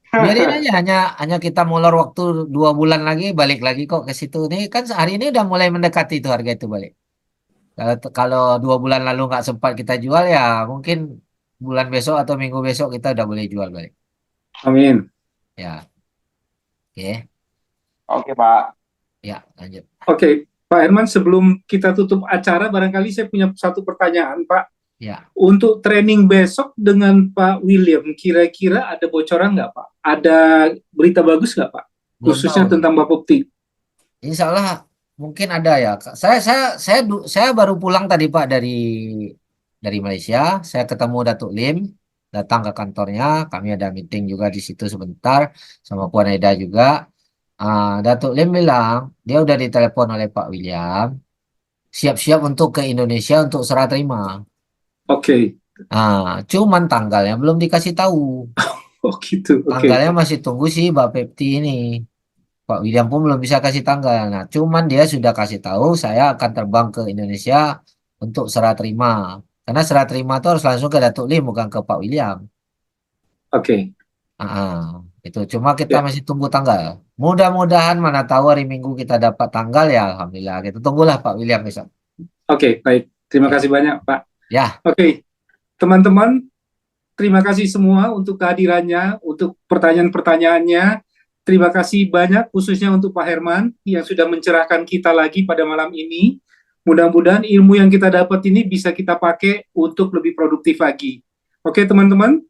Biarin aja, hanya kita molor waktu 2 bulan lagi balik lagi kok ke situ. Nih kan hari ini udah mulai mendekati itu harga itu balik. Kalau 2 bulan lalu nggak sempat kita jual ya mungkin bulan besok atau minggu besok kita udah boleh jual balik. Amin. Ya, oke. Oke Pak. Ya, lanjut. Oke, Pak Herman, sebelum kita tutup acara, barangkali saya punya satu pertanyaan, Pak. Ya, Untuk training besok dengan Pak William, kira-kira ada bocoran nggak, Pak? Ada berita bagus nggak, Pak? belum Khususnya tahu. tentang Bapepti. Insya Allah mungkin ada ya. Saya baru pulang tadi Pak dari Malaysia. Saya ketemu Datuk Lim, datang ke kantornya. Kami ada meeting juga di situ sebentar sama Puan Eda juga. Datuk Lim bilang dia udah ditelepon oleh Pak William, siap-siap untuk ke Indonesia untuk serah terima. Oke. Cuman tanggalnya belum dikasih tahu. Oh gitu. Oke. Tanggalnya masih tunggu si Bapepti ini. Pak William pun belum bisa kasih tanggal. Nah, cuman dia sudah kasih tahu saya akan terbang ke Indonesia untuk serah terima. Karena serah terima itu harus langsung ke Datuk Lim, bukan ke Pak William. Oke. Itu cuma kita Ya. masih tunggu tanggal. Mudah-mudahan mana tahu hari Minggu kita dapat tanggal ya, alhamdulillah. Kita tunggulah Pak William besok. Oke, baik. Terima kasih banyak, Pak. Ya, Oke, teman-teman, terima kasih semua untuk kehadirannya, untuk pertanyaan-pertanyaannya. Terima kasih banyak khususnya untuk Pak Herman yang sudah mencerahkan kita lagi pada malam ini. Mudah-mudahan ilmu yang kita dapat ini bisa kita pakai untuk lebih produktif lagi. Oke, teman-teman,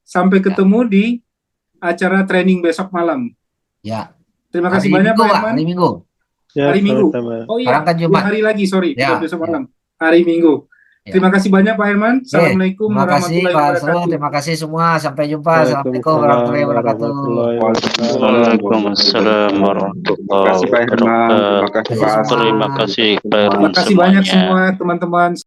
sampai ketemu di acara training besok malam. Ya. Terima kasih Hari banyak Minggu, Pak Pak, Herman. hari Minggu. Ya, Hari Minggu. sama-sama. Oh iya, Sekarang kan Jumat. hari lagi, sorry, Ya, bukan besok ya. malam. Hari Minggu. Ya. Terima kasih banyak Pak Herman. Oke, Assalamualaikum terima kasih warahmatullahi Pak Arso, wabarakatuh. terima kasih semua. Sampai jumpa. Assalamualaikum Waalaikumsalam warahmatullahi wabarakatuh. warahmatullahi wabarakatuh. Waalaikumsalam Terima warahmatullahi kasih Pak Herman, terima kasih Pak Terima Asri. Terima kasih Pak Terima Herman kasih banyak semuanya. semua teman-teman.